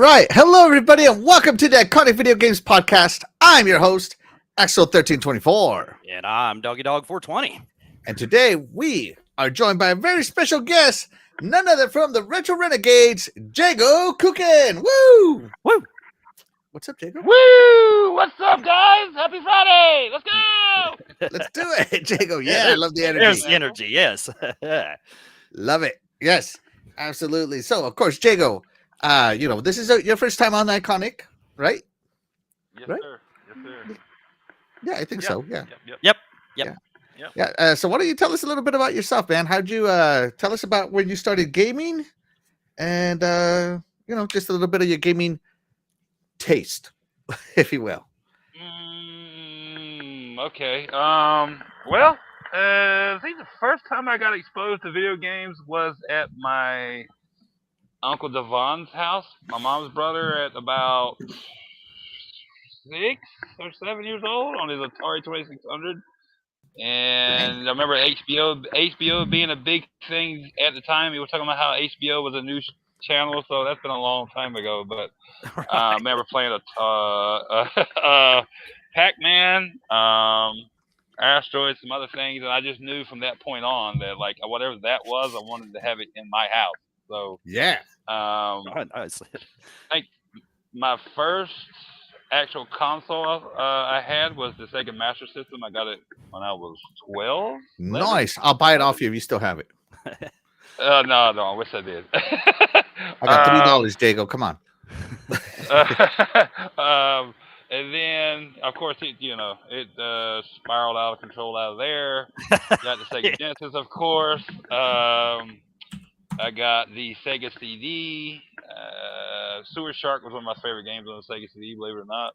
right. Hello, everybody, and welcome to the Iconic Video Games Podcast. I'm your host, Axel1324. And I'm Doggy Dog 420. And today we are joined by a very special guest, none other from the Retro Renegades, Jago Cookin. Woo! Woo! What's up, Jago? Woo! What's up, guys? Happy Friday! Let's go! Let's do it, Jago. Yeah, I love the energy. There's the energy, yes. Love it. Yes, absolutely. So, of course, Jago, this is your first time on Iconic, right? Yes, Right? sir. Yes, sir. Yeah, I think so. Yeah. Yep. Yeah. So why don't you tell us a little bit about yourself, man? How'd you tell us about when you started gaming and just a little bit of your gaming taste, if you will. Okay. Well, I think the first time I got exposed to video games was at my Uncle Devon's house, my mom's brother, at about 6 or 7 years old on his Atari 2600. And I remember HBO being a big thing at the time. He was talking about how HBO was a new channel, so that's been a long time ago. But I remember playing Pac-Man, Asteroids, some other things, and I just knew from that point on that like whatever that was, I wanted to have it in my house. So yeah, Nice. I think my first actual console I had was the Sega Master System. I got it when I was 12. nice. I'll buy it off you if you still have it. No, I wish I did. I got $3, Jago. Come on. And then, of course, it spiraled out of control out of there. Got the Sega Genesis, of course. I got the Sega CD. Sewer Shark was one of my favorite games on the Sega CD, believe it or not.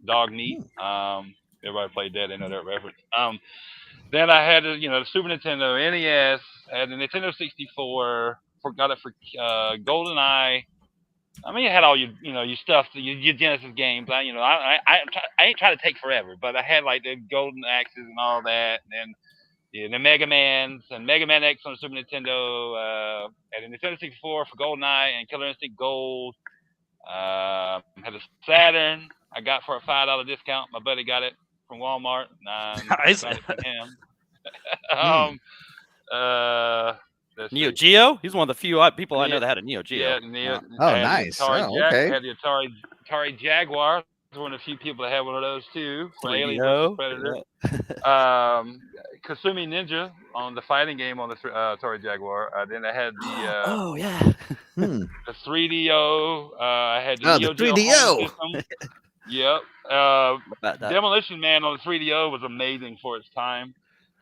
Dog Meat. Everybody played that. They know that reference. Then I had the Super Nintendo, NES, had the Nintendo 64. Got it for GoldenEye. I mean, it had all your stuff, your Genesis games. I ain't trying to take forever, but I had like the Golden Axes and all that, and then the Mega Mans and Mega Man X on the Super Nintendo. Had the Nintendo 64 for GoldenEye and Killer Instinct Gold. Had a Saturn. I got for a $5 discount. My buddy got it from Walmart. Nice. Got it from him. Neo Geo? He's one of the few people I know that had a Neo Geo. Yeah, Neo. Oh, nice. Okay. Had the Atari Jaguar. I was one of the few people that had one of those too. For Alien vs. Predator. Kasumi Ninja on the fighting game on the Atari Jaguar. Then I had the the 3DO. I had the Neo the Geo 3DO. Yep. Demolition Man on the 3DO was amazing for its time.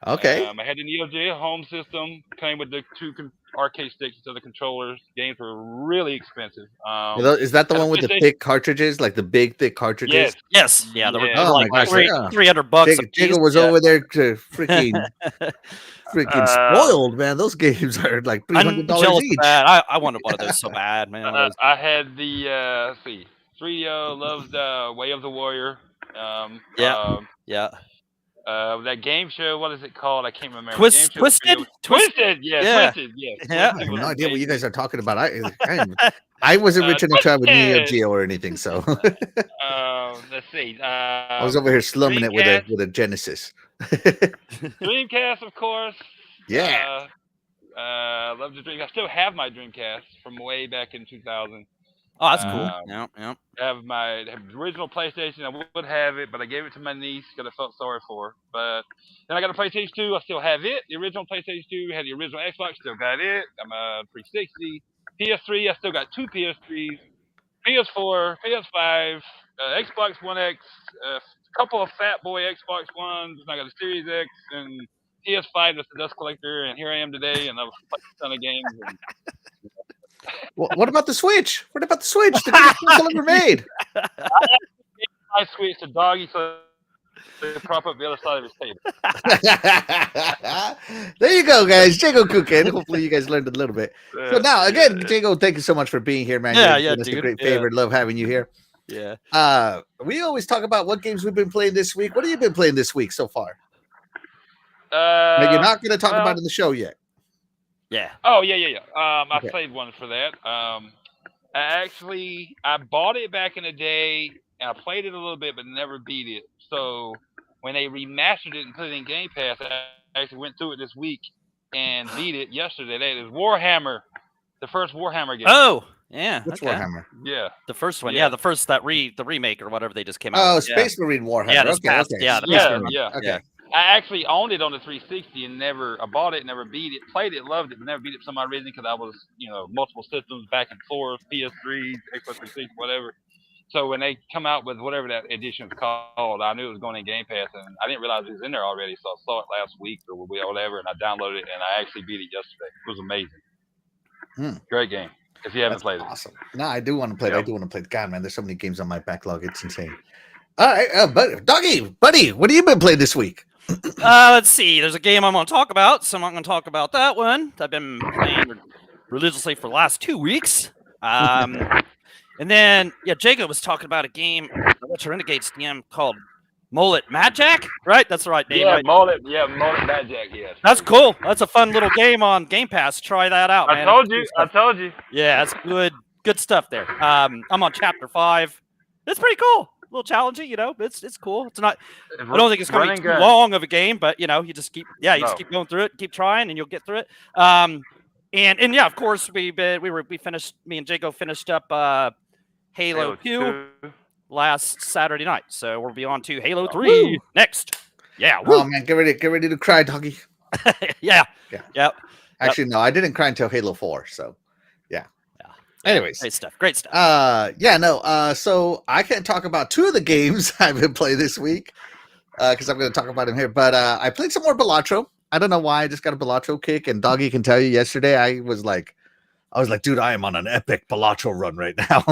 Okay. I had the Neo Geo home system. Came with the two arcade sticks to the controllers. Games were really expensive. Is that the one with the thick cartridges, like the big thick cartridges? Yes. Yeah. There were my gosh, $300. Jago was over there to freaking spoiled, man. Those games are like $300 each. I wanted one of those so bad, man. I had the 3DO. Loved Way of the Warrior. That game show, what is it called? I can't remember. Twisted? Twisted, yes. I have no idea what you guys are talking about. I wasn't rich enough to have a Neo Geo or anything, so. Let's see. I was over here slumming it with a Genesis. Dreamcast, of course. Yeah. Love the Dreamcast. I still have my Dreamcast from way back in 2000. Oh, that's cool. Yeah. I have my original PlayStation. I would have it, but I gave it to my niece because I felt sorry for her. But then I got a PlayStation 2. I still have it. The original PlayStation 2. Had the original Xbox. Still got it. I'm a 360. PS3. I still got two PS3s. PS4. PS5. Xbox One X. A couple of Fat Boy Xbox Ones. I got a Series X and PS5. That's the Dust Collector. And here I am today, and I've played a ton of games. What about the Switch? What about the Switch? The greatest console ever made. I switched to Doggy so to prop up the other side of his table. There you go, guys. Jago Cookin. Hopefully, you guys learned a little bit. So now, again, Jago, thank you so much for being here, man. It's a great favor. Love having you here. Yeah. We always talk about what games we've been playing this week. What have you been playing this week so far? Now, you're not going to talk about it in the show yet. Yeah. Oh, yeah. I played one for that. I bought it back in the day, and I played it a little bit, but never beat it. So when they remastered it and put it in Game Pass, I actually went through it this week and beat it yesterday. That is Warhammer, the first Warhammer game. Oh, yeah. Which okay. Warhammer? Yeah, The first one. Yeah. Yeah, the first the remake or whatever they just came out. Oh, with. Space Marine Warhammer. Yeah, this okay, past- okay. yeah, the Space past Marine. one. Yeah. Okay. Yeah. I actually owned it on the 360 and I bought it, never beat it, played it, loved it, but never beat it for some odd reason because I was, multiple systems back and forth, PS3, Xbox 360, whatever. So when they come out with whatever that edition's called, I knew it was going in Game Pass, and I didn't realize it was in there already. So I saw it last week or whatever, and I downloaded it, and I actually beat it yesterday. It was amazing. Great game. If you haven't That's played awesome. No, I do want to play it. Yeah. I do want to play it. God, man, there's so many games on my backlog. It's insane. All right, buddy, what have you been playing this week? Let's see. There's a game I'm going to talk about, so I'm not going to talk about that one. I've been playing religiously for the last 2 weeks. And then, Jacob was talking about a game, which Renegade's game called Mullet Mad Jack, right? That's the right it. name. Yeah, right? Mullet Bad Jack, yes. That's cool. That's a fun little game on Game Pass. Try that out, man. I told you. Yeah, it's good stuff there. I'm on chapter 5. It's pretty cool. A little challenging, It's cool. It's not. I don't think it's going to be too long of a game, but you just keep going through it, keep trying, and you'll get through it. And yeah, of course we finished. Me and Jago finished up Halo 2 last Saturday night, so we'll be on to Halo 3 next. Yeah. Oh man, get ready to cry, doggy. Yeah. Yep. Actually, no, I didn't cry until Halo 4. So, yeah. Anyways, Great stuff. So I can't talk about 2 of the games I've been playing this week because I'm going to talk about them here. But I played some more Balatro. I don't know why. I just got a Balatro kick, and Doggy can tell you. Yesterday, I was like, dude, I am on an epic Balatro run right now.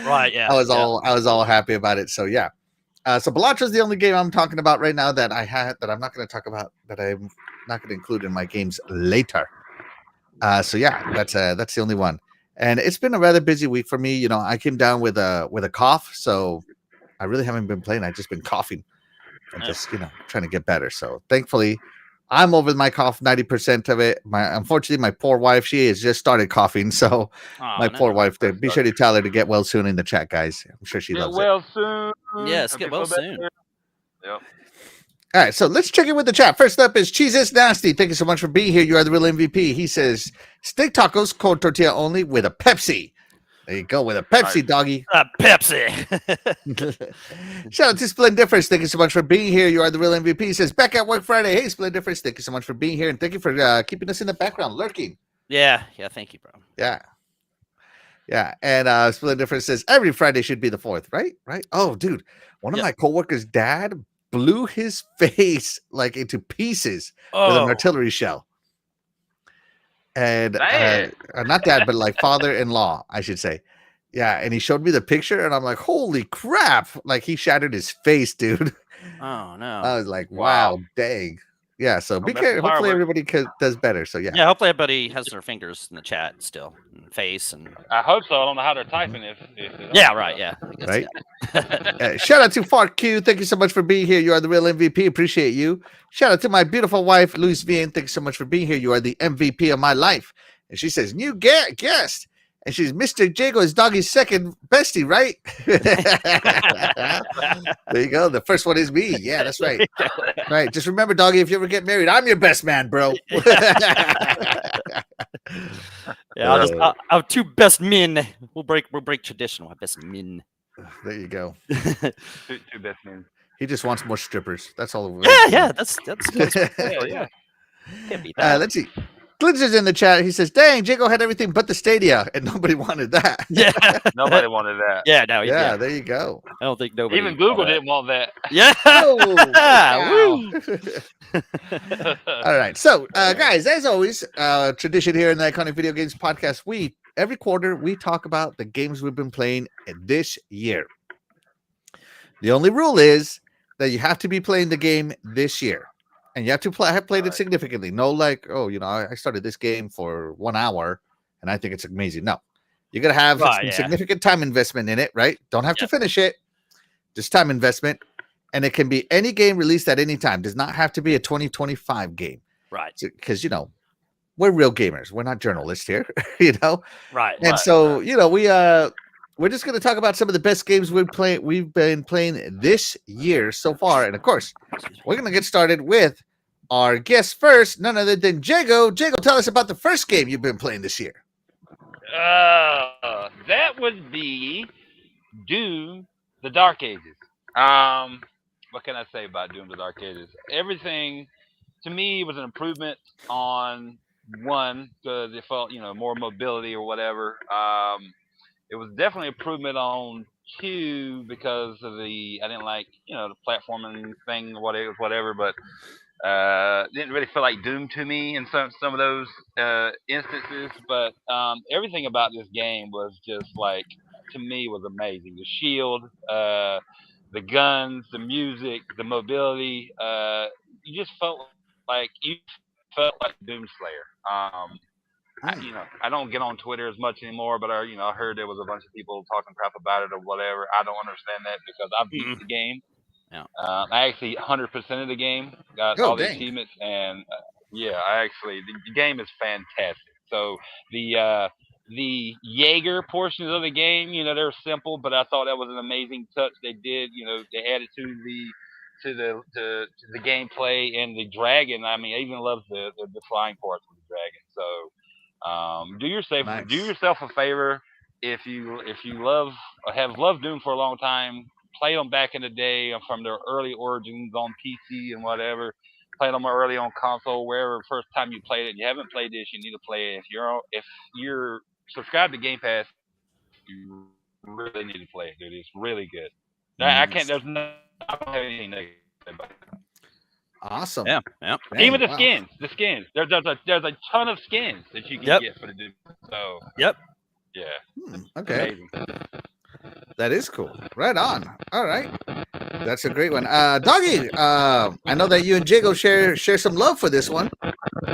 Right. Yeah. I was all happy about it. So yeah. So Balatro is the only game I'm talking about right now that I'm not going to talk about, that I'm not going to include in my games later. So yeah, that's the only one. And it's been a rather busy week for me. I came down with a cough, so I really haven't been playing. I've just been coughing and just trying to get better. So thankfully, I'm over my cough 90% of it. Unfortunately, my poor wife, she has just started coughing. So poor wife, be sure to tell her to get well soon in the chat, guys. I'm sure she loves it. Soon. Yes, get well soon. Yep. All right, so let's check in with the chat. First up is Cheese is Nasty. Thank you so much for being here. You are the real MVP. He says, steak tacos, cold tortilla only with a Pepsi. There you go, with a Pepsi, doggy. A Pepsi. Shout out to Splendiferous. Thank you so much for being here. You are the real MVP. He says, back at work Friday. Hey, Splendiferous. Thank you so much for being here. And thank you for keeping us in the background, lurking. Yeah, thank you, bro. Yeah. And Splendiferous says, every Friday should be the 4th, right? Oh, dude, one of my coworkers' dad blew his face like into pieces with an artillery shell. And not dad, but like father-in-law, I should say. Yeah, and he showed me the picture, and I'm like, holy crap! Like he shattered his face, dude. Oh no! I was like, wow, dang. Yeah, so be careful. Hopefully, everybody does better. So yeah. Yeah, hopefully everybody has their fingers in the chat still, and face, and I hope so. I don't know how they're typing if yeah, right, yeah, right. Shout out to Fart Q. Thank you so much for being here. You are the real MVP. Appreciate you. Shout out to my beautiful wife, Luis Vien. Thank you so much for being here. You are the MVP of my life. And she says, new guest. And she's Mr. Jago is Doggy's second bestie, right? There you go. The first one is me. Yeah, that's right. Right. Just remember, Doggy, if you ever get married, I'm your best man, bro. Yeah, our 2 best men. We'll break tradition. We'll have best men. There you go. 2 best men. He just wants more strippers. That's all. Yeah. That's good. Yeah. Can't beat that. Let's see. Glitzer's in the chat. He says, dang, Jago had everything but the Stadia, and nobody wanted that. Yeah. Nobody wanted that. Yeah, no. Yeah, there you go. I don't think nobody. Even Google didn't want that. Yeah. Oh, wow. All right. So, guys, as always, tradition here in the Iconic Video Games Podcast, every quarter we talk about the games we've been playing this year. The only rule is that you have to be playing the game this year. And you have to have played it significantly. No, like, I started this game for 1 hour and I think it's amazing. No, you're going to have some significant time investment in it, right? Don't have to finish it. Just time investment. And it can be any game released at any time. Does not have to be a 2025 game. Right. Because, we're real gamers. We're not journalists here, you know. Right. And Right, so, you know, we're just going to talk about some of the best games we've been playing this year so far. And of course, we're going to get started with our guest first, none other than Jago. Jago, tell us about the first game you've been playing this year. That would be Doom: The Dark Ages. What can I say about Doom: The Dark Ages? Everything to me was an improvement on one, because it felt, more mobility or whatever. It was definitely improvement on two because of I didn't like, the platforming thing, whatever, but didn't really feel like Doom to me in some of those instances. But everything about this game was just like, to me, was amazing. The shield, the guns, the music, the mobility. You just felt like Doom Slayer. I don't get on Twitter as much anymore, but I heard there was a bunch of people talking crap about it or whatever. I don't understand that because I beat the game. Yeah. I actually 100% of the game, got all the achievements, and the game is fantastic. So the Jaeger portions of the game, they're simple, but I thought that was an amazing touch they did. They added to the gameplay, and the dragon. I mean, I even love the flying parts of the dragon. So do yourself a favor, if you have loved Doom for a long time, play them back in the day from their early origins on PC and whatever. Play them early on console, wherever first time you played it. You haven't played this, you need to play it. If you're subscribed to Game Pass, you really need to play it, dude. It's really good. I can't. I don't have anything negative about it. Awesome. Yeah. Dang, even the skins. There's a ton of skins that you can get for the Doom. So yeah. Okay. Amazing. That is cool. Right on. All right. That's a great one. Doggy, I know that you and Jago share some love for this one.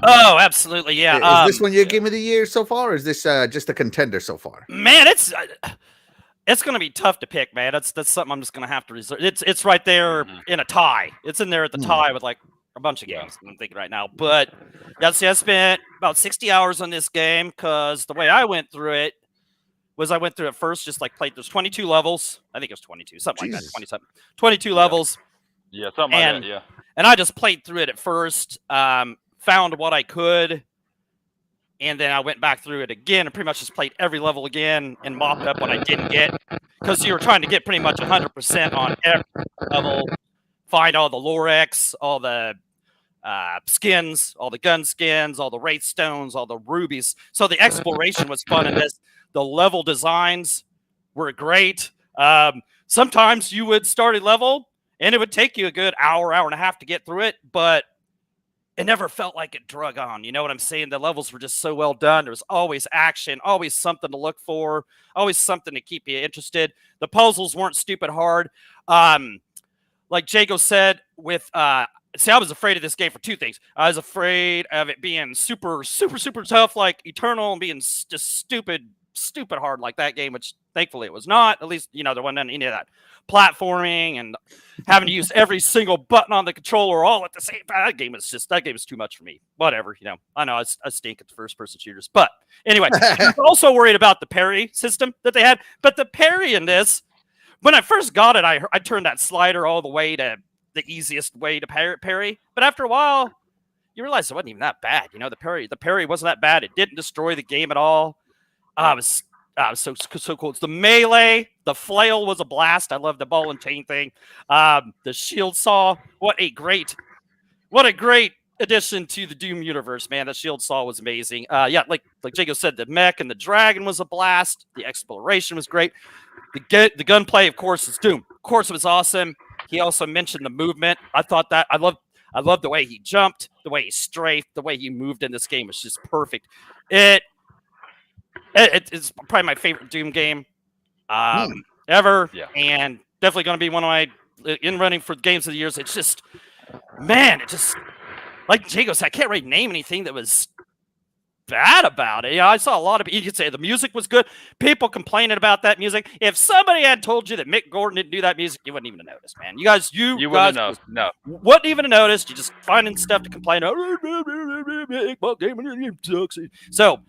Oh, absolutely. Yeah. Is this one your game of the year so far, or is this just a contender so far? Man, it's going to be tough to pick, man. That's something I'm just going to have to reserve. It's right there in a tie. It's in there at the tie with like a bunch of games. I'm thinking right now, but I spent about 60 hours on this game because the way I went through it was I went through it first, just like played. There's 22 levels. I think it was 22, something like that. 27, 22 levels. Yeah, something like that. Yeah. And I just played through it at first, found what I could. And then I went back through it again and pretty much just played every level again and mopped up what I didn't get. Because you were trying to get pretty much 100% on every level. Find all the Lorex, all the skins, all the gun skins, all the Wraith Stones, all the rubies. So the exploration was fun in this. The level designs were great. Sometimes you would start a level and it would take you a good hour and a half to get through it. But it never felt like it drug on. You know what I'm saying? The levels were just so well done. There was always action, always something to look for, always something to keep you interested. The puzzles weren't stupid hard. Like Jago said, I was afraid of this game for two things. I was afraid of it being super, super, super tough, like Eternal, and being just stupid hard like that game, which thankfully it was not. At least, there wasn't any of that platforming and having to use every single button on the controller all at the same time. That game is too much for me. Whatever, I know I stink at the first-person shooters. But anyway, I was also worried about the parry system that they had. But the parry in this, when I first got it, I turned that slider all the way to the easiest way to parry. But after a while, you realize it wasn't even that bad. The parry wasn't that bad. It didn't destroy the game at all. It was so cool. It's the melee. The flail was a blast. I love the ball and chain thing. The shield saw. What a great addition to the Doom universe, man. The shield saw was amazing. Like Jago said, the mech and the dragon was a blast. The exploration was great. The gunplay, of course, is Doom. Of course, it was awesome. He also mentioned the movement. I thought that I love the way he jumped, the way he strafed, the way he moved in this game was just perfect. It's probably my favorite Doom game ever, and definitely going to be one of my in running for games of the years. It's just, man, like Jago said, I can't really name anything that was bad about it. I saw a lot of you could say the music was good. People complaining about that music. If somebody had told you that Mick Gordon didn't do that music, you wouldn't even have noticed, man. You guys wouldn't know. No. Wouldn't even have noticed. You just finding stuff to complain about. So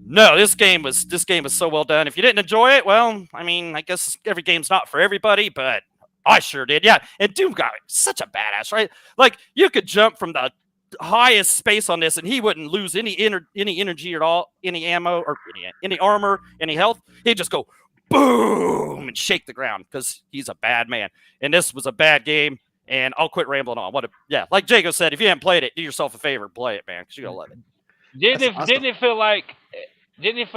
no, this game was so well done. If you didn't enjoy it, well, I mean, I guess every game's not for everybody, but I sure did. Yeah, and Doom got such a badass, right? Like you could jump from the highest space on this, and he wouldn't lose any energy at all, any ammo or any armor, any health. He'd just go boom and shake the ground because he's a bad man. And this was a bad game. And I'll quit rambling on. Like Jago said, if you haven't played it, do yourself a favor, play it, man, because you're gonna love it. Didn't it feel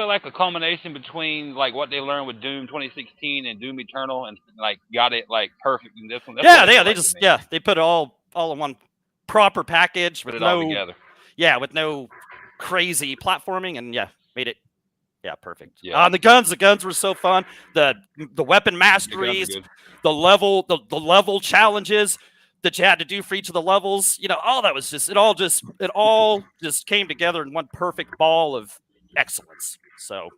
like a culmination between like what they learned with Doom 2016 and Doom Eternal, and like got it like perfect in this one? They put it all in one proper package with all together. Yeah, with no crazy platforming, and made it perfect. Yeah. The guns were so fun. The weapon masteries, the level challenges that you had to do for each of the levels. All that was it all just came together in one perfect ball of excellence. So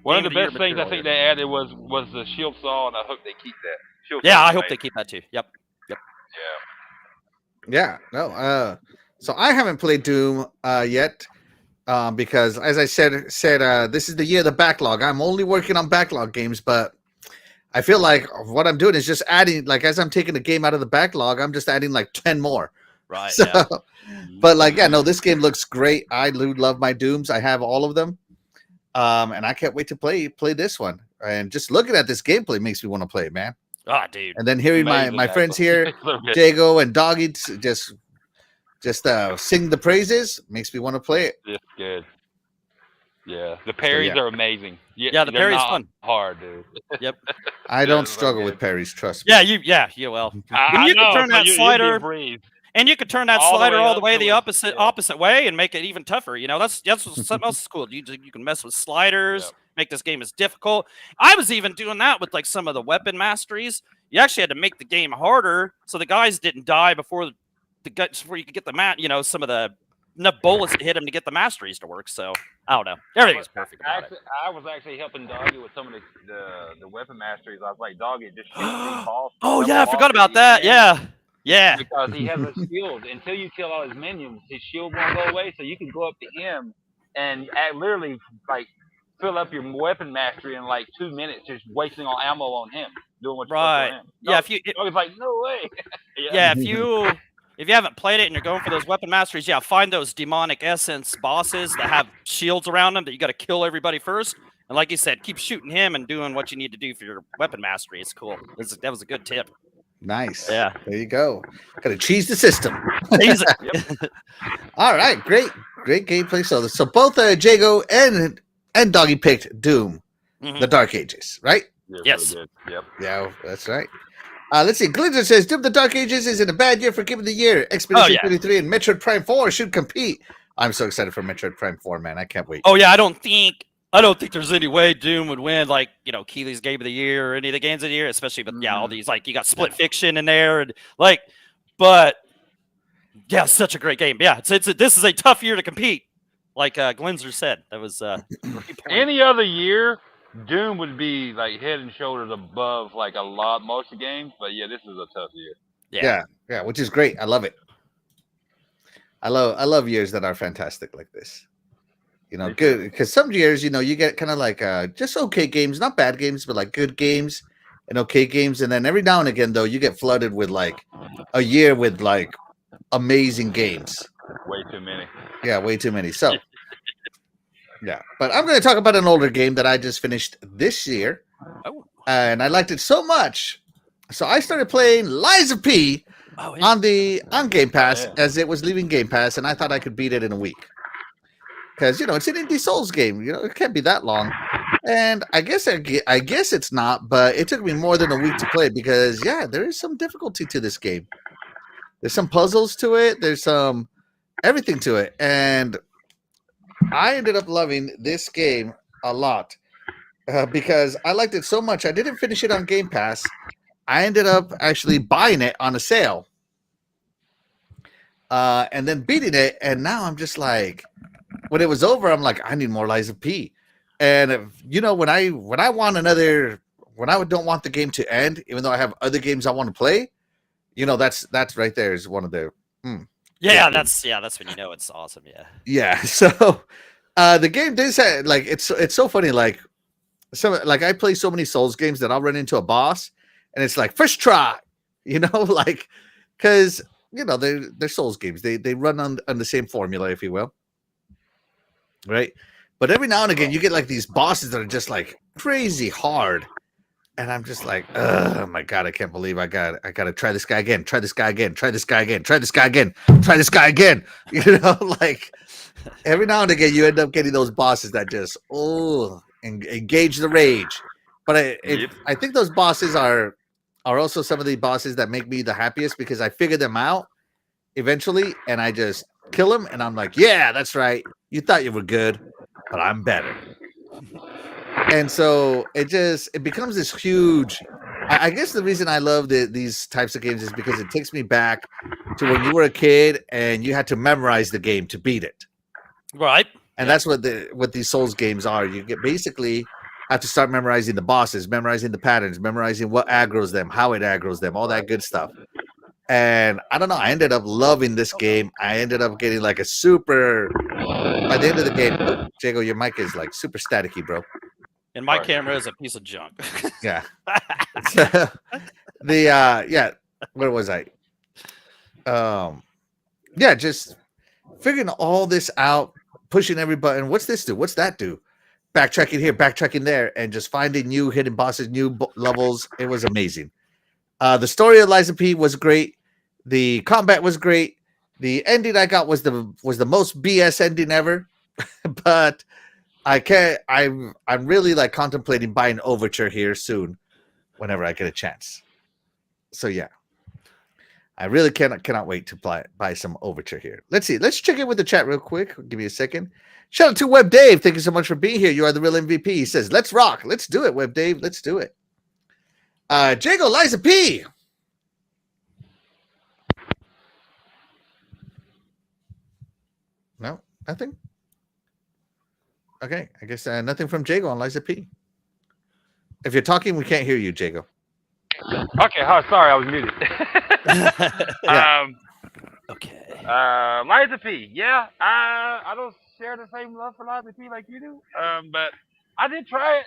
one of the best things I think they added was the shield saw, and I hope they keep that. I hope they keep that too. Yep. Yeah. No. So I haven't played Doom yet. Because as I said, this is the year of the backlog. I'm only working on backlog games, but I feel like what I'm doing is just adding, like, as I'm taking a game out of the backlog, I'm just adding like 10 more. Right. So, but like, this game looks great. I do love my Dooms. I have all of them. And I can't wait to play this one. And just looking at this gameplay makes me want to play it, man. Ah, dude. And then hearing my friends here, Jago and Doggy, just sing the praises makes me want to play it. It's good. Yeah, the parries are amazing. Yeah, the parries fun. Hard, dude. Yep. I don't struggle with parries. Trust me. Yeah, you will. You can turn that slider, and you could turn that slider all the way the opposite way and make it even tougher. That's something else is cool. You can mess with sliders, make this game as difficult. I was even doing that with like some of the weapon masteries. You actually had to make the game harder so the guys didn't die before before you could get the some of the enough bullets to hit him to get the masteries to work. So I don't know. Everything is perfect. I was actually helping Doggy with some of the weapon masteries. I was like, Doggy, just shoot the balls. Oh yeah, I forgot about that. Yeah. Because he has a shield. Until you kill all his minions, his shield won't go away. So you can go up to him and literally like fill up your weapon mastery in like 2 minutes, just wasting all ammo on him, doing what you're doing for him. Yeah, Doggy's like, no way. If you haven't played it and you're going for those weapon masteries, find those demonic essence bosses that have shields around them that you got to kill everybody first. And like you said, keep shooting him and doing what you need to do for your weapon mastery. It's cool. That was a good tip. Nice. Yeah. There you go. Got to cheese the system. Cheese it. All right. Great gameplay. So both Jago and Doggy picked Doom, the Dark Ages, right? Yes. Yep. Yeah, that's right. Let's see. Glinzer says Doom the Dark Ages is in a bad year for Game of the Year. Expedition 33 and Metroid Prime 4 should compete. I'm so excited for Metroid Prime 4, man. I can't wait. Oh yeah, I don't think there's any way Doom would win like Keeley's Game of the Year or any of the games of the year, especially with all these like you got Split Fiction in there and like, but such a great game. Yeah, this is a tough year to compete. Like Glinzer said, that was any other year. Doom would be like head and shoulders above like most of the games, but this is a tough year. Yeah, which is great. I love it. I love years that are fantastic like this. Good, because some years you get kind of like just okay games, not bad games, but like good games and okay games, and then every now and again though you get flooded with like a year with like amazing games. Way too many. Yeah, way too many. So. Yeah, but I'm going to talk about an older game that I just finished this year, and I liked it so much, so I started playing Lies of P on Game Pass as it was leaving Game Pass, and I thought I could beat it in a week because it's an indie Souls game, it can't be that long, and I guess it's not, but it took me more than a week to play because there is some difficulty to this game. There's some puzzles to it. There's some everything to it, and I ended up loving this game a lot because I liked it so much. I didn't finish it on Game Pass. I ended up actually buying it on a sale and then beating it. And now I'm just like, when it was over, I'm like, I need more Lies of P. And you know, when I want when I don't want the game to end, even though I have other games I want to play, you know, that's right there is one of the that's when you know it's awesome. Yeah. So the game does have, like, it's so funny, like I play so many Souls games that I'll run into a boss and it's like first try, you know, like, because you know they're Souls games, they run on the same formula, if you will, right? But every now and again you get like these bosses that are just like crazy hard, and I'm just like, oh my god, I can't believe I gotta try this guy again, try this guy again, try this guy again, try this guy again, try this guy again. You know, like every now and again you end up getting those bosses that just engage the rage. But I think those bosses are also some of the bosses that make me the happiest, because I figure them out eventually and I just kill them and I'm like, yeah, that's right, you thought you were good, but I'm better. And so it becomes this huge. I guess the reason I love these types of games is because it takes me back to when you were a kid and you had to memorize the game to beat it. Right. And that's what these Souls games are. You basically have to start memorizing the bosses, memorizing the patterns, memorizing what aggroes them, how it aggroes them, all that good stuff. And I don't know, I ended up loving this game. I ended up getting like a super, by the end of the game, Jago, your mic is like super staticky, bro. And my camera is a piece of junk. Yeah. Where was I? Just figuring all this out, pushing every button. What's this do? What's that do? Backtracking here, backtracking there, and just finding new hidden bosses, new levels. It was amazing. The story of Lies of P was great. The combat was great. The ending I got was the most BS ending ever. But I'm really like contemplating buying Overture here soon, whenever I get a chance. So yeah, I really cannot wait to buy some Overture here. Let's see. Let's check in with the chat real quick. Give me a second. Shout out to Web Dave. Thank you so much for being here. You are the real MVP. He says, let's rock. Let's do it, Web Dave. Let's do it. Jago, Lies of P. No, nothing. Okay, I guess nothing from Jago on Lies of P. If you're talking, we can't hear you, Jago. Okay, sorry, I was muted. Okay. Lies of P. Yeah, I don't share the same love for Lies of P like you do. But I did try it.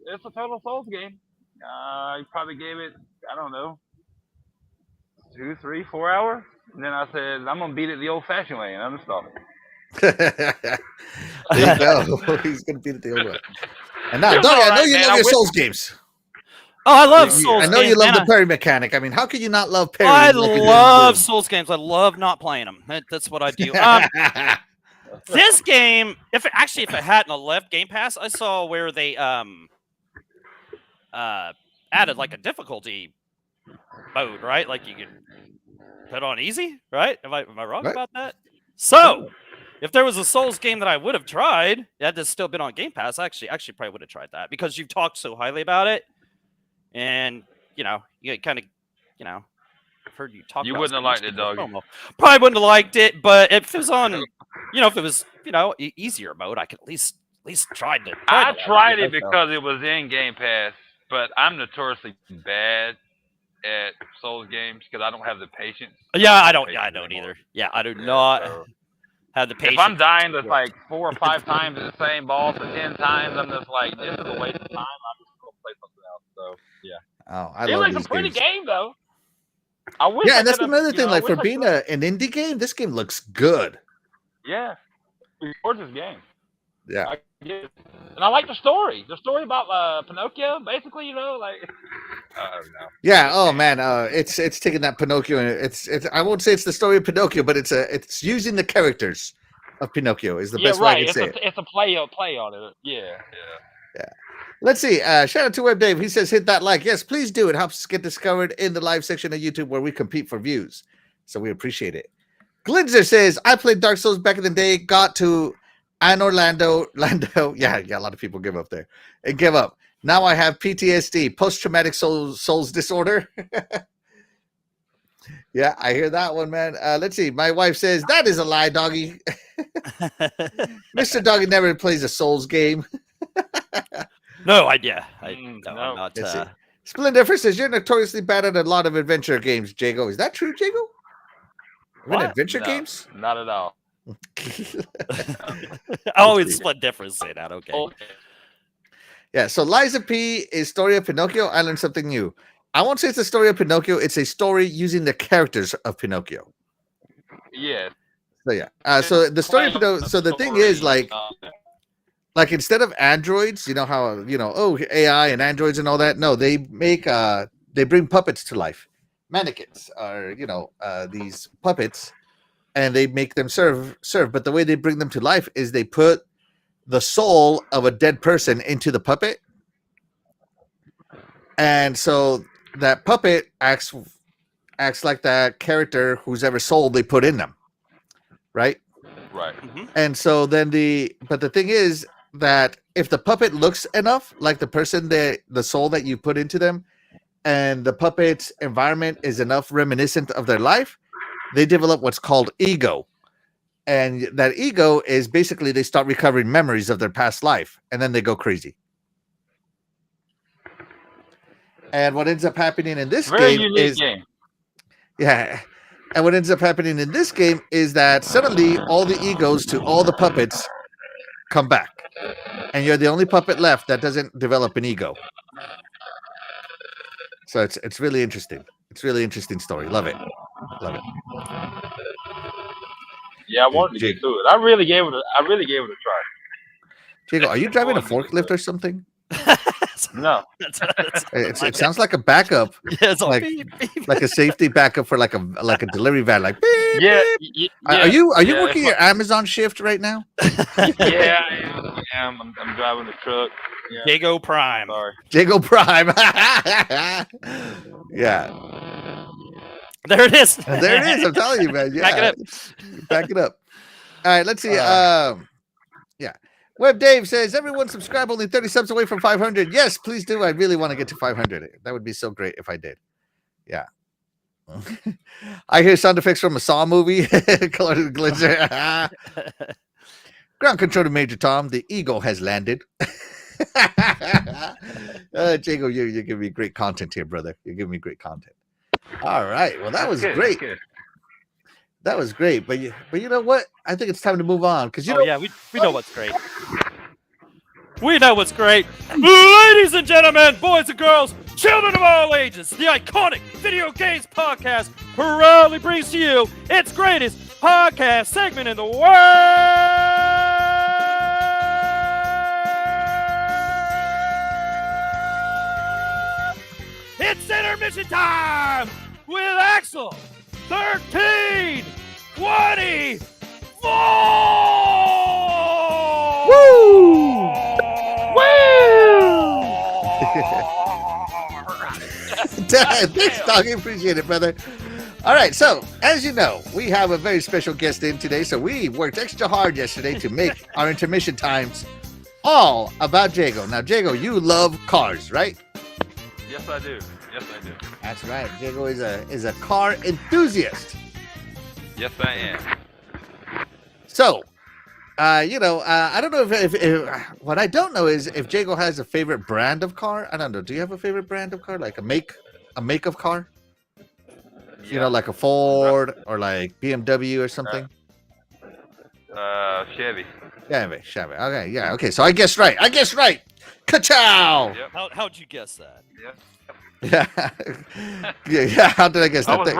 It's a total Souls game. I probably gave it, I don't know, 2, 3, 4 hours. And then I said, I'm gonna beat it the old-fashioned way and uninstall it. There you go. He's gonna beat it the old way. And now, Doug, I know you love your Souls games. Oh, I love Souls games. I know you love the parry mechanic. I mean, how can you not love parry? I love Souls games. I love not playing them. That's what I do. This game, if it hadn't left Game Pass, I saw where they added like a difficulty mode, right? Like you could put on easy, right? Am I wrong about that? So, if there was a Souls game that I would have tried, that has still been on Game Pass, I actually probably would have tried that, because you've talked so highly about it, and you kind of, I've heard you talk. You wouldn't have liked it, Doug. Probably wouldn't have liked it, but if it was on, if it was, easier mode, I could at least try to. I tried it because it was in Game Pass, but I'm notoriously bad at Souls games because I don't have the patience. Yeah, I don't either. Yeah, I do not have the patience. If I'm dying to like 4 or 5 times at the same boss or 10 times, I'm just like, this is a waste of time. I'm just gonna play something else. So yeah. Oh, I love these a pretty games. game though. I wish. Yeah, and that's another thing. Like for being an indie game, this game looks good. Yeah, it's a gorgeous game. Yeah. And I like the story. The story about Pinocchio, basically, like. I don't know. Yeah. Oh man. It's taking that Pinocchio and it's. I won't say it's the story of Pinocchio, but it's using the characters of Pinocchio is the best way I can say it. It's a play on it. Yeah. Let's see. Shout out to Web Dave. He says, hit that like. Yes, please do. It helps us get discovered in the live section of YouTube where we compete for views. So we appreciate it. Glinzer says, I played Dark Souls back in the day, got to Lando. Yeah, a lot of people give up there. And give up. Now I have PTSD, post-traumatic souls disorder. Yeah, I hear that one, man. Let's see. My wife says, that is a lie, doggy. Mr. Doggy never plays a Souls game. No idea. No, no. I'm not. Splendifer says you're notoriously bad at a lot of adventure games, Jago. Is that true, Jago? Even adventure games? Not at all. Oh, it's Splendifer say that. Okay. Yeah, so Liza P is Story of Pinocchio. I learned something new. I won't say it's a story of Pinocchio. It's a story using the characters of Pinocchio. Yeah. So yeah. So the story of Pinocchio. So the thing is, like instead of androids, you know how AI and androids and all that. No, they bring puppets to life. Mannequins are these puppets, and they make them serve. But the way they bring them to life is they put the soul of a dead person into the puppet, and so that puppet acts like that character whose ever soul they put in them, right? Mm-hmm. And so then but the thing is that if the puppet looks enough like the person the soul that you put into them, and the puppet's environment is enough reminiscent of their life, they develop what's called ego. And that ego is basically they start recovering memories of their past life, and then they go crazy. And what ends up happening in this game is, yeah, and what ends up happening in this game is that suddenly all the egos to all the puppets come back, and you're the only puppet left that doesn't develop an ego. So it's really interesting. It's a really interesting story. Love it. Yeah, I wanted to get to it. I really gave it a try. Jago, are you driving a forklift or something? No. It sounds like a backup. Yeah, it's like, beep, beep. like a safety backup for like a delivery van. Like beep, Yeah, beep. Are you working your Amazon shift right now? Yeah, I am. I'm driving the truck. Yeah. Jago Prime. Sorry. Jago Prime. Yeah. There it is. There it is. I'm telling you, man. Yeah. Back it up. Back it up. All right, let's see. Yeah. Web Dave says, everyone subscribe, only 30 subs away from 500. Yes, please do. I really want to get to 500. That would be so great if I did. Yeah. I hear sound effects from a Saw movie. Colored Glitzer. Ground control to Major Tom. The Eagle has landed. Jago, you're giving me great content here, brother. You're giving me great content. All right. Well, that was great. That was great. But you know what? I think it's time to move on because we know what's great. We know what's great. Ladies and gentlemen, boys and girls, children of all ages, the iconic Video Games Podcast proudly brings to you its greatest podcast segment in the world. It's intermission time with Axel. 1324. Woo! Thanks, Doggy. Appreciate it, brother. All right, so as you know, we have a very special guest in today. So we worked extra hard yesterday to make our intermission times all about Jago. Now, Jago, you love cars, right? Yes, I do. That's right. Jago is a car enthusiast. Yes, I am. So, I don't know if what I don't know is if Jago has a favorite brand of car. I don't know. Do you have a favorite brand of car, like a make of car? Yeah. You know, like a Ford or like BMW or something. Chevy. Chevy. Okay, yeah. Okay, so I guess right. Ka-chow! Yep. How'd you guess that? Yep. Yeah. Yeah. How did I guess that? I was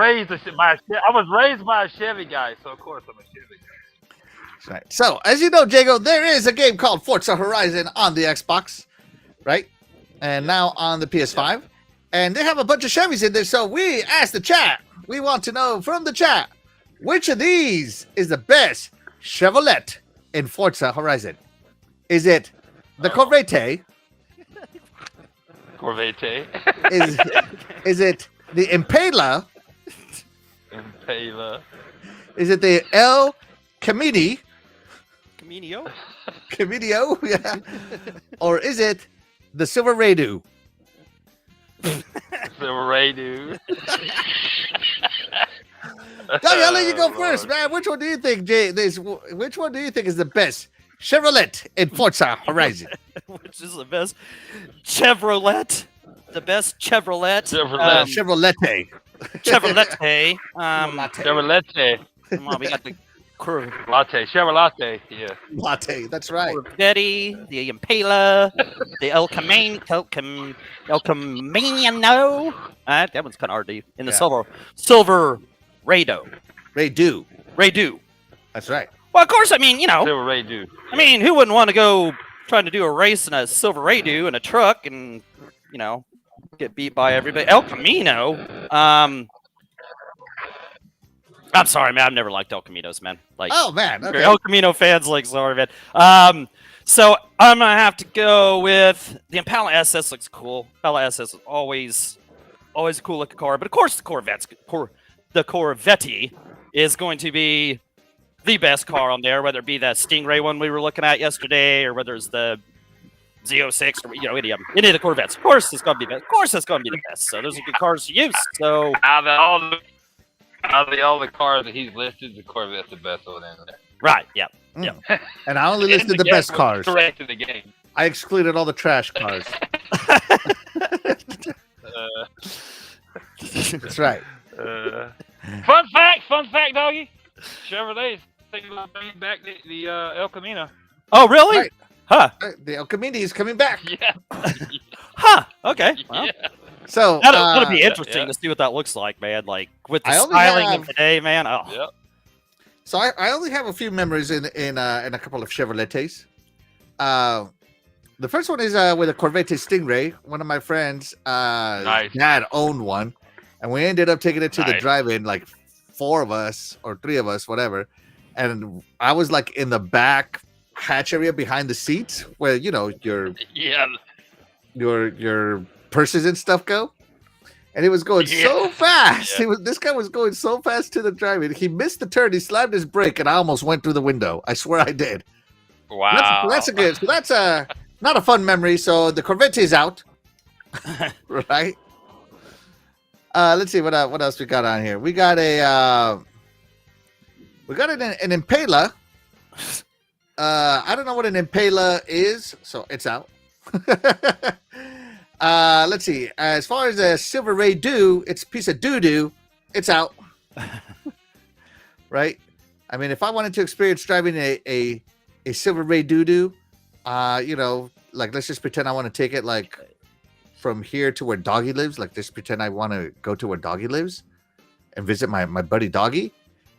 raised by a Chevy guy, so of course I'm a Chevy guy. Right. So, as you know, Jago, there is a game called Forza Horizon on the Xbox, right? And now on the PS5. And they have a bunch of Chevys in there. So we asked the chat. We want to know from the chat, which of these is the best Chevrolet in Forza Horizon? Is it the Corvette? Corvette. Is it the Impala? Impala. Is it the El Camino? Camino, yeah. Or is it the Silverado? I'll let you go first, man. Which one do you think, Jay? Which one do you think is the best? Chevrolet in Forza Horizon. Which is the best? Chevrolet. The best Chevrolet. Chevrolet. Chevrolet. Chevrolet. Come on, we got the Latte. Chevrolet. Yeah. Latte. That's right. Corvette, the Impala, the El Camino. That one's kind of hard to. In the silver Rado. Radu. That's right. Well, of course, I mean, Silver Radu. I mean, who wouldn't want to go trying to do a race in a silver Radu in a truck and, get beat by everybody? El Camino. I'm sorry, man. I've never liked El Caminos, man. Like, oh man, okay. El Camino fans, like, sorry, man. So I'm gonna have to go with the Impala SS. Looks cool. Impala SS is always a cool looking car, but of course the Corvette is going to be the best car on there, whether it be that Stingray one we were looking at yesterday, or whether it's the Z06, or any of the Corvettes. Of course, it's gonna be best. Of course, it's gonna be the best. So those are good cars to use. So out of all the cars that he's listed, the Corvette's the best one in there. right, yeah. And I only listed the best cars. Correct in the game. I excluded all the trash cars. That's right. Fun fact, doggy. Chevrolet's thinking about bringing back the El Camino. Oh, really? Right. Huh? The El Camino is coming back. Yeah. Huh? Okay. Well, Yeah. So that'll be interesting to see what that looks like, man. Like with the styling of today, man. Oh. Yep. So I only have a few memories in a couple of Chevrolets. The first one is with a Corvette Stingray. One of my friends' dad owned one, and we ended up taking it to the drive-in, like 4 of us or 3 of us, whatever. And I was like in the back hatch area behind the seats where your purses and stuff go. And he was going so fast. Yeah. This guy was going so fast to the drive-in. He missed the turn. He slammed his brake, and I almost went through the window. I swear I did. Wow. That's a good. So that's not a fun memory. So the Corvette is out, right? Let's see what else we got on here. We got an Impala. I don't know what an Impala is, so it's out. Let's see. As far as a Silver Radu, it's a piece of doo-doo. It's out. Right? I mean, if I wanted to experience driving a Silver Ray doo-doo, like let's just pretend I want to take it like from here to where Doggy lives. Like just pretend I want to go to where Doggy lives and visit my buddy Doggy.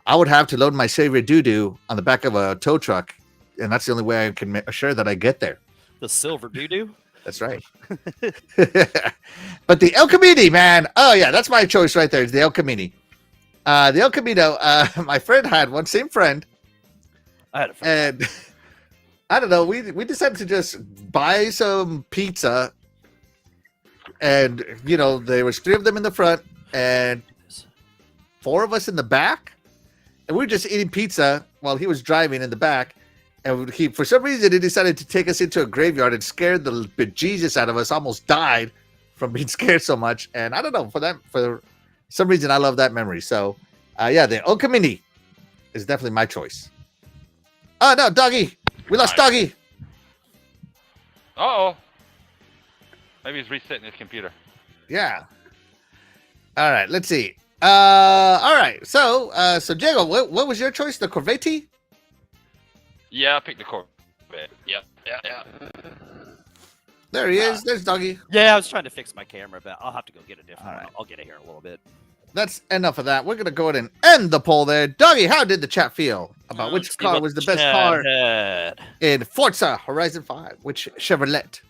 I would have to load my Silver doo-doo on the back of a tow truck, and that's the only way I can assure that I get there. The silver doo-doo? That's right. But the El Camino, man. Oh, yeah, that's my choice right there. It's the El Camino. The El Camino, my friend had one, same friend. I had a friend. And I don't know, we decided to just buy some pizza. And, there was 3 of them in the front and 4 of us in the back. And we were just eating pizza while he was driving in the back. And for some reason, he decided to take us into a graveyard and scared the bejesus out of us. Almost died from being scared so much. And I don't know, for some reason, I love that memory. So, the El Camino is definitely my choice. Oh, no, Doggy. We lost Doggy. Uh-oh. Maybe he's resetting his computer. Yeah. All right, let's see. All right. So Diego, what was your choice? The Corvette? Yeah, I picked the Corvette. Yeah. There he is. There's Doggy. Yeah, I was trying to fix my camera, but I'll have to go get a different one. I'll get it here in a little bit. That's enough of that. We're going to go ahead and end the poll there. Doggy, how did the chat feel about which car was the best car in Forza Horizon 5? Which Chevrolet?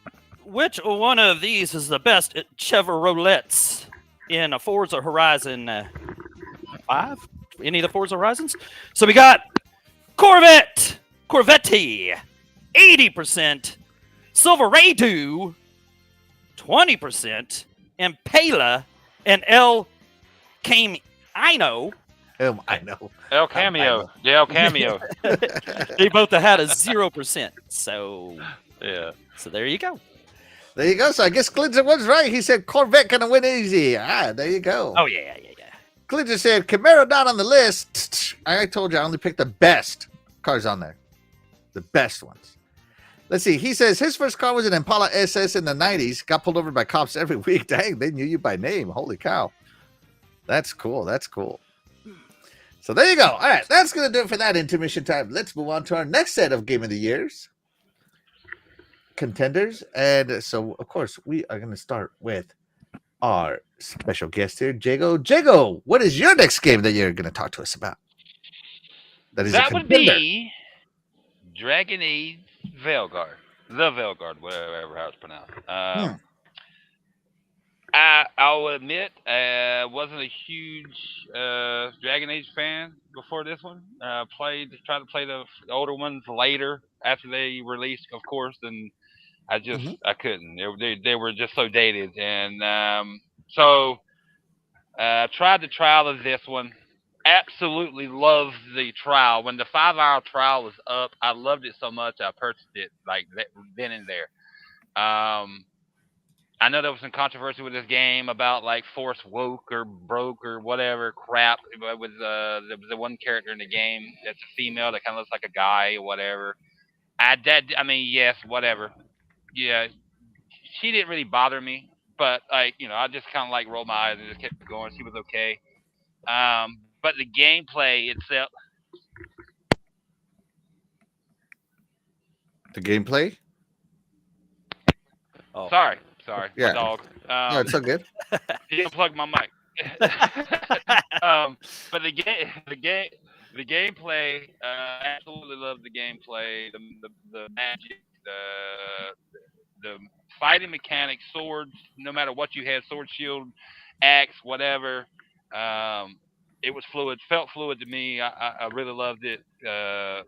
Which one of these is the best Chevrolets in a Forza Horizon 5? Any of the Forza Horizons? So we got Corvette, 80%, Silver Radu, 20%, Impala, and El Camino. I know. El Cameo. Yeah, El Cameo. They both had a 0%. So Yeah. So there you go. There you go. So I guess Glinson was right. He said Corvette gonna win easy. There you go. Oh yeah. Clint just said Camaro not on the list. I told you I only picked the best cars on there. The best ones. Let's see. He says his first car was an Impala SS in the 90s. Got pulled over by cops every week. Dang, they knew you by name. Holy cow. That's cool. That's cool. So there you go. All right. That's going to do it for that intermission time. Let's move on to our next set of Game of the Years contenders. And so, of course, we are going to start with our special guest here, Jago. Jago, what is your next game that you're going to talk to us about? That would be Dragon Age Veilguard. The Veilguard, whatever how it's pronounced. I'll admit, wasn't a huge Dragon Age fan before this one. Tried to play the older ones later after they released, of course, and I just I couldn't. They were just so dated, and so tried the trial of this one. Absolutely loved the trial. When the 5-hour trial was up, I loved it so much I purchased it like then and there. I know there was some controversy with this game about like Force woke or broke or whatever crap. There was the one character in the game that's a female that kind of looks like a guy or whatever. I mean, yes, whatever. Yeah, she didn't really bother me, but like I just kind of like rolled my eyes and just kept going. She was okay. But the gameplay itself. The gameplay? Oh. Sorry, Yeah. my dog. No, it's so good. He unplugged my mic. But the gameplay. Absolutely love the gameplay. The magic. The fighting mechanics. Swords. No matter what you had, sword, shield, axe, whatever. It was fluid. Felt fluid to me. I really loved it. The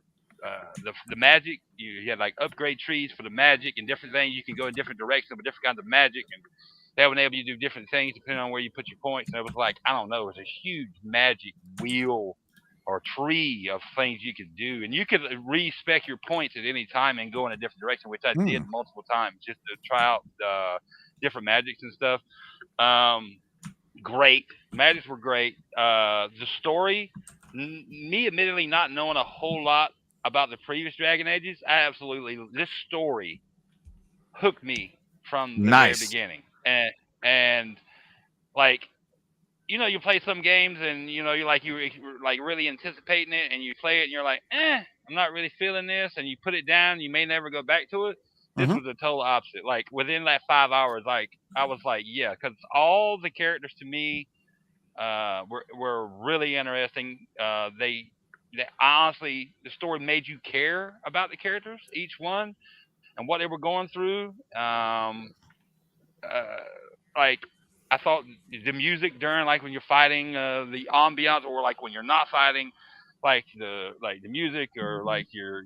magic, you had like upgrade trees for the magic and different things. You can go in different directions with different kinds of magic, and that would enable you to do different things depending on where you put your points. And it was like, I don't know, it was a huge magic wheel or tree of things you could do, and you could respec your points at any time and go in a different direction, which I did multiple times just to try out different magics and stuff. Great magics were great. The story, me admittedly not knowing a whole lot about the previous Dragon Ages, this story hooked me from the very beginning. And like, you play some games and you're really anticipating it, and you play it and you're like, I'm not really feeling this, and you put it down, you may never go back to it. This was the total opposite. Like within that 5 hours, like I was like, yeah, because all the characters to me were really interesting. They honestly, the story made you care about the characters, each one, and what they were going through. Like I thought the music during, like when you're fighting, the ambiance, or like when you're not fighting, like the music, or like your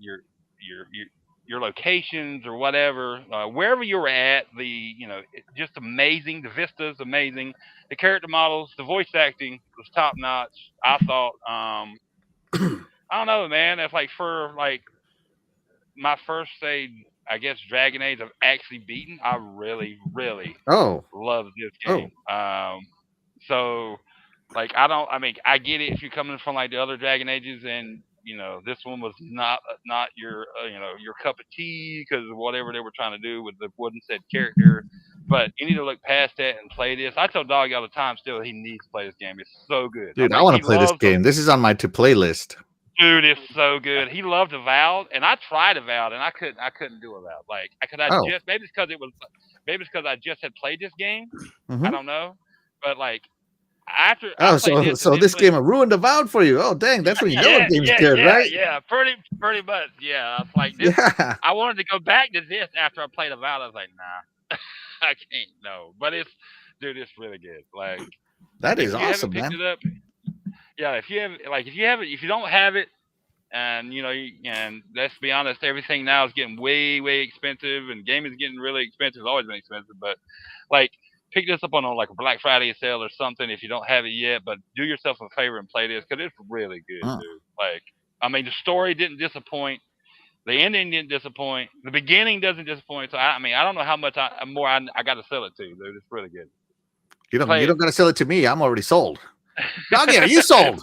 locations or whatever, wherever you were at, just amazing. The vista's amazing. The character models, the voice acting was top notch. I thought. I don't know, man. If like for like my first, say, I guess Dragon Age I've actually beaten, I really, really love this game. So like I get it if you're coming from like the other Dragon Ages, and this one was not your your cup of tea because of whatever they were trying to do with the wooden set character. But you need to look past that and play this. I tell Doggy all the time still he needs to play this game. It's so good. Dude, I want to play this game. This is on my to-play list. Dude, it's so good. He loved Avowed, and I tried Avowed, and I couldn't do Avowed. Like maybe it's because I just had played this game. I don't know, but like after so this game ruined Avowed for you. Oh dang, that's when you know a game's good, right? Yeah, pretty much. Yeah, it's like this. Yeah. I wanted to go back to this after I played Avowed. I was like, nah, I can't. No, but it's really good. Like that is awesome, man. Yeah, if you don't have it, and and let's be honest, everything now is getting way, way expensive, and gaming is getting really expensive. It's always been expensive, but like pick this up on like a Black Friday sale or something if you don't have it yet. But do yourself a favor and play this because it's really good, dude. Like, I mean, the story didn't disappoint, the ending didn't disappoint, the beginning doesn't disappoint. So I don't know how much more I got to sell it to, dude. It's really good. You don't got to sell it to me. I'm already sold. Doggy, are you sold?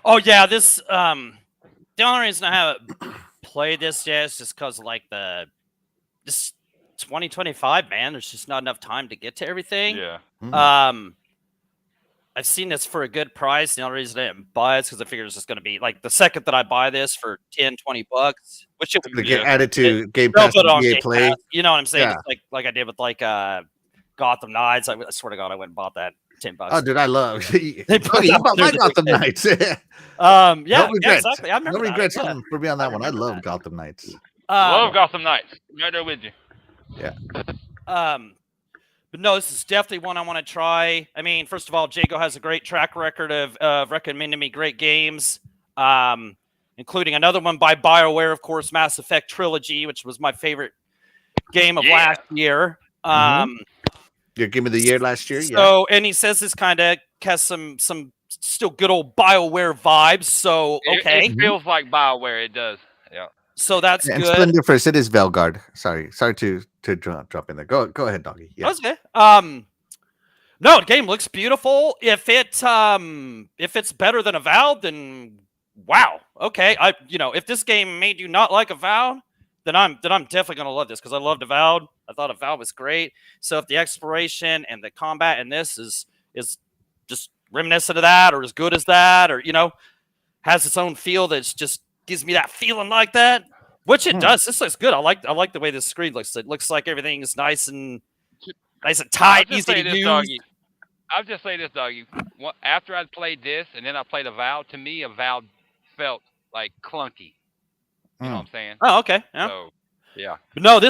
Oh yeah, this the only reason I haven't played this yet is just because like this 2025, man. There's just not enough time to get to everything. Yeah. I've seen this for a good price. The only reason I didn't buy it is because I figured it's just going to be like the second that I buy this for $10, $20, which it would get added to Game Pass and EA Play. Pass. You know what I'm saying? Yeah. It's like I did with like Gotham Knights. I swear to God, I went and bought that $10. Oh, dude, I love. You bought my Gotham Knights. Yeah, no regrets. exactly. I remember No regrets that. for me on that one. I love Gotham Knights. Love Gotham Knights. Right there with you. Yeah. But no, this is definitely one I want to try. I mean, first of all, Jago has a great track record of recommending me great games, including another one by BioWare, of course, Mass Effect Trilogy, which was my favorite game of last year. Your game of the year last year. So, and he says this kind of has some still good old BioWare vibes. So, okay, it feels like BioWare. It does. Yeah. So that's and good. Splendor first. It is Velgard. Sorry to drop in there. Go ahead, Doggy. Yeah. That's okay. No, the game looks beautiful. If it's better than Avowed, then wow. Okay. If this game made you not like Avowed, then I'm definitely gonna love this because I loved Avowed. I thought Avowed was great. So if the exploration and the combat in this is just reminiscent of that, or as good as that, or has its own feel that's just gives me that feeling like that, which it does. This looks good. I like the way this screen looks. It looks like everything is nice and tight, easy to use. Doggy. I'll just say this, Doggy. After I played this and then I played Avowed, to me, Avowed felt like clunky. You know what I'm saying? Oh, okay. Yeah. So, yeah. But no,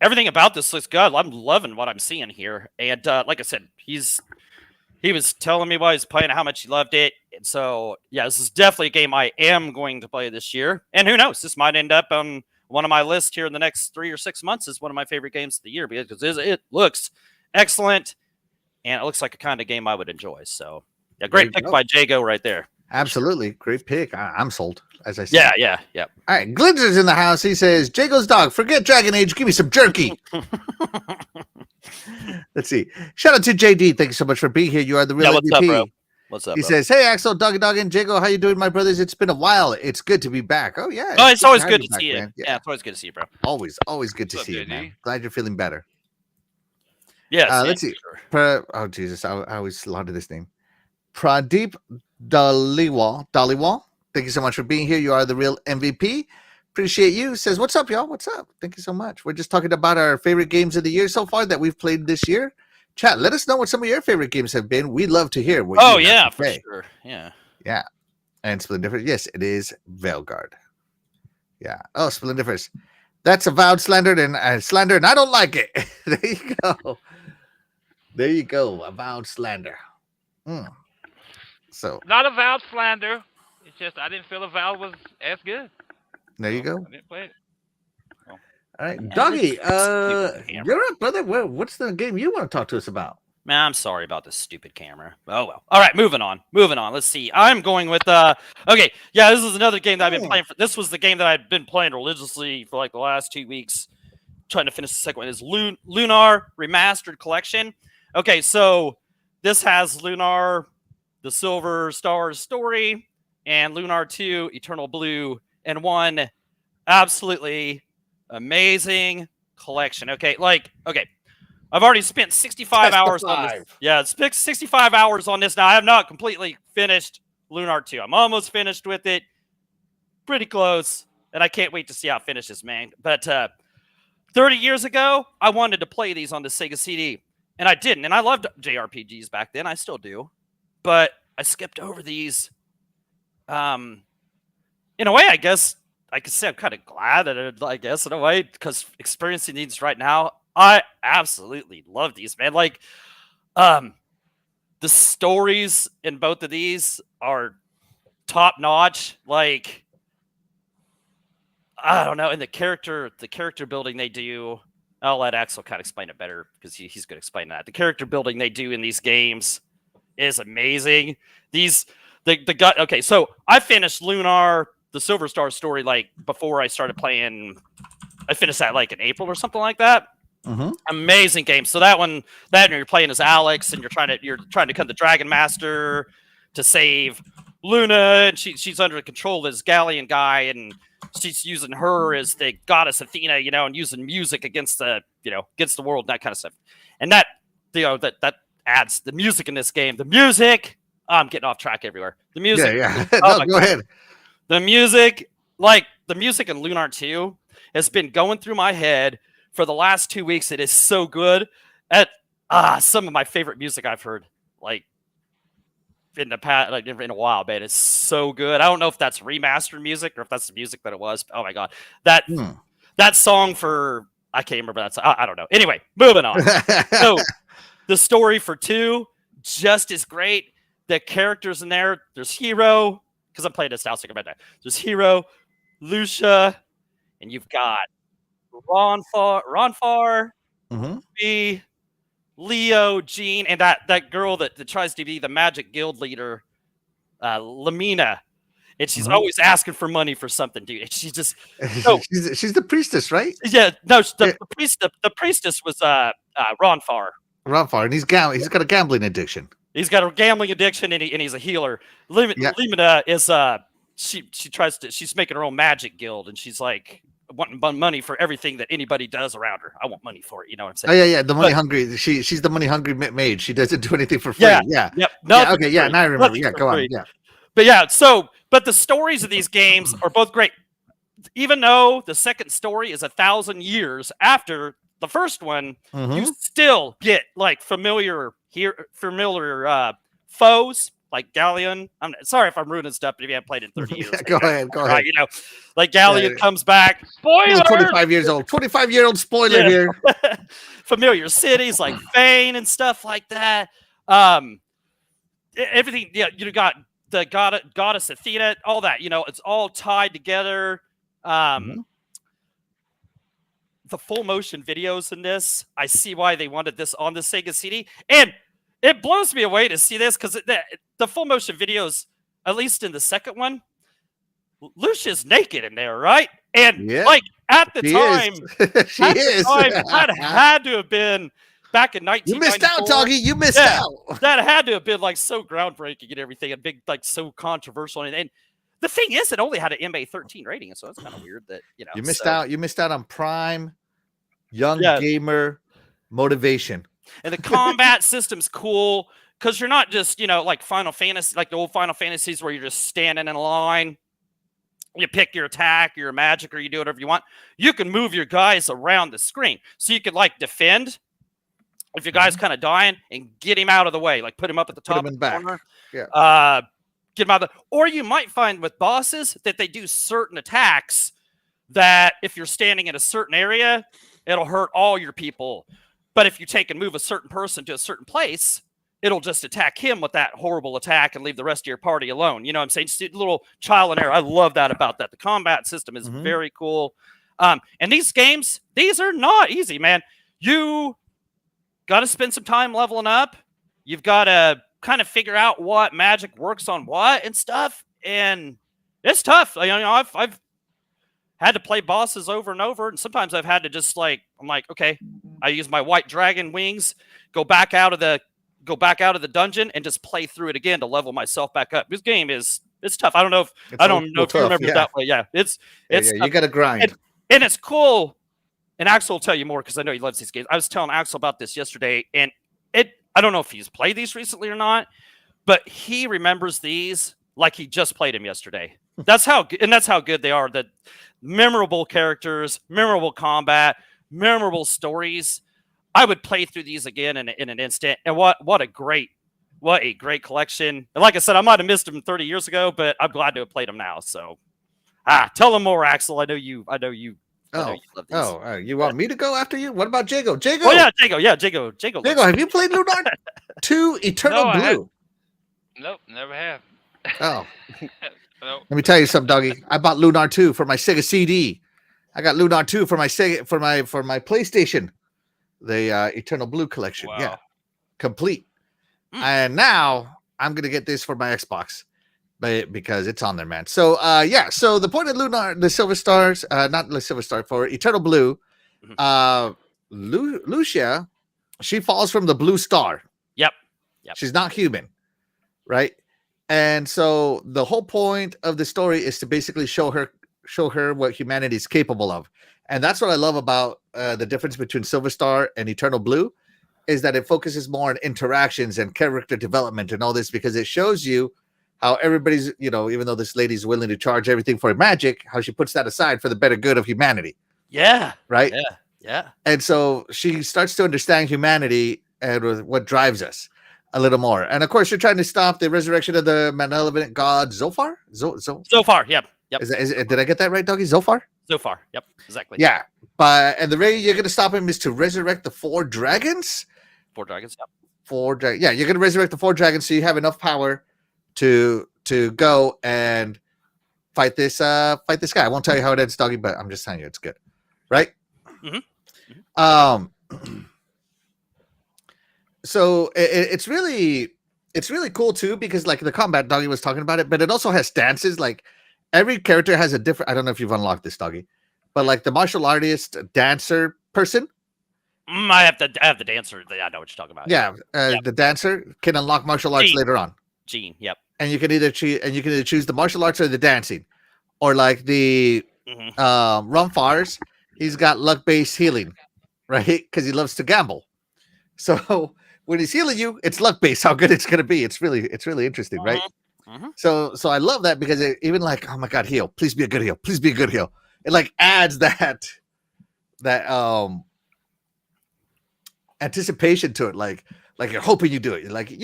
everything about this looks good. I'm loving what I'm seeing here. And like I said, he was telling me while he was playing how much he loved it. And so, yeah, this is definitely a game I am going to play this year. And who knows, this might end up on one of my lists here in the next 3 or 6 months as one of my favorite games of the year because it looks excellent and it looks like a kind of game I would enjoy. So, yeah, great pick by Jago right there. Absolutely. Great pick. I'm sold, as I said. Yeah. All right. Glinter's in the house. He says, Jago's dog, forget Dragon Age. Give me some jerky. Let's see. Shout out to JD. Thank you so much for being here. You are the real what's MVP. Up, bro? What's up? He says, hey, Axel, Doggy Dog, and Jago. How you doing, my brothers? It's been a while. It's good to be back. Oh, yeah. Oh, it's always good to see you. Man. Yeah, it's always good to see you, bro. Always good to see you, man. Glad you're feeling better. Yeah. Let's see. Oh, Jesus. I always slaughtered this name. Pradeep Dhaliwal. Thank you so much for being here. You are the real MVP. Appreciate you. Says, what's up, y'all? What's up? Thank you so much. We're just talking about our favorite games of the year so far that we've played this year. Chat, let us know what some of your favorite games have been. We'd love to hear what for sure. Yeah. And Splendiferous. Yes, it is Velgard. Yeah. Oh, Splendiferous. That's Avowed slander, and I don't like it. There you go. Avowed slander. So not Avowed slander. It's just I didn't feel Avowed was as good. There you go. I didn't play it. All right, Doggy. You're up, brother. What's the game you want to talk to us about? Man, I'm sorry about this stupid camera. Oh well. All right, moving on. Let's see. I'm going with okay. Yeah, this is another game that I've been playing for. This was the game that I've been playing religiously for like the last 2 weeks. Trying to finish the second one. Is Lunar Remastered Collection. Okay, so this has Lunar, the Silver Stars story, and Lunar 2, Eternal Blue, and one absolutely amazing collection. Okay. I've already spent 65 hours on this. Yeah, it's 65 hours on this. Now, I have not completely finished Lunar 2. I'm almost finished with it. Pretty close. And I can't wait to see how it finishes, man. But 30 years ago, I wanted to play these on the Sega CD. And I didn't. And I loved JRPGs back then. I still do. But I skipped over these. In a way, I guess I could say I'm kind of glad that I guess in a way, because experiencing these right now, I absolutely love these, man. Like, the stories in both of these are top notch. Like, I don't know, and the character building they do. I'll let Axel kind of explain it better because he's good at explaining that. The character building they do in these games is amazing. Okay, so I finished Lunar, the Silver Star story, like before I started playing. I finished that like in April or something like that. Amazing game. So that you're playing as Alex, and you're trying to become the Dragon Master to save Luna, and she's under the control of this Galleon guy, and she's using her as the goddess Athena, and using music against the world, and that kind of stuff. And that that adds the music in this game. The music. I'm getting off track everywhere. The music. Yeah. No, go ahead. The music, like the music in Lunar 2, has been going through my head for the last 2 weeks. It is so good. At some of my favorite music I've heard, like in the past, like in a while, man. It's so good. I don't know if that's remastered music or if that's the music that it was. Oh my god, that song for I can't remember that song. I don't know. Anyway, moving on. So the story for 2 just as great. The characters in there's Hero, because I'm playing nostalgic about that. There's Hero, Lucia, and you've got Ronfaure, B, Leo, Jean, and that girl that tries to be the Magic Guild leader, Lamina. And she's always asking for money for something, dude. She's just she's the priestess, right? Yeah, no, the priestess was Ronfaure. Ronfaure, and he's got a gambling addiction. He's got a gambling addiction, and he's a healer. Limina is she's making her own magic guild, and she's like wanting money for everything that anybody does around her. I want money for it. You know what I'm saying? Oh yeah. The money hungry. She's the money hungry mage. She doesn't do anything for free. Yeah. Yep. Okay. Yeah. Now I remember. Yeah. Go on. Yeah. But the stories of these games are both great. Even though the second story is 1,000 years after the first one, you still get like familiar foes like Galleon. I'm sorry if I'm ruining stuff, but if you haven't played it in 30 years, go ahead. Like Galleon comes back. Spoiler. 25 years old. 25-year-old spoiler here. Familiar cities like Fane and stuff like that. Everything. Yeah, you got the goddess Athena. All that. It's all tied together. The full motion videos in this, I see why they wanted this on the Sega CD, and it blows me away to see this because the full motion videos, at least in the second one, Lucia's naked in there, right? And like at the time, that had to have been back in 1994. You missed out, Doggy. You missed out. That had to have been like so groundbreaking and everything, and big, like so controversial. And the thing is, it only had an MA13 rating, so it's kind of weird that you missed out. You missed out on prime young gamer motivation. And the combat system's cool because you're not just like Final Fantasy, like the old Final Fantasies where you're just standing in a line. You pick your attack, your magic, or you do whatever you want. You can move your guys around the screen, so you could like defend if your guy's kind of dying and get him out of the way, like put him up at the top of the corner. Yeah. Get him out of the. Or you might find with bosses that they do certain attacks that if you're standing in a certain area, it'll hurt all your people. But if you take and move a certain person to a certain place, it'll just attack him with that horrible attack and leave the rest of your party alone. You know what I'm saying? Just a little trial and error. I love that about that. The combat system is very cool. And these games, these are not easy, man. You got to spend some time leveling up. You've got to kind of figure out what magic works on what and stuff. And it's tough. I've had to play bosses over and over, and sometimes I've had to just like, I'm like, okay, I use my white dragon wings, go back out of the dungeon and just play through it again to level myself back up. This game it's tough. I don't know if you remember it that way. Yeah, it's you got to grind, and it's cool. And Axel will tell you more because I know he loves these games. I was telling Axel about this yesterday, and I don't know if he's played these recently or not, but he remembers these like he just played them yesterday. That's how good they are. That memorable characters, memorable combat, memorable stories. I would play through these again in an instant. And what a great collection. And like I said, I might have missed them 30 years ago, but I'm glad to have played them now. So, tell them more, Axel. I know you love these. You want me to go after you? What about Jago? Jago. Oh yeah, Jago. Yeah, Jago. Jago, have you played Lunar 2 Eternal Blue? Nope, never have. Oh. Nope. Let me tell you something, Doggy. I bought Lunar 2 for my Sega CD. I got Lunar 2 for my Sega for my PlayStation. The Eternal Blue collection. Wow. Yeah. Complete. And now I'm gonna get this for my Xbox. Because it's on there, man. So so the point of Lunar, the Silver Stars, not the Silver Star, for Eternal Blue, Lucia, she falls from the blue star. Yep. She's not human, right? And so the whole point of the story is to basically show her what humanity is capable of. And that's what I love about the difference between Silver Star and Eternal Blue, is that it focuses more on interactions and character development and all this, because it shows you how everybody's, even though this lady's willing to charge everything for magic, how she puts that aside for the better good of humanity. Yeah. Right? Yeah. And so she starts to understand humanity and what drives us a little more. And of course, you're trying to stop the resurrection of the malevolent god Zophar. Zophar. Yep. Did I get that right, Doggy? Zophar. Yep. Exactly. Yeah. And the way you're going to stop him is to resurrect the 4 dragons. 4 dragons. Yep. 4 dragons. Yeah, you're going to resurrect the 4 dragons, so you have enough power to go and fight this guy. I won't tell you how it ends, Doggy, but I'm just telling you it's good, right? So it's really cool too, because like the combat, Doggy was talking about it, but it also has stances. Like every character has a different. I don't know if you've unlocked this, Doggy, but like the martial artist dancer person. I have the dancer. I know what you're talking about. Yeah, the dancer can unlock martial arts later on. Gene. Yep. And you can either choose the martial arts or the dancing, or like the Rumfars. He's got luck-based healing, right? Because he loves to gamble. So when he's healing you, it's luck-based. How good it's going to be. It's really interesting, right? So I love that, because it even like, oh my God, heal! Please be a good heal! Please be a good heal! It like adds that anticipation to it, like you're hoping you do it. Like,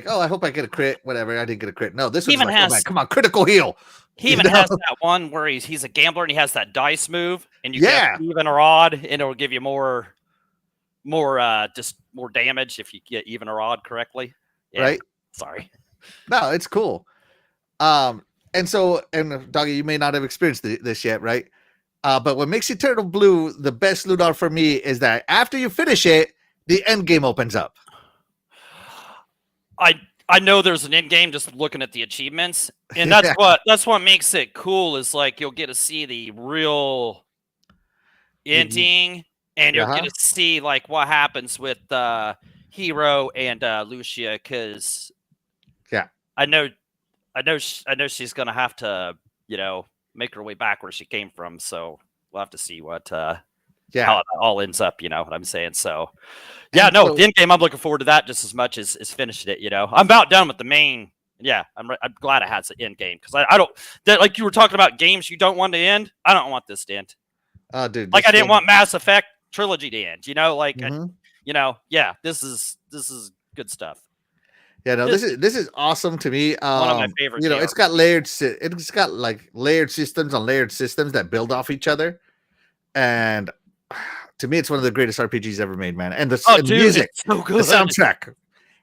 oh, I hope I get a crit. Whatever, I didn't get a crit. No, this one's like, oh man, come on, critical heal. He even has that one where he's a gambler and he has that dice move, and you get even or odd, and it'll give you more damage if you get even or odd correctly. Yeah. Right? Sorry. No, it's cool. And Doggy, you may not have experienced this yet, right? But what makes Eternal Blue the best Lunar for me is that after you finish it, the end game opens up. I know there's an end game just looking at the achievements, and that's what makes it cool. Is like you'll get to see the real ending, and you'll get to see like what happens with Hero and Lucia, because I know she's gonna have to make her way back where she came from. So we'll have to see what how it all ends up. You know what I'm saying? So. Yeah, no, the end game, I'm looking forward to that just as much as finishing it, I'm about done with the main. Yeah, I'm glad I had the end game, because I don't, like you were talking about games you don't want to end. I don't want this to end. Oh, dude. Like I didn't want Mass Effect Trilogy to end, this is good stuff. Yeah, no, this is awesome to me. One of my favorites. It's got layered systems on layered systems that build off each other. And to me, it's one of the greatest RPGs ever made, man. And the music, so good. The soundtrack.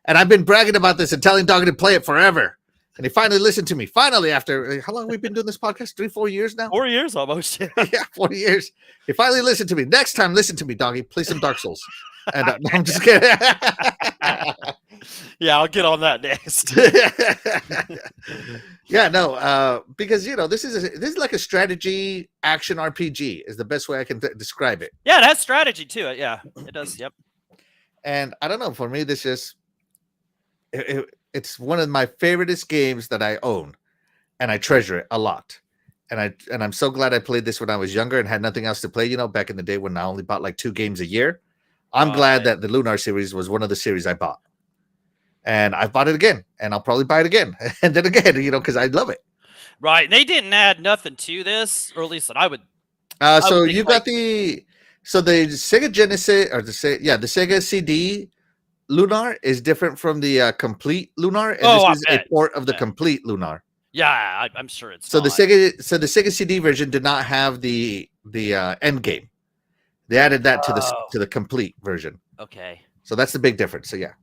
And I've been bragging about this and telling Doggy to play it forever. And he finally listened to me. Finally, after how long have we been doing this podcast? 3-4 years now? 4 years almost. Yeah, 4 years. He finally listened to me. Next time, listen to me, Doggy. Play some Dark Souls. And no, I'm just kidding. Yeah, I'll get on that next. Yeah, no, because this is like a strategy action RPG is the best way I can describe it. Yeah, it has strategy too. Yeah, it does. Yep. And I don't know, for me, this just it's one of my favoriteest games that I own, and I treasure it a lot. And I'm so glad I played this when I was younger and had nothing else to play. Back in the day when I only bought like 2 games a year. I'm glad that the Lunar series was one of the series I bought. And I've bought it again, and I'll probably buy it again, and then again, because I love it. Right? They didn't add nothing to this, or at least that I would. So you got the Sega Genesis or the Sega CD Lunar is different from the complete Lunar, and this is a port of the complete Lunar. Yeah, I'm sure it's. So the Sega CD version did not have the end game. They added that to the complete version. Okay. So that's the big difference. So yeah.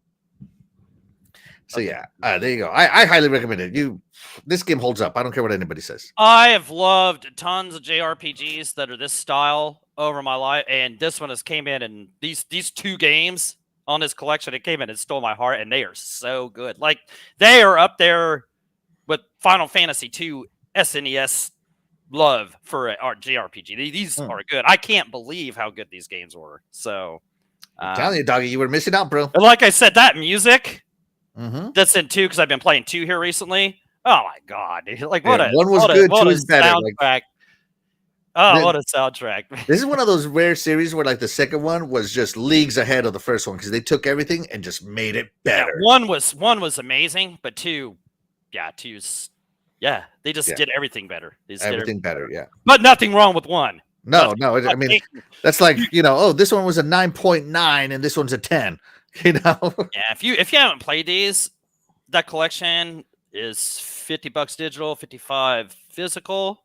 There you go. I highly recommend it. This game holds up. I don't care what anybody says. I have loved tons of JRPGs that are this style over my life, and this one has came in, and these 2 games on this collection, it came in and stole my heart, and they are so good. Like they are up there with Final Fantasy II SNES love for our JRPG. These are good. I can't believe how good these games were. So I'm telling you, doggy, you were missing out, bro. And like I said, that music That's in 2 because I've been playing 2 here recently. Oh my god! Like one was good, 2 is better. Soundtrack. What a soundtrack! This is one of those rare series where like the second one was just leagues ahead of the first one because they took everything and just made it better. Yeah, one was amazing, but 2, two's they just did everything better. Everything better, yeah. But nothing wrong with 1. No, I mean that's like this one was a 9.9 and this one's a 10. You know. Yeah, if you haven't played these, that collection is $50 digital, $55 physical.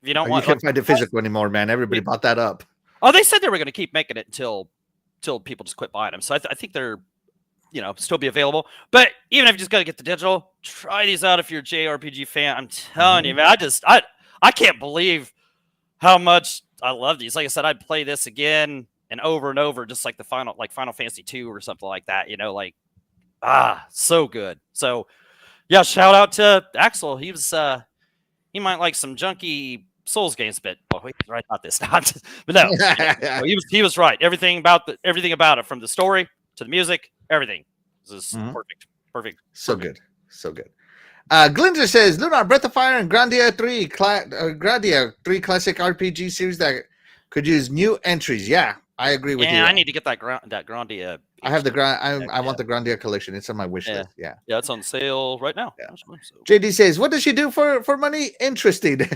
If you don't want, you can't find it physical anymore, man. Everybody bought that up. Oh, they said they were going to keep making it until people just quit buying them. So I think they're, still be available. But even if you just got to get the digital, try these out if you're a JRPG fan. I'm telling you, man, I can't believe how much I love these. Like I said, I'd play this again and over, just like Final Fantasy 2 or something like that. So good. So yeah, shout out to Axel. He was he might like some junky Souls games, but he's right about this. But no, he was right. Everything about it, from the story to the music, everything. This is perfect. So good. Glinter says Lunar, Breath of Fire, and Grandia 3 classic RPG series that could use new entries. Yeah, I agree with you. Yeah, I need to get that Grandia. I have the I want the Grandia collection. It's on my wish list. Yeah, it's on sale right now. Yeah. JD says, "What does she do for money? Interesting."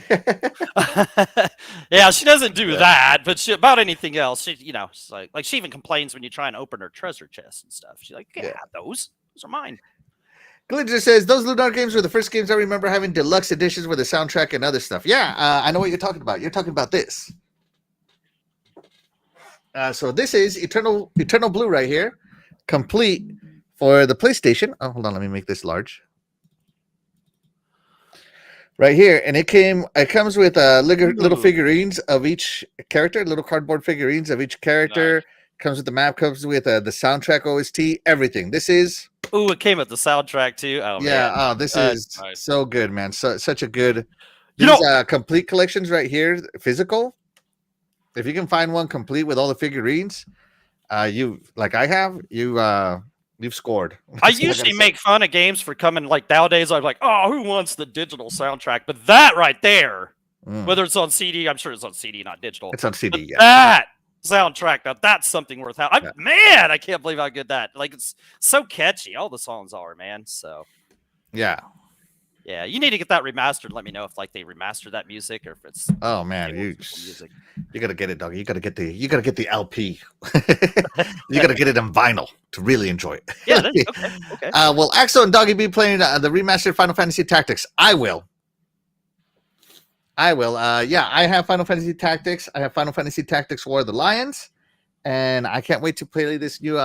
Yeah, she doesn't do that, but about anything else, she she's like she even complains when you try and open her treasure chest and stuff. She's like, "Yeah, those are mine." Glinter says those Lunar games were the first games I remember having deluxe editions with the soundtrack and other stuff. Yeah, I know what you're talking about. You're talking about this. So this is Eternal Blue right here, complete for the PlayStation. Oh, hold on, let me make this large. Right here, and it comes with little figurines of each character, little cardboard figurines of each character. Nice. Comes with the map, comes with the soundtrack, OST, everything. This is. Ooh, it came with the soundtrack too. Oh yeah, man. Oh, this is nice. So good, man. Such a good. These complete collections right here, physical. If you can find one complete with all the figurines, you've scored. I usually make fun of games for coming nowadays. I'm like, oh, who wants the digital soundtrack? But that right there, whether it's on CD, I'm sure it's on CD, not digital. It's on CD. Yeah. That soundtrack, now that's something worth having. Man, I can't believe how good that. It's so catchy. All the songs are, man. So yeah. Yeah, you need to get that remastered. Let me know if they remaster that music or if it's. Oh man, you gotta get it, doggy. You gotta get the LP. You gotta get it on vinyl to really enjoy it. Yeah. Okay. Will Axel and Doggy be playing the remastered Final Fantasy Tactics? I will. Yeah, I have Final Fantasy Tactics. I have Final Fantasy Tactics War of the Lions, and I can't wait to play this new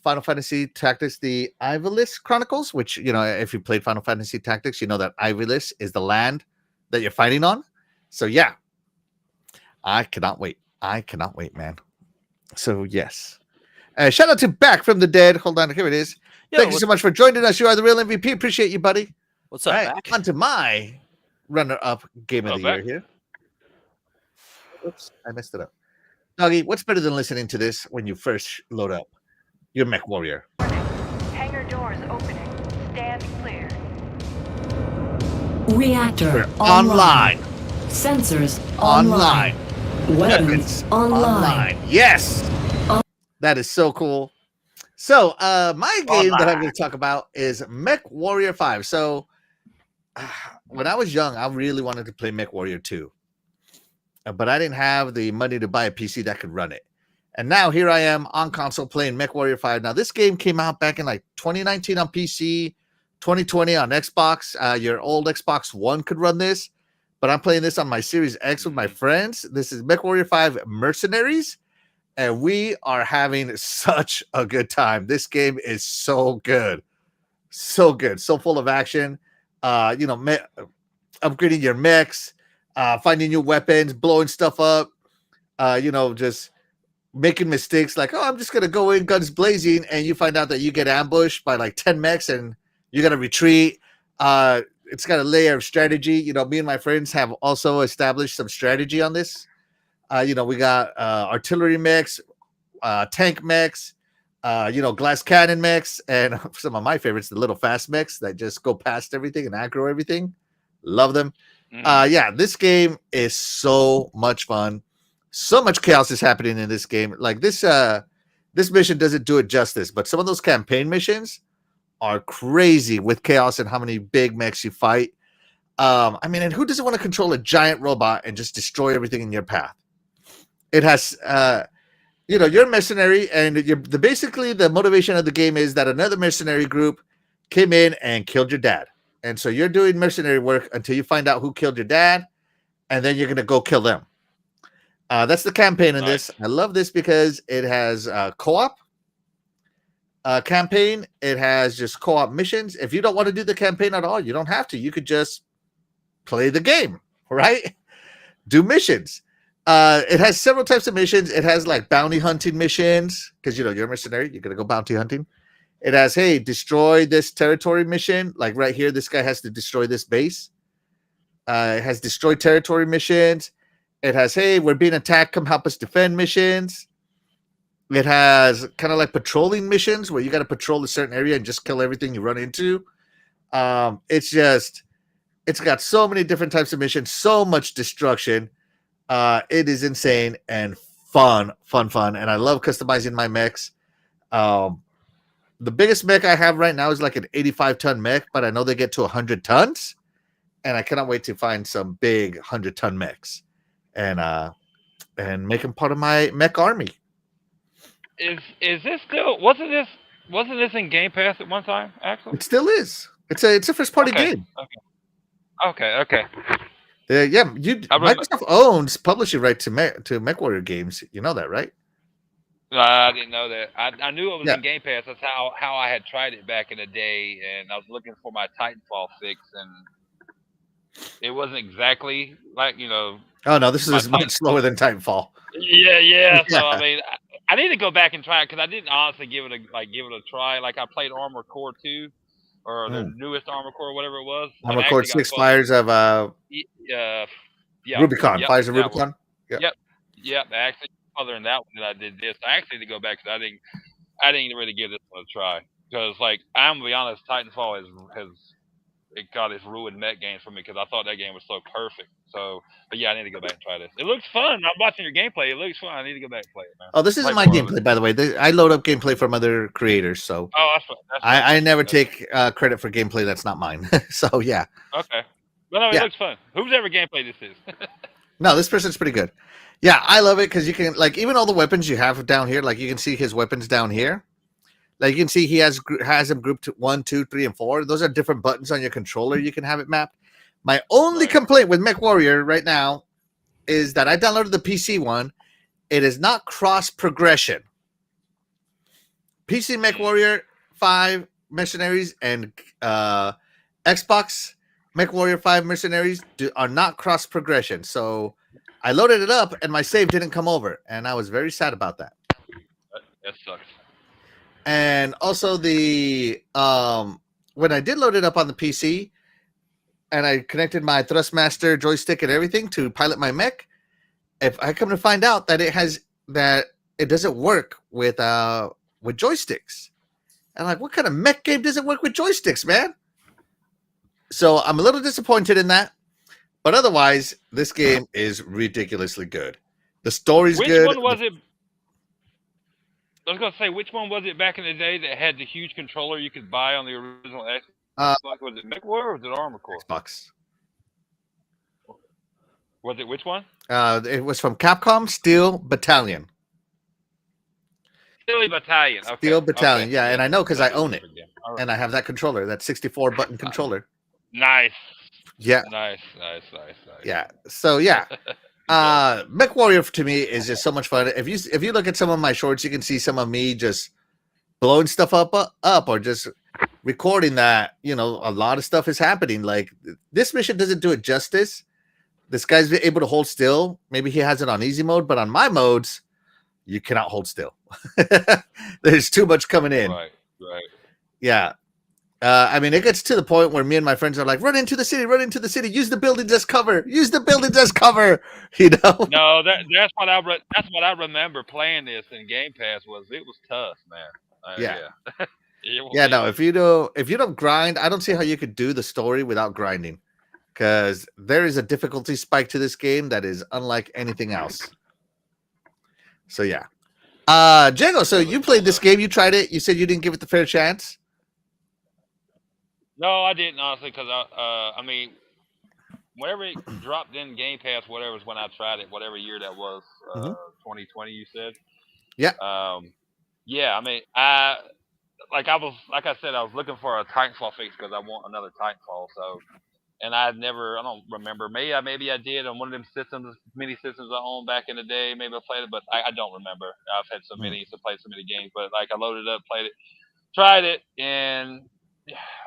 Final Fantasy Tactics, the Ivalice Chronicles, which, if you played Final Fantasy Tactics, you know that Ivalice is the land that you're fighting on. So, yeah, I cannot wait. Man. So, yes. Shout out to Back from the Dead. Hold on. Here it is. Thank you so much for joining us. You are the real MVP. Appreciate you, buddy. What's up, Back? On to my runner-up game of the year here. Oops, I messed it up. Doggy, what's better than listening to this when you first load up? Your Mech Warrior. Hangar doors opening. Stand clear. Reactor online. Sensors online. Weapons online. Yes. That is so cool. So, my game that I'm going to talk about is Mech Warrior 5. So, when I was young, I really wanted to play Mech Warrior 2. But I didn't have the money to buy a PC that could run it. And now here I am on console playing Mech Warrior 5. Now, this game came out back in 2019 on PC, 2020 on Xbox. Your old Xbox One could run this, but I'm playing this on my Series X with my friends. This is Mech Warrior 5 Mercenaries, and we are having such a good time. This game is so good. So good. So full of action. Upgrading your mechs, finding new weapons, blowing stuff up, just making mistakes like, I'm just going to go in guns blazing, and you find out that you get ambushed by 10 mechs and you got to retreat. It's got a layer of strategy. Me and my friends have also established some strategy on this. We got artillery mechs, tank mechs, glass cannon mechs, and some of my favorites, the little fast mechs that just go past everything and aggro everything. Love them. Yeah, this game is so much fun. So much chaos is happening in this game. Like this mission doesn't do it justice, but some of those campaign missions are crazy with chaos and how many big mechs you fight. And who doesn't want to control a giant robot and just destroy everything in your path? It has, you're a mercenary, and basically the motivation of the game is that another mercenary group came in and killed your dad. And so you're doing mercenary work until you find out who killed your dad, and then you're going to go kill them. That's the campaign in this. I love this because it has co-op campaign. It has just co-op missions. If you don't want to do the campaign at all, you don't have to. You could just play the game, right? Do missions. It has several types of missions. It has like bounty hunting missions because you're a mercenary. You're gonna go bounty hunting. It has, hey, destroy this territory mission. Like right here, this guy has to destroy this base. It has destroy territory missions. It has, hey, we're being attacked. Come help us defend missions. It has kind of like patrolling missions where you got to patrol a certain area and just kill everything you run into. It's got so many different types of missions, so much destruction. It is insane and fun. And I love customizing my mechs. The biggest mech I have right now is like an 85-ton mech, but I know they get to 100 tons. And I cannot wait to find some big 100-ton mechs and make them part of my mech army. Is this still wasn't this in Game Pass at one time, actually? It still is. It's a first party game. Okay. Microsoft owns publishing right to MechWarrior games. You know that, right? I didn't know that. I knew it was in Game Pass. That's how I had tried it back in the day, and I was looking for my Titanfall 6, and it wasn't exactly like Oh no, this is much slower than Titanfall. Yeah. So I mean, I need to go back and try it because I didn't honestly give it a try. Like I played Armored Core 2 or the newest Armored Core, whatever it was. Armored Core 6 Fires of Rubicon. Fires of Rubicon. Yep. Actually, other than that one that I did this, I actually need to go back because I didn't really give this one a try because I'm gonna be honest, Titanfall has ruined mech games for me because I thought that game was so perfect. So, but yeah, I need to go back and try this. It looks fun. I'm watching your gameplay. It looks fun. I need to go back and play it, man. Oh, this isn't my gameplay, by the way. I load up gameplay from other creators, so that's I never take credit for gameplay that's not mine. So yeah. Okay. But no, it looks fun. Whose ever gameplay this is? No, this person's pretty good. Yeah, I love it because you can even all the weapons you have down here. Like you can see his weapons down here. Like you can see he has them grouped 1, 2, 3, and 4. Those are different buttons on your controller. You can have it mapped. My only complaint with MechWarrior right now is that I downloaded the PC one. It is not cross progression. PC MechWarrior 5 Mercenaries and Xbox MechWarrior 5 Mercenaries are not cross progression. So I loaded it up and my save didn't come over, and I was very sad about that. That sucks. And also the when I did load it up on the PC and I connected my Thrustmaster joystick and everything to pilot my mech, if I come to find out that it doesn't work with joysticks. And what kind of mech game doesn't work with joysticks, man? So I'm a little disappointed in that. But otherwise, this game is ridiculously good. The story's good. Which one was it? I was going to say, which one was it back in the day that had the huge controller you could buy on the original Xbox? Was it MechWarrior or was it Armored Core? Xbox. Was it which one? It was from Capcom Steel Battalion. Steel Battalion. Okay. Steel Battalion, okay. yeah, and I know because I own it. Right. And I have that controller, that 64-button controller. Nice. Yeah. Nice. Yeah. So yeah. MechWarrior to me is just so much fun. If you look at some of my shorts, you can see some of me just blowing stuff up or just recording that, a lot of stuff is happening. Like this mission doesn't do it justice. This guy's able to hold still. Maybe he has it on easy mode, but on my modes, you cannot hold still. There's too much coming in. Right. Yeah. I mean, it gets to the point where me and my friends are like, run into the city, use the buildings as cover, you know? No, that's what I remember playing this in Game Pass was it was tough, man. Yeah. Yeah, No, if you don't grind, I don't see how you could do the story without grinding. Because there is a difficulty spike to this game that is unlike anything else. So yeah. Django, so you played this game, you tried it, you said you didn't give it the fair chance. No, I didn't honestly, because I mean, whenever it dropped in Game Pass, whatever was when I tried it, whatever year that was, 2020, you said. Yeah. Yeah. I mean, like I said, I was looking for a Titanfall fix because I want another Titanfall. So, and I don't remember. Maybe I did on one of them systems, mini systems I owned back in the day. Maybe I played it, but I don't remember. I've had so many to play so many games, but like I loaded up, played it, tried it, and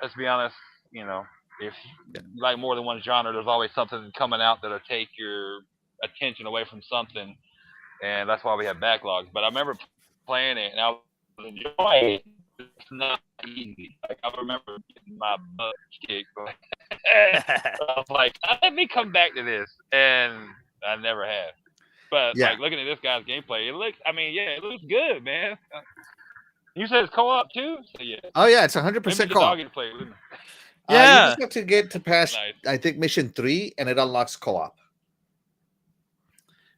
let's be honest, you know, if you like more than one genre, there's always something coming out that'll take your attention away from something, and that's why we have backlogs. But I remember playing it, and I was enjoying it. It's not easy. Like I remember getting my butt kicked. I was like, let me come back to this, and I never have. But like looking at this guy's gameplay, it looks good, man. You said it's co-op too? So, yeah. Oh yeah, it's 100% co-op. Yeah. You just have to get to pass, I think, mission 3, and it unlocks co-op.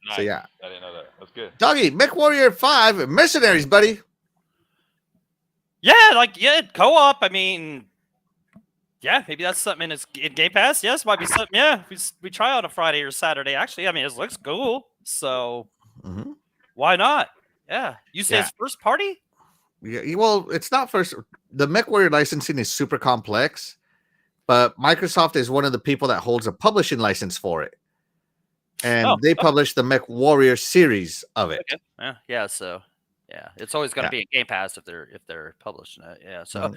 Nice. So yeah. I didn't know that. That's good. Doggy, MechWarrior 5, Mercenaries, buddy. Yeah, co-op. I mean, yeah, maybe that's something in Game Pass. Yes, might be something. Yeah, we try on a Friday or Saturday. Actually, I mean, it looks cool. So why not? Yeah. You say it's first party? Yeah, well, it's not first. The MechWarrior licensing is super complex, but Microsoft is one of the people that holds a publishing license for it, and they publish the MechWarrior series of it. Okay. Yeah, so yeah, it's always going to be a Game Pass if they're publishing it. Yeah, so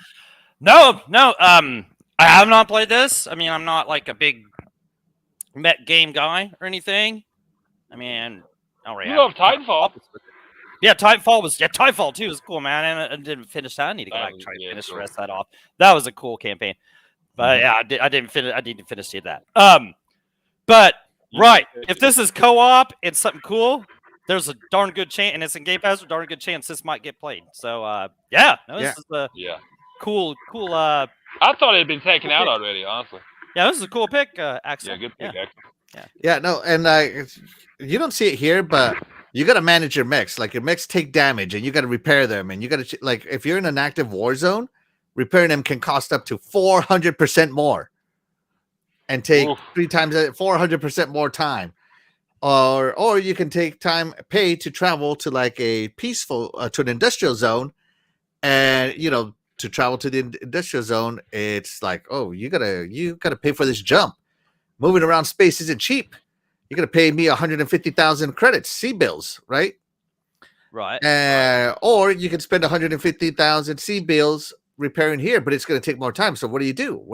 no, I have not played this. I mean, I'm not like a big mech game guy or anything. I mean, I already you love Titanfall. Yeah, Titanfall 2 was cool, man. And I didn't finish that. I need to go back and try to finish the rest of that off. That was a cool campaign. But yeah, I didn't finish that. But right, if this is co-op and something cool, there's a darn good chance, and it's in Game Pass, a darn good chance this might get played. So this is a cool. I thought it had been taken out already, honestly. Yeah, this is a cool pick, Axel. Yeah, good pick, Axel. Yeah, no, and you don't see it here, but you got to manage your mechs. Like your mechs take damage, and you got to repair them, and you got to like if you're in an active war zone, repairing them can cost up to 400% more, and take 400% more time. Or you can take pay to travel to like a peaceful to an industrial zone, and to travel to the industrial zone, it's like, oh, you gotta pay for this jump. Moving around space isn't cheap. You're gonna pay me 150,000 credits, C-bills, right? Right. Or you can spend 150,000 C-bills repairing here, but it's gonna take more time. So what do you do?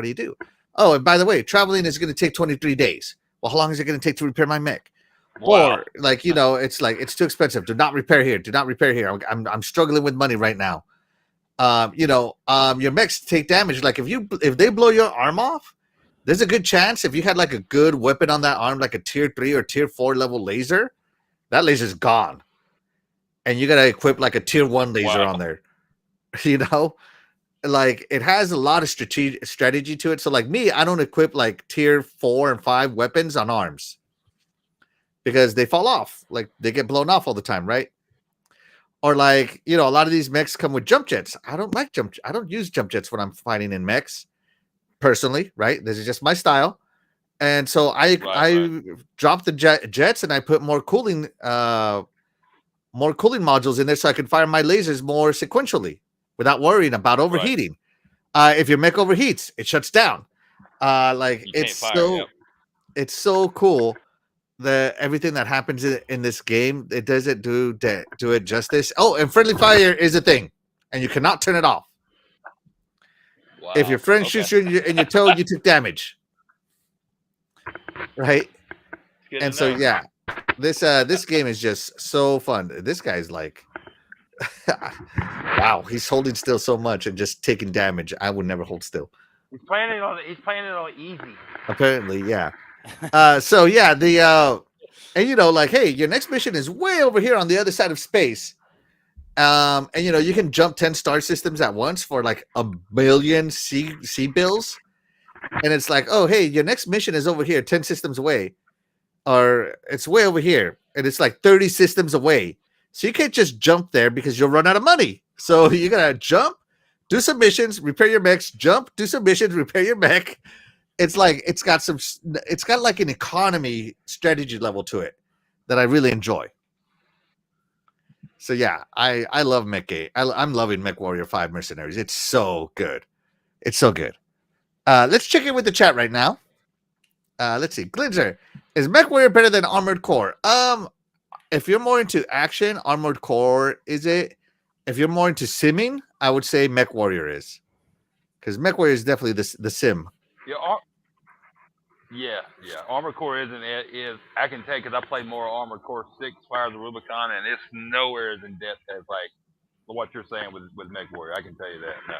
Oh, and by the way, traveling is gonna take 23 days. Well, how long is it gonna take to repair my mech? Wow. Or like it's like it's too expensive. Do not repair here. I'm struggling with money right now. Your mechs take damage. Like if they blow your arm off, there's a good chance if you had like a good weapon on that arm, like a tier 3 or tier 4 level laser, that laser's gone, and you gotta equip like a tier 1 laser on there. Like it has a lot of strategy to it. So like me, I don't equip like tier 4 and 5 weapons on arms, because they fall off, like they get blown off all the time, right? Or like, a lot of these mechs come with jump jets. I don't use jump jets when I'm fighting in mechs, personally, right? This is just my style. And so I drop the jets and I put more cooling modules in there so I can fire my lasers more sequentially without worrying about overheating. If your mech overheats, it shuts down. It's so cool. Everything that happens in this game, it doesn't do it justice. Oh, and friendly fire is a thing, and you cannot turn it off. Wow. If your friend shoots you in your toe, you took damage. Right? And so this game is just so fun. This guy's like, Wow, he's holding still so much and just taking damage. I would never hold still. He's playing it on easy. Apparently, yeah. So yeah, and like, hey, your next mission is way over here on the other side of space. And you can jump 10 star systems at once for like 1 billion C bills. And it's like, oh, hey, your next mission is over here, 10 systems away. Or it's way over here. And it's like 30 systems away. So you can't just jump there because you'll run out of money. So you gotta jump, do some missions, repair your mechs, jump, do some missions, repair your mech. It's like it's got like an economy strategy level to it that I really enjoy. So yeah, I love Mech 8. I'm loving Mech Warrior 5 Mercenaries. It's so good. It's so good. Let's check in with the chat right now. Let's see. Glinzer, is Mech Warrior better than Armored Core? If you're more into action, Armored Core is it. If you're more into simming, I would say Mech Warrior is. Because Mech Warrior is definitely the sim. Yeah, Armored Core is I can take, because I play more Armored Core 6 Fire of the Rubicon, and it's nowhere as in depth as like what you're saying with Mech Warrior. I can tell you that. No.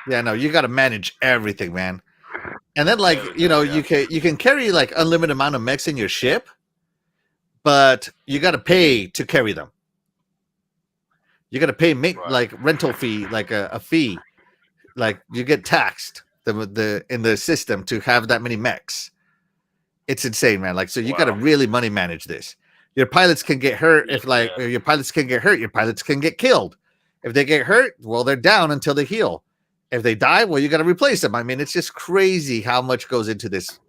Yeah, no, you got to manage everything, man. And then like you can carry like unlimited amount of mechs in your ship, but you got to pay to carry them. You got to pay like rental fee, like a fee, like you get taxed in the system to have that many mechs. It's insane, man. Like, so you got to really money manage this. Your pilots can get hurt if your pilots can get hurt. Your pilots can get killed. If they get hurt, well, they're down until they heal. If they die, well, you got to replace them. I mean, it's just crazy how much goes into this,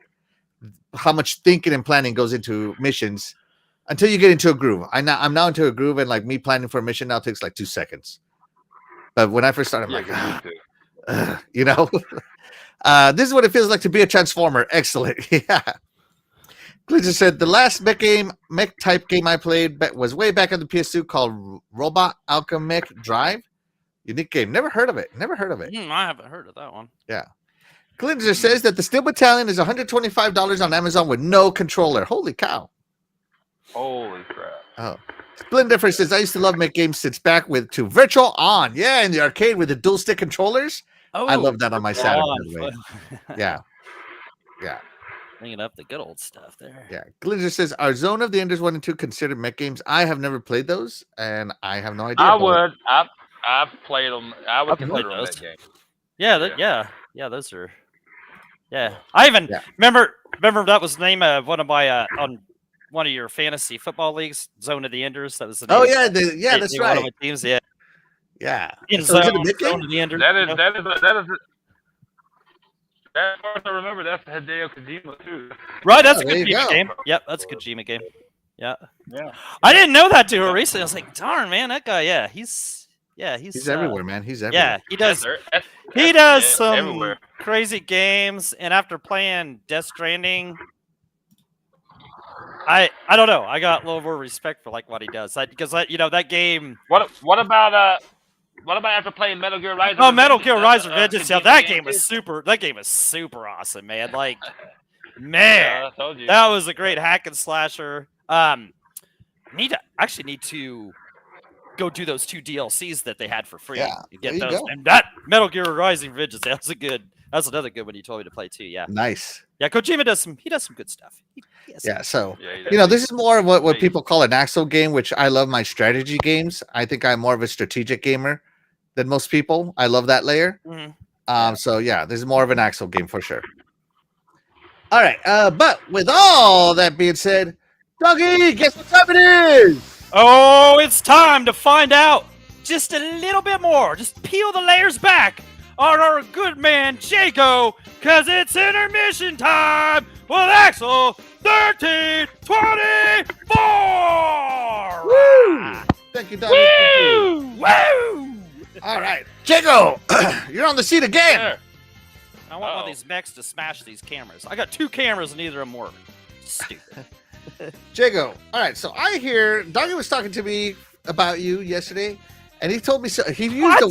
how much thinking and planning goes into missions until you get into a groove. I'm now into a groove, and like me planning for a mission now takes like 2 seconds. But when I first started, I'm this is what it feels like to be a Transformer. Excellent. Yeah. Glitzer said the last mech type game I played was way back on the PS2 called Robot Alchemech Drive. Unique game. Never heard of it. I haven't heard of that one. Yeah. Glitzer says that the Steel Battalion is $125 on Amazon with no controller. Holy cow. Holy crap. Oh. Splendifer says, I used to love mech games since back to Virtual On. Yeah, in the arcade with the dual stick controllers. Oh, I love that on my Saturn, by the way. Yeah. Yeah. Bringing up the good old stuff there. Yeah. Glitzer says, are Zone of the Enders 1 and 2 considered mech games? I have never played those, and I have no idea. I would. I've played them. I would consider them mech games. Yeah, those are. Yeah. I even remember that was the name of one of my on one of your fantasy football leagues, Zone of the Enders. That was the name. Oh yeah, that's right. One of my teams, yeah. Yeah. In Zone of the Enders. That is as far as I remember, that's Hideo Kojima too. Right, that's a Kojima game. Yep, that's a Kojima game. Yeah. I didn't know that too recently. I was like, darn man, that guy, he's everywhere, man. He's everywhere. Yeah, he does. He does some everywhere. Crazy games, and after playing Death Stranding, I don't know. I got a little more respect for like what he does, because that game. What about after playing Metal Gear Rise? Oh, Metal Gear Rise Revengeance. Yeah, that game was super. That game was super awesome, man. Like, man, I told you. That was a great hack and slasher. Need to go do those 2 DLCs that they had for free. Yeah, get those. And that Metal Gear Rising Revengeance. That's another good one you told me to play too. Yeah. Nice. Yeah, Kojima does some good stuff. This is more of what people call an Axel game, which I love my strategy games. I think I'm more of a strategic gamer than most people. I love that layer. Mm-hmm. So yeah, this is more of an Axel game for sure. All right. But with all that being said, Doggy, guess what time it is? Oh, it's time to find out just a little bit more. Just peel the layers back on our good man Jago, because it's intermission time with Axel 1324. Woo! Thank you, Doggy. Woo! Woo! All right, Jago, you're on the seat again. Sure. I want one of these mechs to smash these cameras. I got 2 cameras and neither of them work. Stupid. Jago, all right, so I hear Doggy was talking to me about you yesterday, and he told me he used a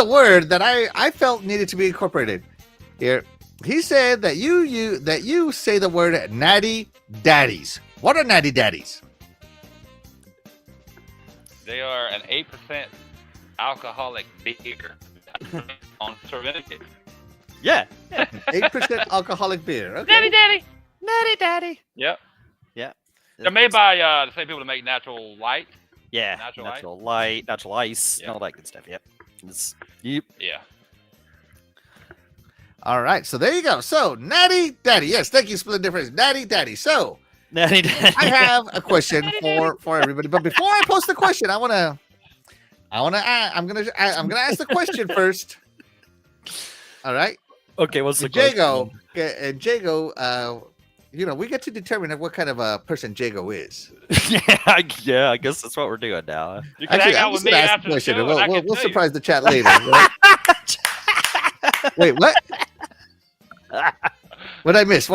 word that I felt needed to be incorporated here. He said that you say the word natty daddies. What are natty daddies? They are an 8% alcoholic beer on Serenity. Yeah. 8% alcoholic beer. Okay. Daddy. Natty daddy. Yep. Yeah. They're made by the same people that make Natural Light. Yeah. Natural light, natural ice, Yeah. all that good stuff. Yep. Yep. Yeah. All right. So there you go. So Natty Daddy. Yes. Thank you, Split Difference. Natty Daddy. So Natty daddy. I have a question for everybody, but before I post the question, I'm gonna ask the question first. All right. Okay, what's the Jago? And Jago, we get to determine what kind of a person Jago is. yeah, I guess that's what we're doing now. You can Actually, hang out I'm with just me gonna ask after the the question. show, and I can We'll tell you. surprise the chat later. Right? Wait, what? What I miss?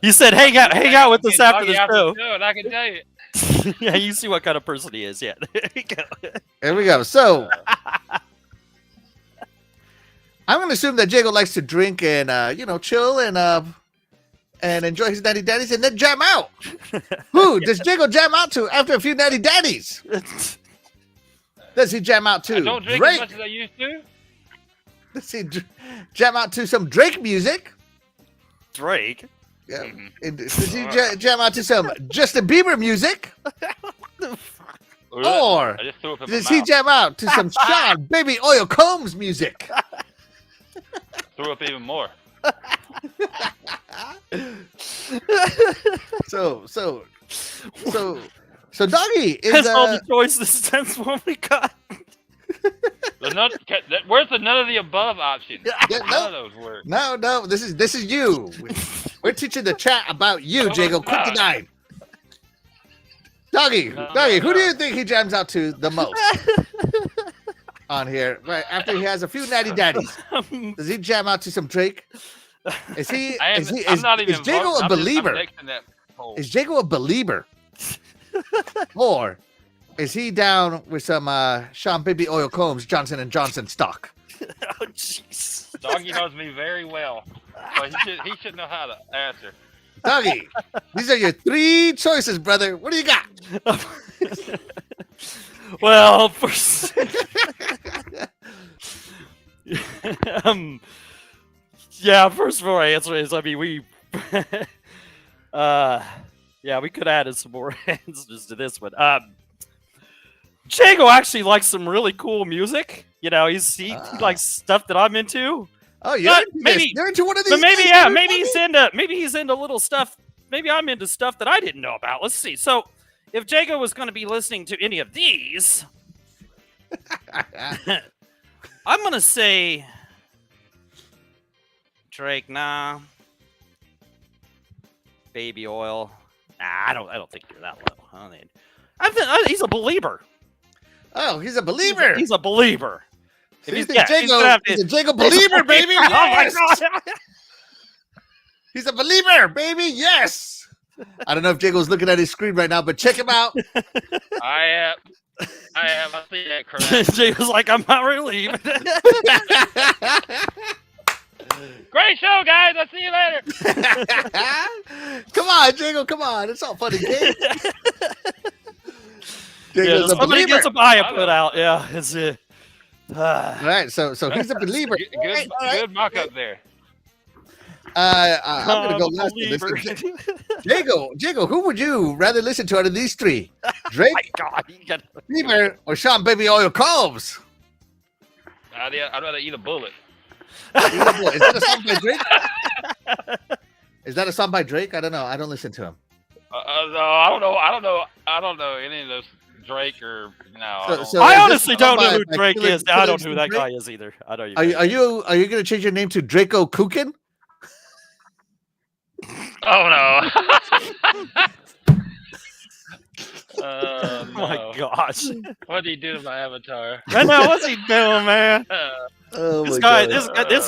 You said hang out with us after the show. And I can tell you. Yeah, you see what kind of person he is. Yeah, there you go. There we go. So I'm gonna assume that Jago likes to drink and chill and enjoy his natty daddies and then jam out. Who does Jago jam out to after a few natty daddies? Does he jam out to I don't drink Drake? as much as I used to. Does he jam out to some Drake music? Drake. Yeah. Mhm. And does he jam out to some Justin Bieber music? Or I just threw up in my does he mouth. jam out to some Sean Baby Oil Combs music? Threw up even more. So Doggy is That's all the choices. That's what we got. Where's the none of the above option? Yeah, None of those work. no. This is you. We're teaching the chat about you, Jago. Quick deny. Doggy, who do you think he jams out to the most on here? Right after he has a few natty daddies, does he jam out to some Drake? Is he? I'm not even is Jago voting. a believer? I'm next in that poll. Is Jago a believer? Or is he down with some Sean Baby Oil Combs Johnson & Johnson stock? Oh, jeez. Doggy knows me very well, so he should know how to answer. Doggy, these are your three choices, brother. What do you got? Well, yeah. First of all, my answer is, I mean, we could have added some more answers to this one. Jago actually likes some really cool music. He likes stuff that I'm into. Oh, you're into one of these. But maybe, guys, maybe he's into little stuff. Maybe I'm into stuff that I didn't know about. Let's see. So, if Jago was going to be listening to any of these, I'm going to say Drake. Nah. Baby Oil. Nah, I don't think you're that low. I think he's a believer. Oh, he's a believer. He's a believer. So If you he's- think yeah, he's a Jago believer, baby? Oh my Yes! god! He's a believer, baby. Yes. I don't know if Jago's looking at his screen right now, but check him out. I am. I see that correct. Jago's like, I'm not really. Great show, guys. I'll see you later. Come on, Jago. Come on. It's all fun and games. Jago's a Somebody believer. gets a buy put out. Yeah, it's it. All right, so he's a believer. Good mock up there. I'm gonna go last. Jago, who would you rather listen to out of these three? Drake, My God, Bieber, or Sean Baby Oil Combs? I'd rather eat a bullet. Is that a song by Drake? Is that a song by Drake? I don't know. I don't listen to him. No, I don't know any of those Drake or no. So I is honestly this don't know by- who by Drake Killer- is. I don't know Killer who that Drake? guy is either. I don't. Are you gonna change your name to Draco Kukin? Oh no. Oh No. my gosh! What did he do to my avatar? I know what's he doing, man. Oh This my guy,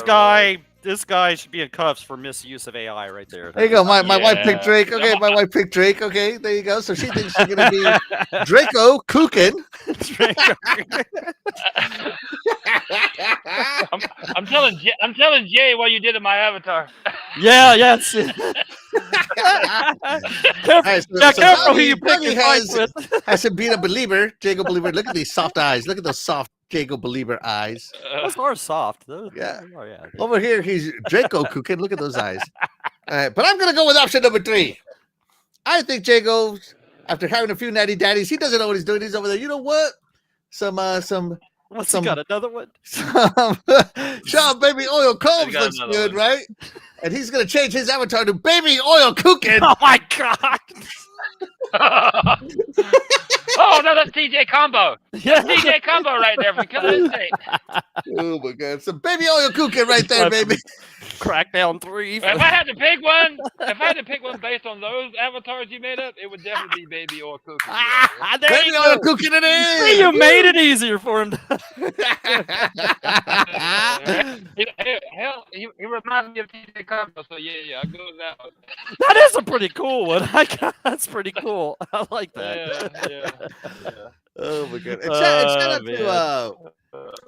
God. this guy should be in cuffs for misuse of AI right there. There you go. My wife picked Yeah. Drake. Okay, my wife picked Drake. Okay, there you go. So she thinks she's gonna be Draco Kukin. I'm telling Jay what you did to my avatar. Yeah. Careful who you pick Dougie your fights with. has to beat a believer, Jago Believer. Look at these soft eyes. Look at those soft Jago Believer eyes. Those are soft. Those, Yeah. Oh, yeah. Over here, he's Draco Kukin. Look at those eyes. But I'm gonna go with option number 3. I think Jago, after having a few natty daddies, he doesn't know what he's doing. He's over there. You know what? What's he got? Another one? Sean Baby Oil Combs got looks another good, one. right? And he's gonna change his avatar to Baby Oil Kukin. Oh my god! Oh no, that's DJ Combo. Yeah. DJ Combo right there. For goodness sake. Oh my god, some Baby Oil Kukin right there, baby. Crackdown 3. If I had to pick one, based on those avatars you made up, it would definitely be Baby or Cookie. Ah, there Baby you Oil go. Kukin it See, is. you made it easier for him. Hell, he reminds me of TJ Combo, so yeah, I'll go with that one. That is a pretty cool one. That's pretty cool. I like that. Yeah. Oh my god! And shout out man.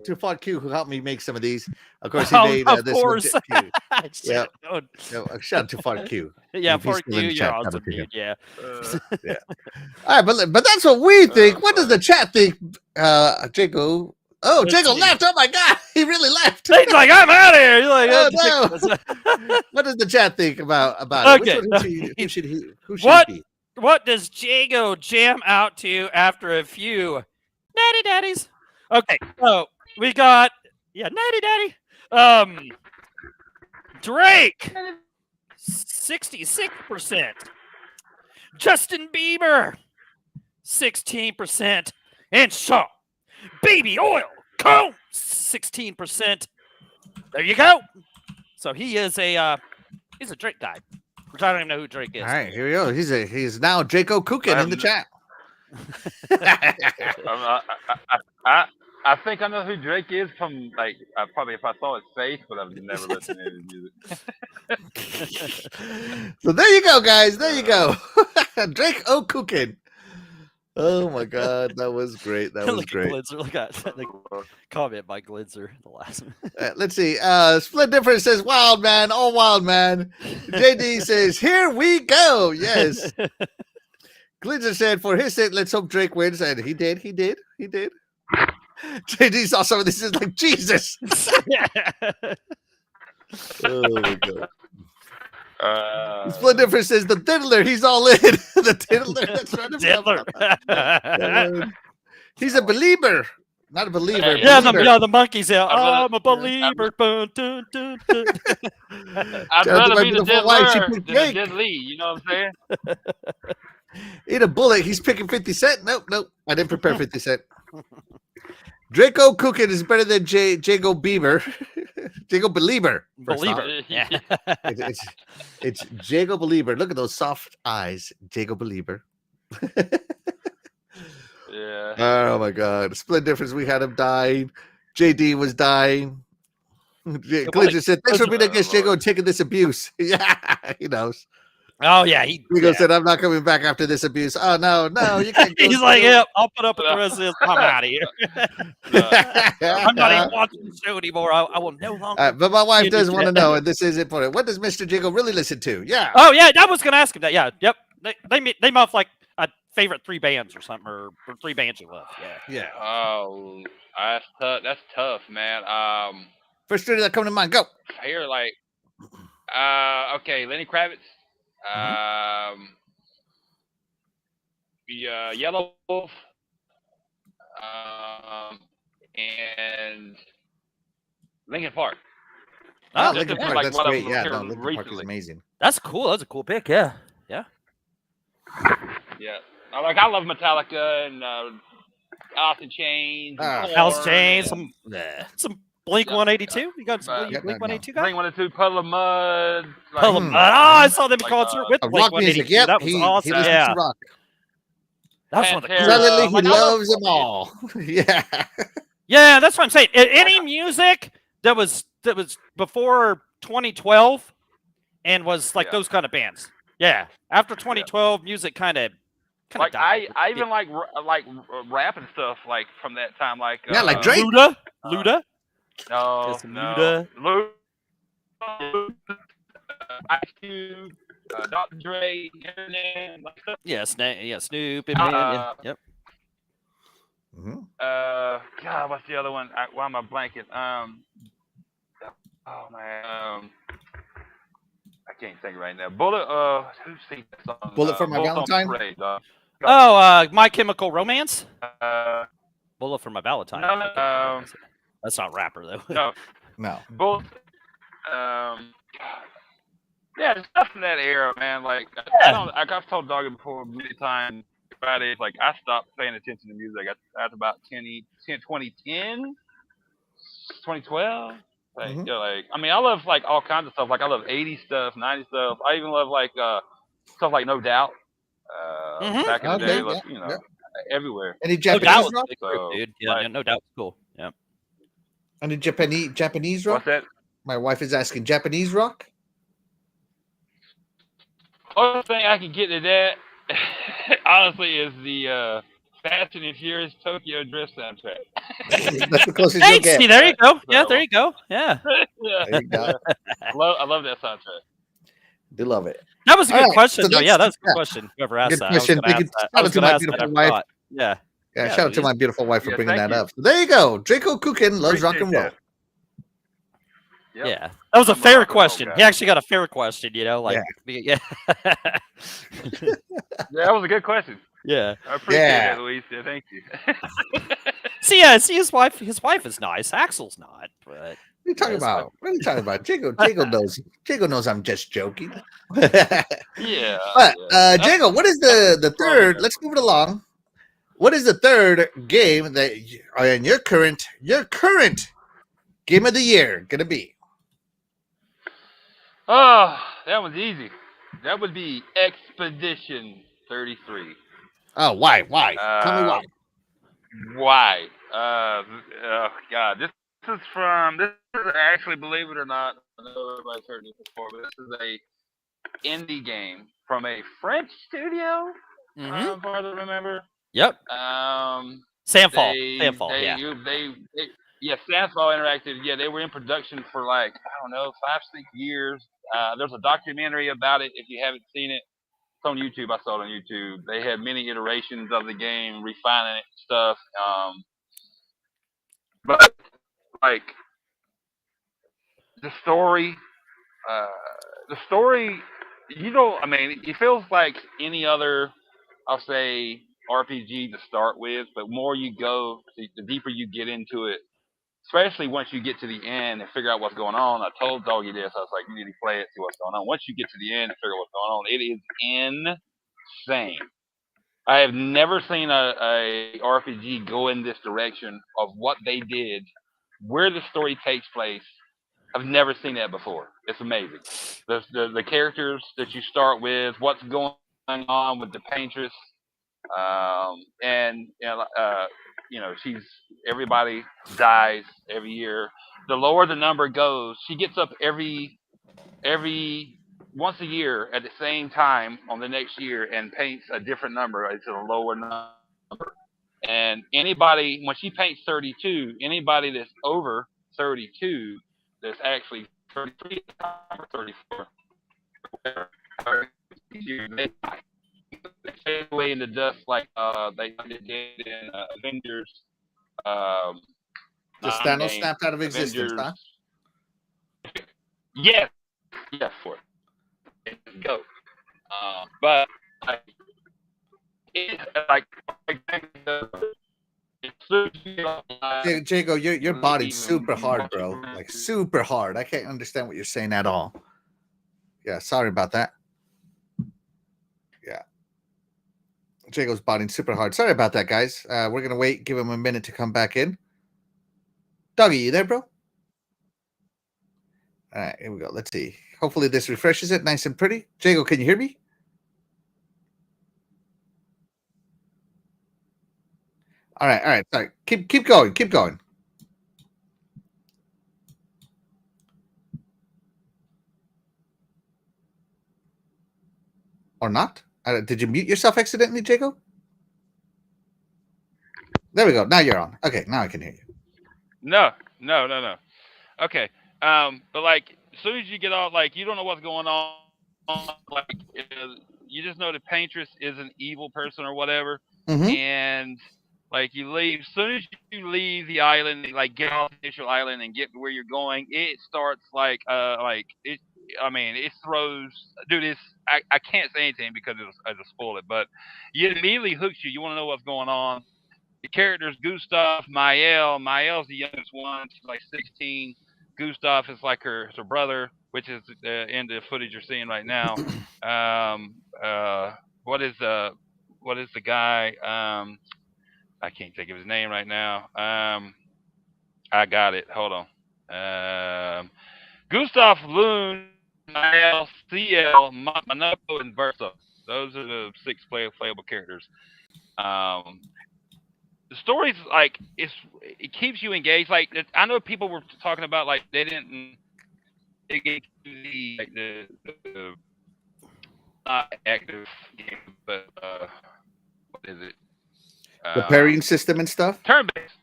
to Font Q who helped me make some of these. Of course, he Oh, made of this course. one. Yeah. Shout out to Font Q. Yeah, If he's for still you, in the you're chat, shout awesome, out to him. dude. Yeah. All right, but that's what we think. What does the chat think? Jago. Oh, Let's Jago see. left. Oh my god, he really left. He's like, I'm out of here. He's like, Oh, What does the chat think about it? Okay. Who should he What? be? What does Jago jam out to after a few natty daddies? Okay, so we got natty daddy. Drake, 66%. Justin Bieber, 16%. And Shaw, Baby Oil, Cone, 16%. There you go. So he is he's a Drake guy. Which I don't even know who Drake is. All right, here we go. He's now Jaco Kukin in the chat. I think I know who Drake is from, like, probably if I saw his face, but I've never listened to his music. So there you go, guys. There you go. Drake O. Kukin. Oh my god, that was great. That was Look great. at Glitzer. Look at the comment by Glitzer. The last one. Let's see. Split Difference says wild man, oh wild man. JD says, here we go. Yes. Glitzer said for his sake, let's hope Drake wins. And he did. JD saw some of this is like Jesus. Oh my god. Split Difference says the diddler, he's all in. The diddler, that's right. Diddler. He's a believer. Not a believer. Yeah, believer. the monkey's out. I'd I'm a believer. Dun, dun, dun, dun. I'd Shout out to rather my be the beautiful wife, she Diddler picked than Drake. the Dead Lee, you know what I'm saying? Eat a bullet. He's picking 50 Cent. Nope. I didn't prepare 50 Cent. Draco Kukin is better than Jago Bieber. Jago Belieber. first off. Believer. Yeah. It's Jago Belieber. Look at those soft eyes. Jago Belieber. Yeah. Oh my god. Split Difference. We had him dying. JD was dying. Glitcher said, thanks for being against Jago and taking this abuse. Yeah, he knows. Oh yeah, Rigo said, I'm not coming back after this abuse. Oh no, you can't go. He's like, yep, I'll put up with the rest of this. I'm out of here. I'm not even watching the show anymore. I will no longer. But my wife Give does me want to that. know, and this is important. What does Mr. Jago really listen to? Yeah. Oh yeah, I was gonna ask him that. Yeah, yep. They mouth like a favorite 3 bands or something, or 3 bands you love. Yeah. Oh, that's tough, man. First 3 that come to mind. Go. I hear like, okay, Lenny Kravitz. Yellow Wolf, and Linkin Park. Oh, Just Linkin to Park. like That's what great. I've Yeah, heard no, Linkin Park is recently. amazing. That's cool. That's a cool pick. Yeah. Yeah. I love Metallica and Alice in Chains. and Alice Korn Chains, and some Blink 182. You got some Yeah, Blink no. 182 guys? Blink 182, Puddle of Mud. like- Puddle of Mud. Oh, I saw them in Like, concert with Rock Blink music. 182. Yep. That was He awesome. listens Yeah. to rock. That was one of the Pantera. coolest. Silently, he like, I love- loves them all. Yeah. Yeah, that's what I'm saying. Any music that was before 2012 and was like Yeah. those kind of bands. Yeah. After 2012, music kind of Like died. I even like rap and stuff like from that time, like Yeah, like Drake. Luda. No, It's no. Ice Cube, Dr. Dre, Eminem, like stuff. Yeah, Snoop, Eminem. Yep. Mm-hmm. God, what's the other one? Why am I blanking? Oh man, I can't think right now. Bullet. Who sings that song? Bullet for My Bullets on Valentine? Parade, My Chemical Romance. Bullet for My Valentine. No, that's not rapper though. No. Bullet. Yeah, it's stuff from that era, man. Like I've told Doggy before many times. Fridays, like I stopped paying attention to music at about 2010, 2012. Like, Mm-hmm. I mean, I love like all kinds of stuff. Like I love 80s stuff, 90s stuff. I even love like stuff like No Doubt. Back in the day, everywhere. Any No Japanese Doubt, rock? dude. Yeah, No Doubt, cool. Yeah. Any Japanese rock? What's that? My wife is asking Japanese rock. Only thing I can get to that, honestly, is the Fast and Furious Tokyo Drift soundtrack. That's the closest you'll get. See, there you go. Yeah, there you go. Yeah. There you go. I love that soundtrack. Do love it. That was a good question. So yeah, that's a good question. Whoever asked Good that. question. I was going to ask that. Beautiful I wife. forgot. Yeah. Yeah, shout out to my beautiful wife for bringing that you. up. So there you go. Draco Kukin loves rock and roll. Yep. Yeah, that was a fair question. He actually got a fair question, yeah. Yeah, that was a good question. Yeah, I appreciate that, Luis. Yeah, thank you. See, his wife is nice. Axel's not, but what are you talking about? What are you talking about? Jago knows I'm just joking. Yeah. But Jago, what is the third? Let's move it along. What is the third game that in your current game of the year gonna be? Oh, that one's easy. That would be Expedition 33. Oh, why? Tell me why. Why? Oh God, this is actually, believe it or not, I know everybody's heard this before, but this is a indie game from a French studio. As far as I remember. Yep. Sandfall. Sandfall Interactive. Yeah, they were in production for 5-6 years. There's a documentary about it. If you haven't seen it, it's on YouTube. I saw it on YouTube. They had many iterations of the game, refining it and stuff. But the story, it feels like any other, I'll say, RPG to start with, but more you go, the deeper you get into it, especially once you get to the end and figure out what's going on. I told Doggy this. I was like, you need to play it, see what's going on. Once you get to the end and figure out what's going on, it is insane. I have never seen a RPG go in this direction of what they did, where the story takes place. I've never seen that before. It's amazing. The characters that you start with, what's going on with the paintress, everybody dies every year. The lower the number goes, she gets up every once a year at the same time on the next year and paints a different number. It's a lower number. And anybody, when she paints 32, anybody that's over 32, that's actually 33 or 34, they die. They fade away in the dust like they did in Avengers. Just Thanos snapped out of existence, huh? Yes, for it. Go. But it's Jago, your body's super hard, bro. Like super hard. I can't understand what you're saying at all. Yeah, sorry about that. Yeah. Jago's body's super hard. Sorry about that, guys. We're gonna wait, give him a minute to come back in. Doggy, you there, bro? All right, here we go. Let's see. Hopefully this refreshes it nice and pretty. Jago, can you hear me? All right. Sorry. Keep going. Or not? Did you mute yourself accidentally, Jago? There we go. Now you're on. Okay, now I can hear you. No. Okay. But as soon as you get off, you don't know what's going on. like you just know the paintress is an evil person or whatever, Mhm. and like you leave. As soon as you leave the island, like get off the initial island and get where you're going, it starts like it. I mean, it throws. Dude, I can't say anything because it'll spoil it, but it immediately hooks you. You want to know what's going on. The characters Gustav, Mael. Mael's the youngest one. She's like 16. Gustav is like her brother, which is in the footage you're seeing right now. What is the guy? I can't think of his name right now. I got it. Hold on. Gustav, Loon, Mael, CL, Monoko, and Verso. Those are the 6 playable characters. The story's like it keeps you engaged. Like I know people were talking about like they didn't get the not active game, but what is it? The parrying system and stuff. Turn-based.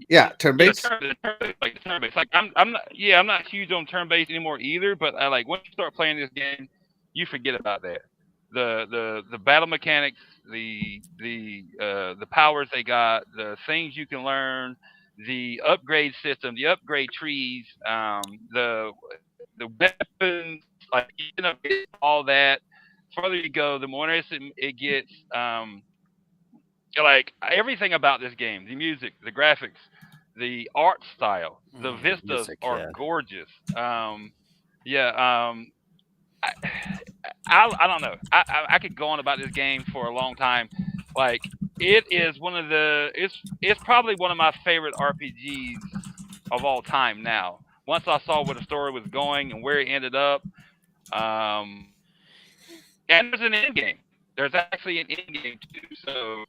Yeah, turn-based. Turn-based. Like I'm not huge on turn-based anymore either. But I like once you start playing this game, you forget about that. The battle mechanics, the powers they got, the things you can learn, the upgrade system, the upgrade trees, the weapons, like you know, all that. The further you go, the more interesting it gets. Like everything about this game, the music, the graphics, the art style, the vistas are gorgeous. I don't know. I could go on about this game for a long time. Like it is it's probably one of my favorite RPGs of all time now. Once I saw where the story was going and where it ended up, and there's an end game. There's actually an end game too. So,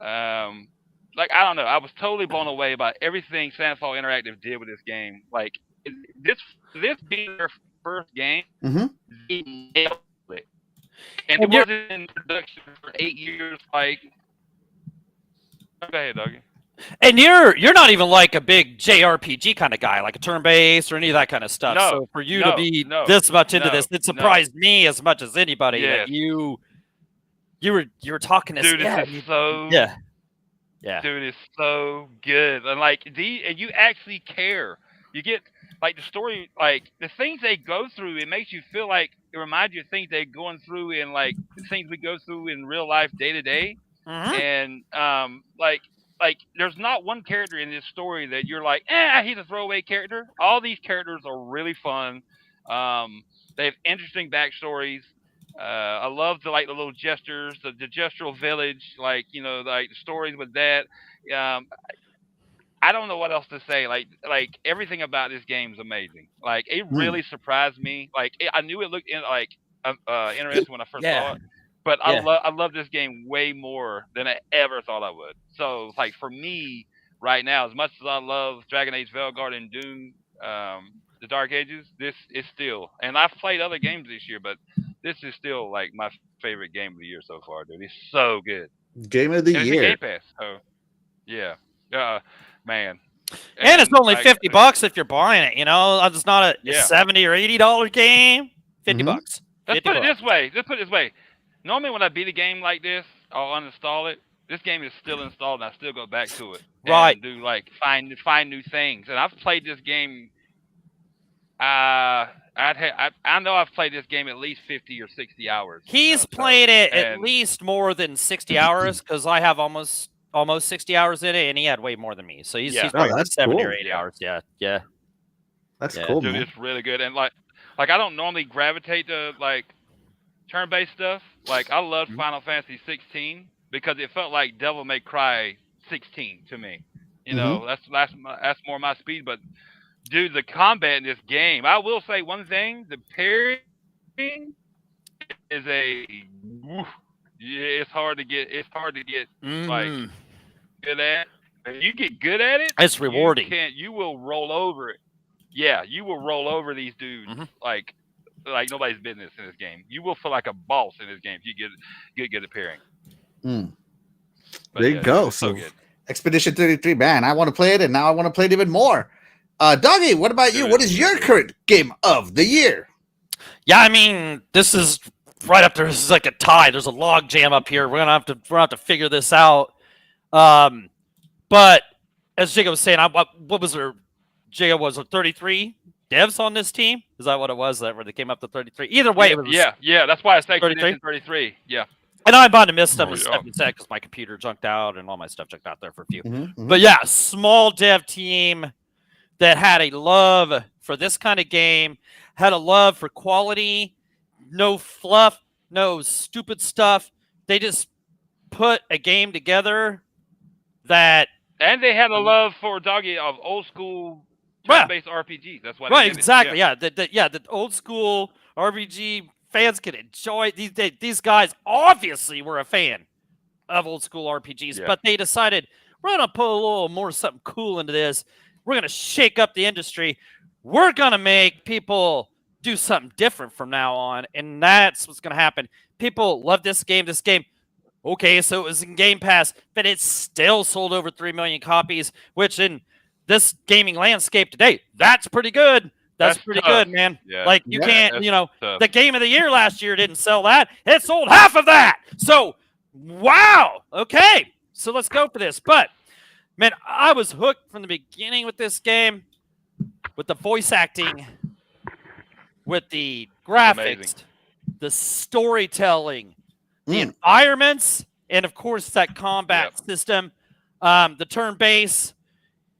like I don't know. I was totally blown away by everything Sandfall Interactive did with this game. Like this being their first game, they nailed it. And it wasn't in production for 8 years. Like, go ahead, Dougie. And you're not even like a big JRPG kind of guy, like a turn-based or any of that kind of stuff. No, so for you to be this much into this, it surprised me as much as anybody that you were talking to. Dude, it's so dude, it's so good, and like and you actually care. You get like the story, like the things they go through. It makes you feel like it reminds you of things they're going through in like the things we go through in real life, day to day, and like there's not one character in this story that you're like, he's a throwaway character. All these characters are really fun. They have interesting backstories. I love the little gestures, the gestural village, like you know, like the stories with that. I don't know what else to say. Like everything about this game is amazing. Like it really surprised me. Like I knew it looked interesting when I first saw it. But I love this game way more than I ever thought I would. So, like, for me, right now, as much as I love Dragon Age Veilguard and Doom, The Dark Ages, this is still, and I've played other games this year, but this is still, like, my favorite game of the year so far, dude. It's so good. Game of the year. It's Game Pass, so, yeah. Man. And it's only $50 if you're buying it, you know? It's not a $70 or $80 game. $50. Let's put it this way. Normally, when I beat a game like this, I'll uninstall it. This game is still installed, and I still go back to it. Right. And do find new things. And I've played this game. I know I've played this game at least 50 or 60 hours. He's played it at least more than 60 hours because I have almost 60 hours in it, and he had way more than me. So he's probably 70 or 80 hours. Yeah. That's cool, dude. Man. It's really good. And like I don't normally gravitate to turn-based stuff. Like I loved Final Fantasy 16 because it felt like Devil May Cry 16 to me. You know, that's more my speed. But dude, the combat in this game, I will say one thing: the parrying is it's hard to get. It's hard to get like good at. If you get good at it, it's rewarding. You will roll over it. Yeah, you will roll over these dudes like nobody's business in this game. You will feel like a boss in this game if you get good at parrying. There you go. So good. Expedition 33, man, I want to play it, and now I want to play it even more. Doggy, what about you? What is your current game of the year? Yeah, I mean, this is right up there. This is like a tie. There's a log jam up here. We're gonna have to figure this out. But as Jacob was saying, what was there? Jacob, was there 33 devs on this team? Is that what it was? That where they came up to 33? Either way, it was yeah. That's why I say 33. 33. Yeah. And I might have missed some of the yeah. stuff you said because my computer junked out and all my stuff junked out there for a few. Mm-hmm. But yeah, small dev team that had a love for this kind of game, had a love for quality, no fluff, no stupid stuff. They just put a game together that. And they had a love for Doggy of old school turn-based RPGs. That's why. Right, exactly. Yeah, the old school RPG fans can enjoy these guys. Obviously, were a fan of old school RPGs, but they decided we're gonna put a little more something cool into this. We're gonna shake up the industry. We're gonna make people do something different from now on, and that's what's gonna happen. People love this game. This game. Okay, so it was in Game Pass, but it still sold over 3 million copies, which in this gaming landscape today, that's pretty good. That's pretty good, man. Yeah. Like, you can't, tough. The Game of the Year last year didn't sell that. It sold half of that. So, wow. Okay, so let's go for this. But, man, I was hooked from the beginning with this game, with the voice acting, with the graphics, the storytelling, the environments, and of course that combat system, the turn-based.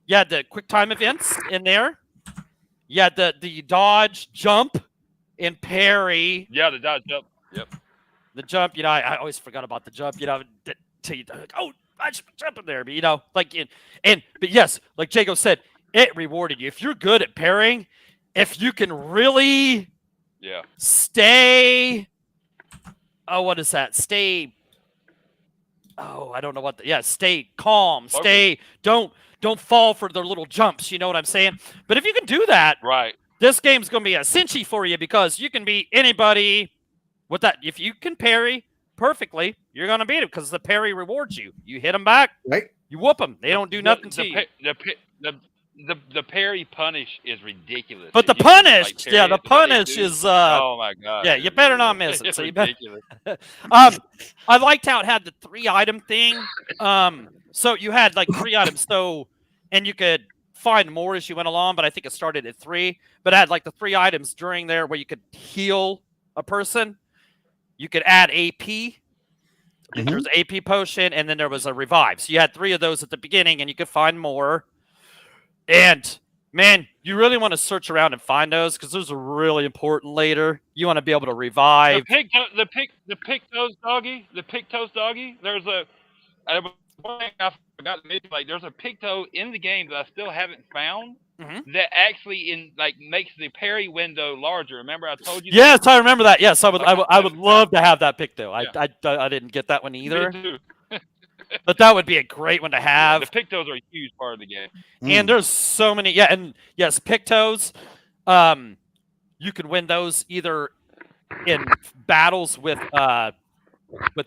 You had the quick time events in there. You had the dodge, jump, and parry. Yeah, the dodge jump. Yep. The jump, I always forgot about the jump. Till you like, oh, I should jump in there, but but yes, like Jacob said, it rewarded you if you're good at parrying. If you can really, stay. Oh, what is that? Stay. Oh, I don't know what. Stay calm. Stay. Don't fall for their little jumps. You know what I'm saying? But if you can do that, right, this game's gonna be a cinchy for you because you can beat anybody with that. If you can parry perfectly, you're gonna beat it because the parry rewards you. You hit them back, right? You whoop them. They don't do nothing to you. The parry punish is ridiculous. But the punish, the punish is. Oh my god! Yeah, you better not miss it. So you better. I liked how it had the 3-item thing. So you had like 3 items. So, and you could find more as you went along. But I think it started at 3. But it had like the 3 items during there where you could heal a person. You could add AP. There was an AP potion, and then there was a revive. So you had 3 of those at the beginning, and you could find more. And man, you really want to search around and find those because those are really important later. You want to be able to revive. The Pictos doggy. The Pictos doggy. There's a. I forgot to mention, like, there's a Picto in the game that I still haven't found that actually makes the parry window larger. Remember I told you? Yes, I remember that. Yes, I would love to have that Picto. I didn't get that one either. Me too. But that would be a great one to have. The Pictos are a huge part of the game. And there's so many. Yeah, and yes, Pictos. You can win those either in battles with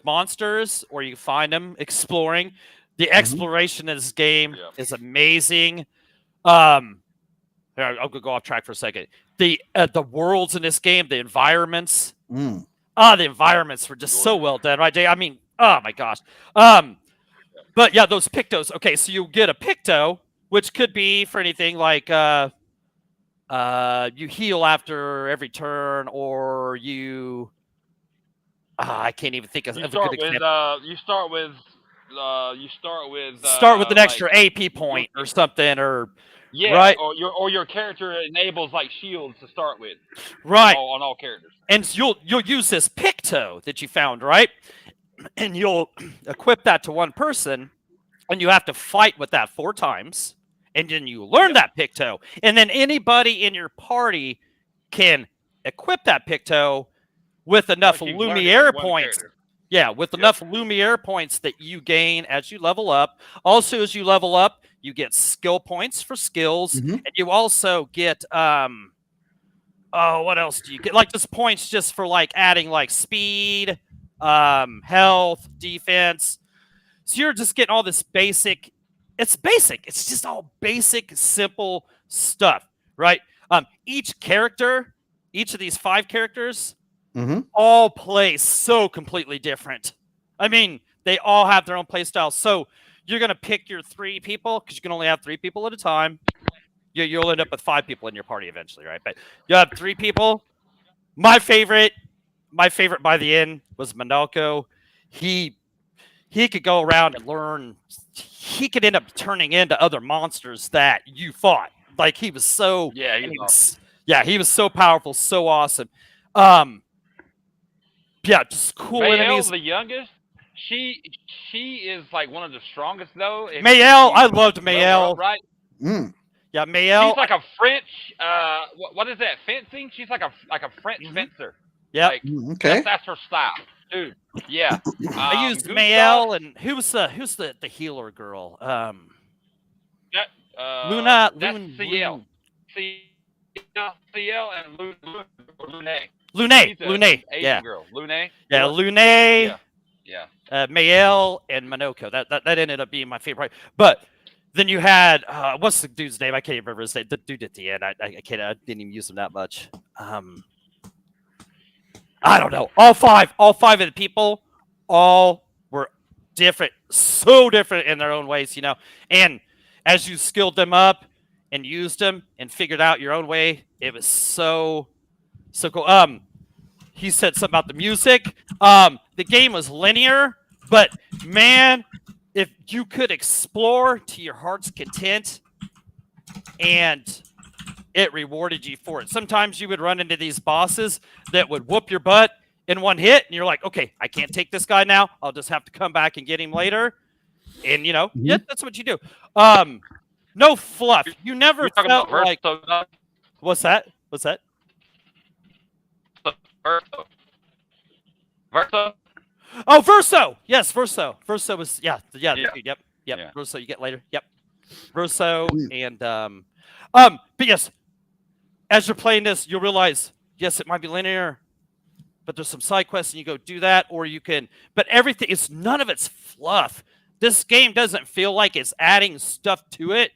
monsters, or you find them exploring. The exploration in this game is amazing. I'll go off track for a second. The worlds in this game, the environments. The environments were just so well done, right, Jay? I mean, oh my gosh. But yeah, those Pictos. Okay, so you get a Picto, which could be for anything like you heal after every turn, or you. I can't even think of a good example. You start with an extra AP point or something, or right, or your character enables like shields to start with, right, on all characters. And you'll use this Picto that you found, right, and you'll equip that to one person, and you have to fight with that 4 times, and then you learn that Picto, and then anybody in your party can equip that Picto with enough Lumiere points. Yeah, with enough Lumiere points that you gain as you level up. Also, as you level up, you get skill points for skills, and you also get what else do you get? Like just points just for like adding like speed, health, defense. So you're just getting all this basic. It's basic. It's just all basic, simple stuff, right? Each character each of these 5 characters Mm-hmm. all play so completely different. I mean, they all have their own play style. So you're going to pick your 3 people because you can only have 3 people at a time. You'll end up with 5 people in your party eventually, right? But you have 3 people. My favorite by the end was Monoko. He could go around and learn. He could end up turning into other monsters that you fought. Like he was so he was so powerful, so awesome. Just cool enemies. The youngest, she is like one of the strongest though. Mayel, I loved Mayel. Right? Mm. Yeah, Mayel. She's like a French. What is that? Fencing? She's like a French fencer. Yeah. Like, Okay. That's her style, dude. Yeah. I used Mayel, and who's the healer girl? Luna. CL. CL and Lune. Asian girl. Lune. Yeah, Lune. Yeah. Mayel and Monoko. That ended up being my favorite. But then you had what's the dude's name? I can't remember his name. The dude at the end. I didn't even use him that much. I don't know. All five of the people, all were different, so different in their own ways, you know. And as you skilled them up and used them and figured out your own way, it was so cool. He said something about the music. The game was linear, but man, if you could explore to your heart's content, and it rewarded you for it. Sometimes you would run into these bosses that would whoop your butt in one hit, and you're like, okay, I can't take this guy now. I'll just have to come back and get him later. And, you know, yeah, that's what you do. No fluff. You never felt like... What's that? Verso? Oh, Verso! Yes, Verso. Verso was, yep. Yeah. Verso, you get later. Yep. Verso and, but yes, as you're playing this, you'll realize, yes, it might be linear, but there's some side quests and you go do that, or you can, but everything is, none of it's fluff. This game doesn't feel like it's adding stuff to it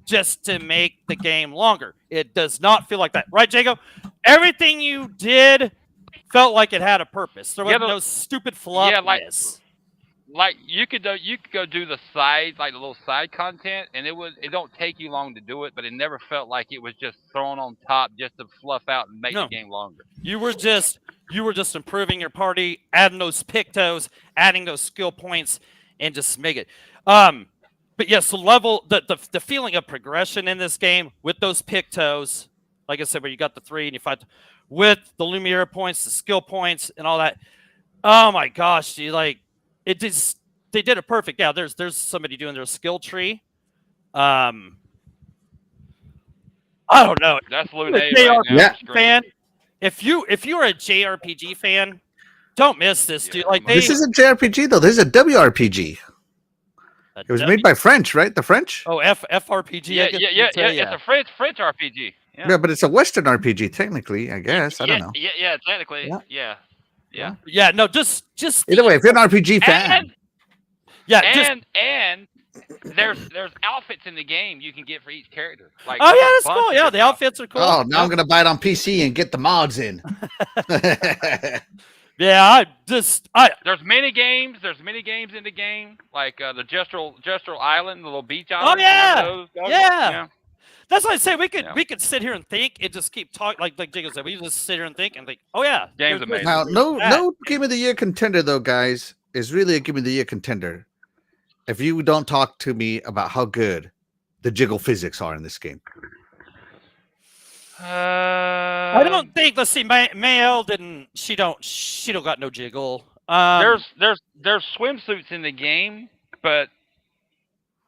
just to make the game longer. It does not feel like that. Right, Jacob? Everything you did felt like it had a purpose. There was no stupid fluff. Yeah, like you could go do the side, like the little side content, and it don't take you long to do it, but it never felt like it was just thrown on top just to fluff out and make the game longer. You were just improving your party, adding those pictos, adding those skill points, and just make it. But yes, the feeling of progression in this game with those pictos, like I said, where you got the 3 and you fight with the Lumiere points, the skill points, and all that. Oh my gosh, they did it perfect. Yeah, there's somebody doing their skill tree. I don't know. That's Lune right now. Fan. If you're a JRPG fan, don't miss this, dude. This isn't JRPG though. This is a WRPG. It was made by French, right? The French? Oh, FRPG. Yeah. It's a French RPG. Yeah, but it's a Western RPG technically, I guess. I don't know. Yeah, technically. Yeah. Yeah, no, just either way, if you're an RPG fan. And there's outfits in the game you can get for each character. Like, oh yeah, that's cool. Yeah, the outfits are cool. Oh, now I'm gonna buy it on PC and get the mods in. Yeah, there's mini games. There's mini games in the game, like the Gestural Island, the little beach island. Oh yeah. That's why I say we could sit here and think and just keep talking. Like Jacob said, we just sit here and think and think. Oh yeah, game's amazing. Now, no Game of the Year contender though, guys, is really a Game of the Year contender. If you don't talk to me about how good the jiggle physics are in this game. I don't think. Let's see. Mayel didn't. She don't got no jiggle. There's swimsuits in the game, but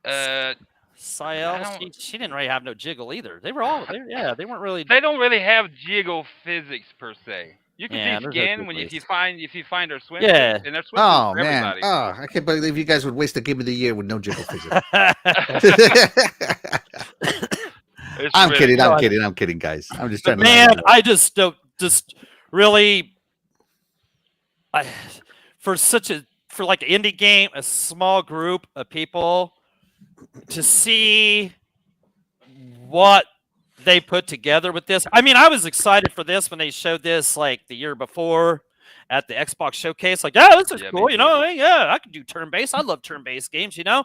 Sayel, she didn't really have no jiggle either. They weren't really. They don't really have jiggle physics per se. You can see skin if you find their swimsuits. Yeah. And their swimsuits for man. everybody. Oh, I can't believe you guys would waste a Game of the Year with no jiggle physics. I'm kidding, guys. I'm just trying to. Man, I just don't. Just really, for like an indie game, a small group of people, to see what they put together with this. I mean, I was excited for this when they showed this like the year before at the Xbox showcase. Like, yeah, this is cool. You know, yeah, I can do turn-based. I love turn-based games. You know,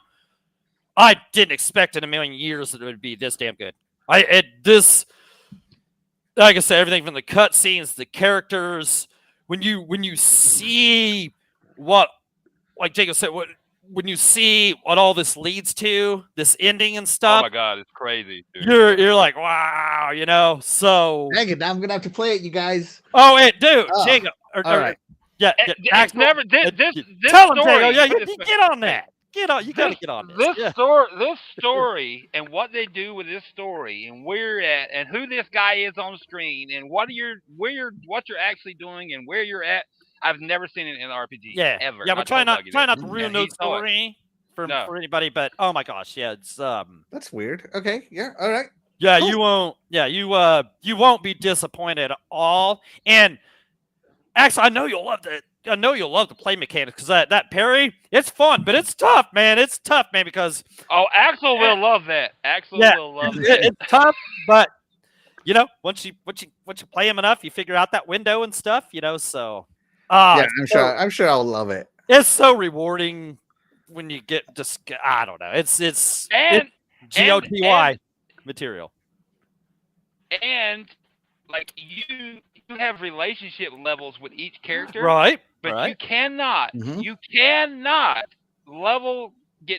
I didn't expect in a million years that it would be this damn good. Like I said, everything from the cutscenes, the characters. When you see what, like Jacob said, when you see what all this leads to, this ending and stuff. Oh my God, it's crazy, dude. You're like, wow, you know. So dang it, now I'm gonna have to play it, you guys. Oh, dude, Jacob. All right. Yeah, it's never this tell him, story. Jacob. Yeah, you get on that. Get on. You gotta get on this. This story, and what they do with this story, and where you're at, and who this guy is on the screen, and what you're actually doing, and where you're at. I've never seen it in an RPG. Yeah, ever. Yeah, we're trying not to ruin no story for anybody, but oh my gosh, yeah, it's That's weird. Okay, yeah, all right. Yeah, cool. You won't be disappointed at all. And actually, I know you'll love the play mechanics because that parry, it's fun, but it's tough, man. It's tough, man, because Axel will love that. Axel will love that. It's tough, but you know, once you play him enough, you figure out that window and stuff, you know. So yeah, I'm sure I'll love it. It's so rewarding when you get just I don't know. It's GOTY material. And like you have relationship levels with each character. Right. But you cannot get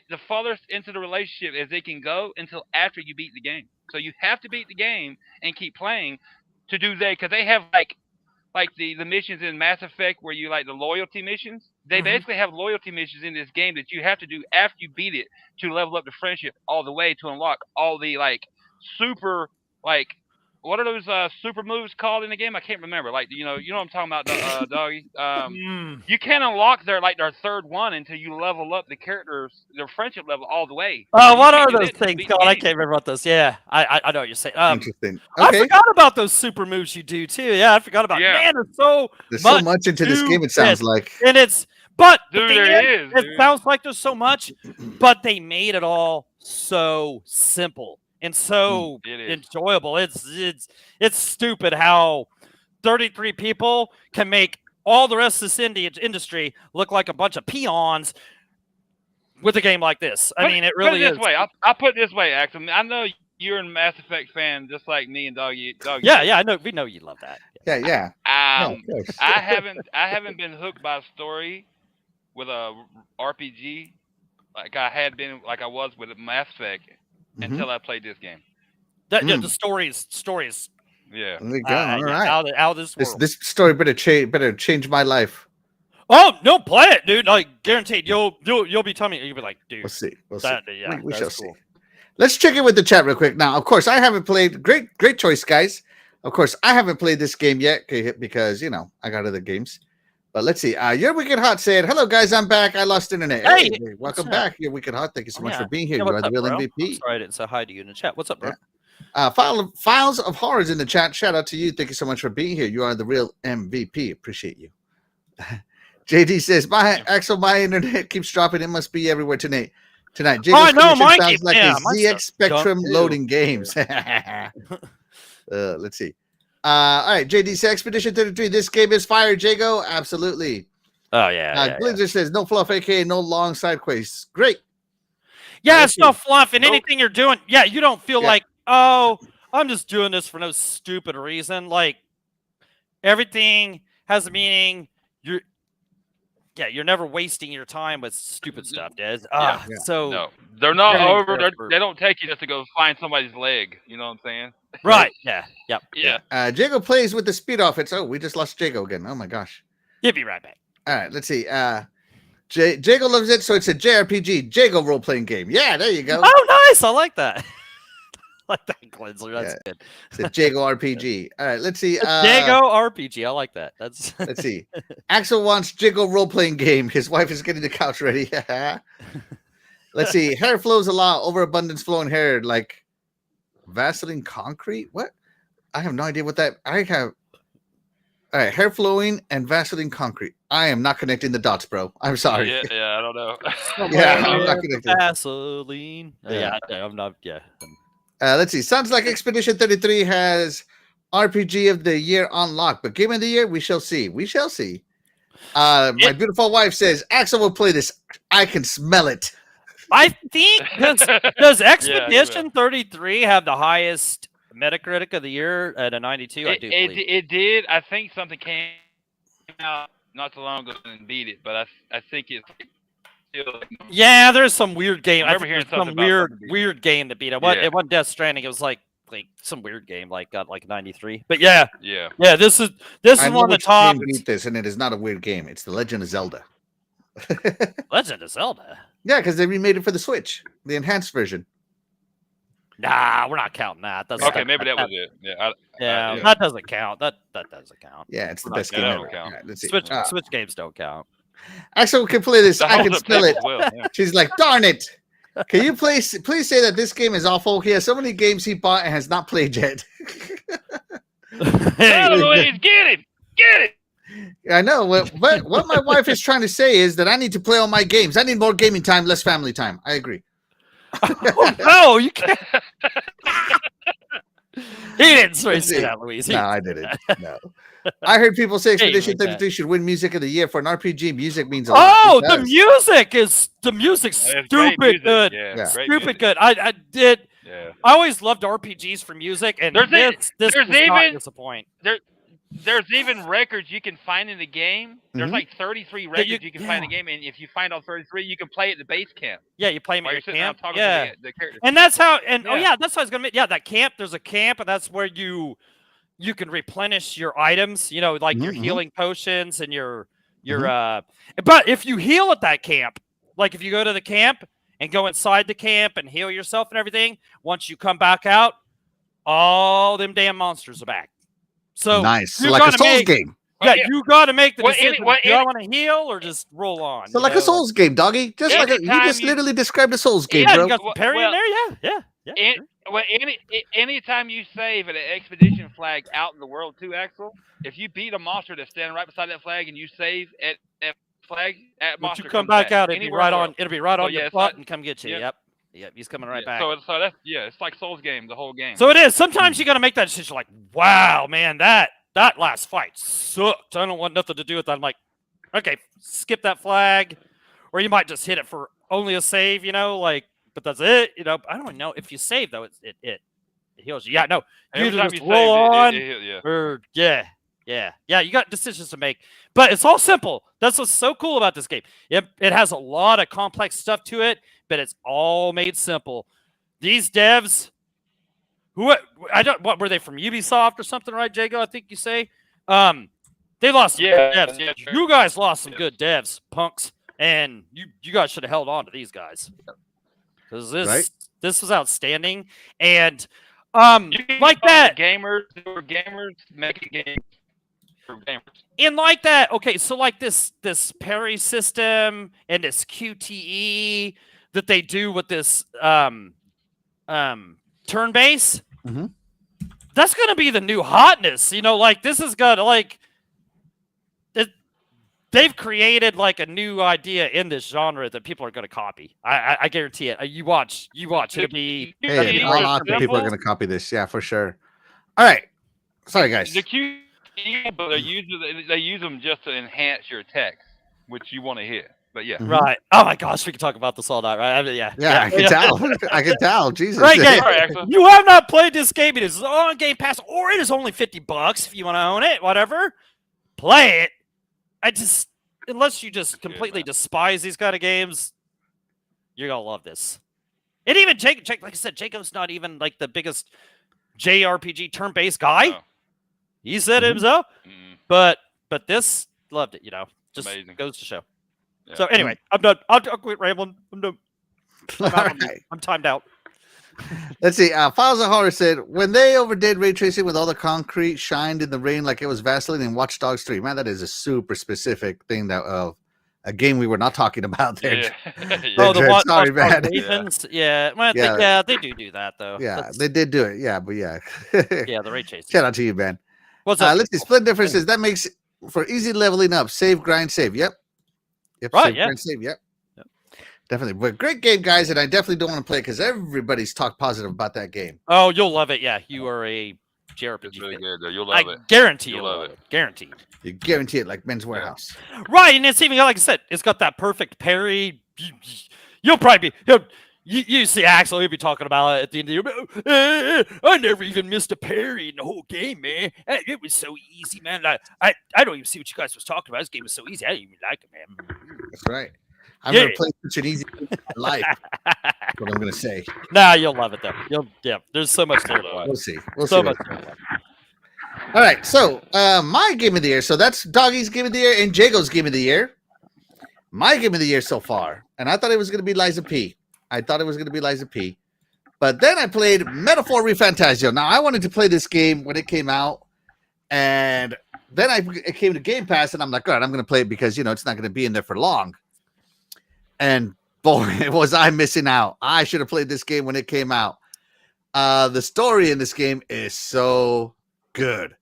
the furthest into the relationship as they can go until after you beat the game. So you have to beat the game and keep playing to do that, because they have like the missions in Mass Effect where you like the loyalty missions. They basically have loyalty missions in this game that you have to do after you beat it to level up the friendship all the way to unlock all the like super like what are those super moves called in the game? I can't remember. Like you know what I'm talking about, Doggy. You can't unlock their third one until you level up the characters, their friendship level all the way. Oh, what are those things called? I can't remember what those. Yeah, I know what you're saying. Interesting. Okay. I forgot about those super moves you do too. Yeah, I forgot about. Man, there's so much into this game. It sounds like, and it sounds like there's so much, but they made it all so simple and so enjoyable. It's stupid how 33 people can make all the rest of this industry look like a bunch of peons with a game like this. I mean, it really is. I'll put it this way, Axel. I know you're a Mass Effect fan, just like me and Doggy. Yeah, I know. We know you love that. Yeah. I haven't been hooked by a story with a RPG like I was with Mass Effect until I played this game. The stories. Yeah. There you go. All right. Out of this world. This story better change my life. Oh no, play it, dude! Like guaranteed, you'll be telling me. You'll be like, dude. We'll see. Yeah, we shall see. Let's check in with the chat real quick. Now, of course, I haven't played. Great choice, guys. Of course, I haven't played this game yet because I got other games. But let's see. Your Wicked Hot said, "Hello, guys. I'm back. I lost internet. Hey, welcome back. Your Wicked Hot. Thank you so much for being here. You are the real MVP. I'm sorry, I didn't say hi to you in the chat. What's up, bro? Files of Horrors in the chat. Shout out to you. Thank you so much for being here. You are the real MVP. Appreciate you." JD says, my internet keeps dropping. It must be everywhere tonight. I know, mine sounds like a ZX Spectrum loading games. Let's see. All right, JD says, Expedition 33. This game is fire, Jago. Absolutely. Oh, yeah. Blizzard says, no fluff, aka no long side quests. Great. Yeah, it's no fluff. And anything you're doing, you don't feel like, oh, I'm just doing this for no stupid reason. Like, everything has a meaning. You're never wasting your time with stupid stuff, Des. So no, they're not over. They don't take you just to go find somebody's leg. You know what I'm saying? Right. Yeah. Yep. Yeah. Jago plays with the speed off. We just lost Jago again. Oh my gosh. He'll be right back. All right. Let's see. Jago loves it, so it's a JRPG, Jago role playing game. Yeah, there you go. Oh, nice. I like that. Like that cleanser. That's good. It's a Jago RPG. All right, let's see. Jago RPG. I like that. Let's see. Axel wants Jago role playing game. His wife is getting the couch ready. Let's see. Hair flows a lot. Overabundance flowing hair like Vaseline concrete. What? I have no idea what that. I have. All right, hair flowing and Vaseline concrete. I am not connecting the dots, bro. I'm sorry. Yeah, I don't know. I'm not connecting. Vaseline. Yeah, I'm not. Yeah. Let's see. Sounds like Expedition 33 has RPG of the year on lock, but game of the year, we shall see. We shall see. My beautiful wife says Axel will play this. I can smell it. I think does Expedition 33 have the highest Metacritic of the year at a 92? I do believe it did. I think something came out not so long ago and beat it, but I think it's still. Yeah, there's some weird game. I remember hearing some weird game that beat it. Yeah. It wasn't Death Stranding. It was like some weird game, got like 93. But yeah. This is one of the top. Beat this, and it is not a weird game. It's The Legend of Zelda. Legend of Zelda. Yeah, because they remade it for the Switch, the enhanced version. Nah, we're not counting that. That's okay, maybe that was it. Yeah, that doesn't count. That doesn't count. Yeah, it's the best game ever. Count. Right, let's see. Switch games don't count. Axel can play this. I can smell it. Well, yeah. She's like, darn it. Can you please say that this game is awful? He has so many games he bought and has not played yet. Louise, get him! Get it! I know. What my wife is trying to say is that I need to play all my games. I need more gaming time, less family time. I agree. Oh, no, you can't. He didn't say that, Louise. No, I didn't. No. I heard people say Expedition like 33 should win Music of the Year. For an RPG, music means a lot. Oh, the music's stupid good. Yeah. Stupid good. I did. Yeah. I always loved RPGs for music, and this does not disappoint. There's even records you can find in the game. There's like 33 records you can find in the game, and if you find all 33, you can play at the base camp. Yeah, you play them at your camp. To the characters. And that's how. And that's what I was gonna make. Yeah, that camp. There's a camp, and that's where you can replenish your items. You know, like your healing potions and your. But if you heal at that camp, like if you go to the camp and go inside the camp and heal yourself and everything, once you come back out, all them damn monsters are back. So nice. So like a Souls game. Yeah, you got to make the decision. Do I want to heal or just roll on? So like a Souls game, doggy. Just like you just literally described a Souls game, bro. You got parry in there, yeah. Anytime you save at an expedition flag out in the world too, Axel, if you beat a monster that's standing right beside that flag and you save at that flag, that monster you come back out, it'll be right on your butt like, and come get you. Yep, he's coming right back. So that's it's like Souls game, the whole game. So it is. Sometimes you got to make that decision. Like, wow, man, that last fight sucked. I don't want nothing to do with that. I'm like, okay, skip that flag, or you might just hit it for only a save. But that's it. I don't know if you save though. It heals you. Yeah, no, you just roll on. Or you got decisions to make, but it's all simple. That's what's so cool about this game. It has a lot of complex stuff to it, but it's all made simple. These devs, what were they from Ubisoft or something, right, Jago? I think you say. They lost some good devs. Yeah, you guys lost some good devs, punks, and you guys should have held on to these guys because this was outstanding. And like that, gamers making games. And like that, okay, so like this parry system and this QTE that they do with this turn base, that's gonna be the new hotness. Like this is gonna they've created like a new idea in this genre that people are gonna copy. I guarantee it. You watch. It'll be a lot of people are gonna copy this. Yeah, for sure. All right, sorry guys. The QTE, but they use them just to enhance your text, which you want to hit. But yeah, right. Oh my gosh, we can talk about this all night, right? Yeah, I can tell. I can tell. Jesus. Right, you have not played this game. It is on Game Pass, or it is only $50 if you want to own it. Whatever, play it. Unless you just completely despise these kind of games, you're gonna love this. And even Jake, like I said, Jacob's not even like the biggest JRPG turn-based guy. No. He said it himself, but this loved it. Just amazing. Goes to show. Yeah. So anyway, I'm done. I'll quit rambling. I'm done. I'm timed out. Let's see. Files of Horror said, when they overdid ray tracing with all the concrete shined in the rain like it was Vaseline in Watch Dogs 3, man, that is a super specific thing that a game we were not talking about there. The sorry, man. They do that though. Yeah, they did do it. Yeah, but yeah. Yeah, the ray tracing. Shout out to you, man. What's up? Let's see. Split differences. That makes for easy leveling up. Save, grind, save. Yep. Right. Save, grind, save. Yep. Definitely. But great game, guys, and I definitely don't want to play it because everybody's talked positive about that game. Oh, you'll love it. Yeah, you are a JRPG It's really fan. good, though. You'll love I it. guarantee You'll you'll love love it. it. Guaranteed. You guarantee it like Men's Warehouse. Right, and it's even like I said, it's got that perfect parry. You'll probably be you see Axel, he'll be talking about it at the end of the year. I never even missed a parry in the whole game, man. It was so easy, man. I don't even see what you guys was talking about. This game was so easy. I didn't even like it, man. That's right. I've never played such an easy game in my life. That's what I'm gonna say. Nah, you'll love it though. There's so much to it. We'll see. We'll So see. much. All right. So my game of the year. So that's Doggy's game of the year and Jago's game of the year. My game of the year so far, and I thought it was gonna be Liza P. But then I played Metaphor ReFantazio. Now I wanted to play this game when it came out, and then it came to Game Pass, and I'm like, all right, I'm going to play it because it's not going to be in there for long. And boy, was I missing out! I should have played this game when it came out. The story in this game is so good,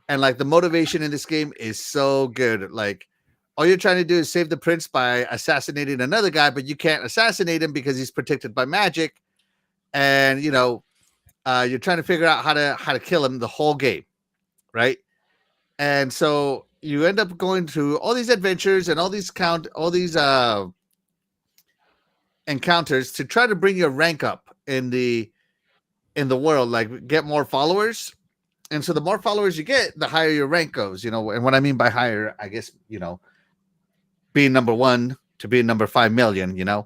and like the motivation in this game is so good. Like all you're trying to do is save the prince by assassinating another guy, but you can't assassinate him because he's protected by magic. And you're trying to figure out how to kill him the whole game, right? And so you end up going through all these adventures and all these encounters to try to bring your rank up in the world, like get more followers. And so the more followers you get, the higher your rank goes. And what I mean by higher, I guess being number 1 to being number 5 million.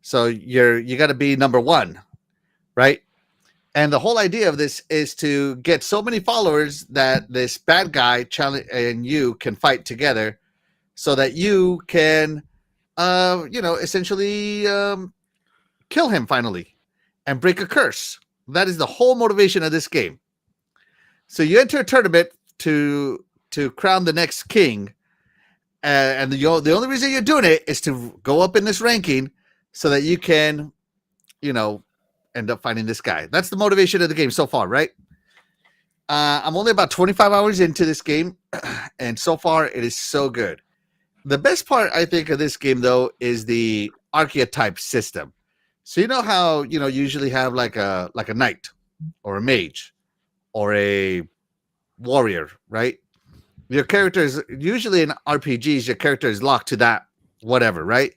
So you got to be number 1. Right. And the whole idea of this is to get so many followers that this bad guy and you can fight together so that you can, essentially kill him finally and break a curse. That is the whole motivation of this game. So you enter a tournament to crown the next king. And the only reason you're doing it is to go up in this ranking so that you can, end up finding this guy. That's the motivation of the game so far, right? I'm only about 25 hours into this game, and so far it is so good. The best part, I think, of this game, though, is the archetype system. So you know how usually have like a knight or a mage or a warrior, right? Your character is usually in RPGs. Your character is locked to that whatever, right?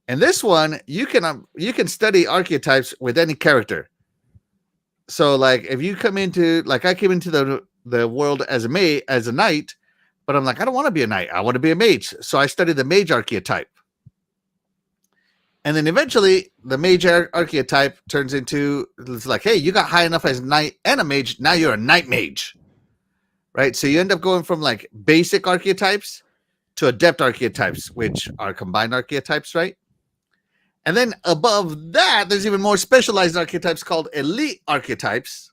And this one, you can study archetypes with any character. So, like, if you come into, like, I came into the world as a knight, but I'm like, I don't want to be a knight. I want to be a mage. So I studied the mage archetype. And then eventually, the mage archetype turns into, it's like, hey, you got high enough as knight and a mage. Now you're a knight mage, right? So you end up going from like basic archetypes to adept archetypes, which are combined archetypes, right? And then above that, there's even more specialized archetypes called elite archetypes,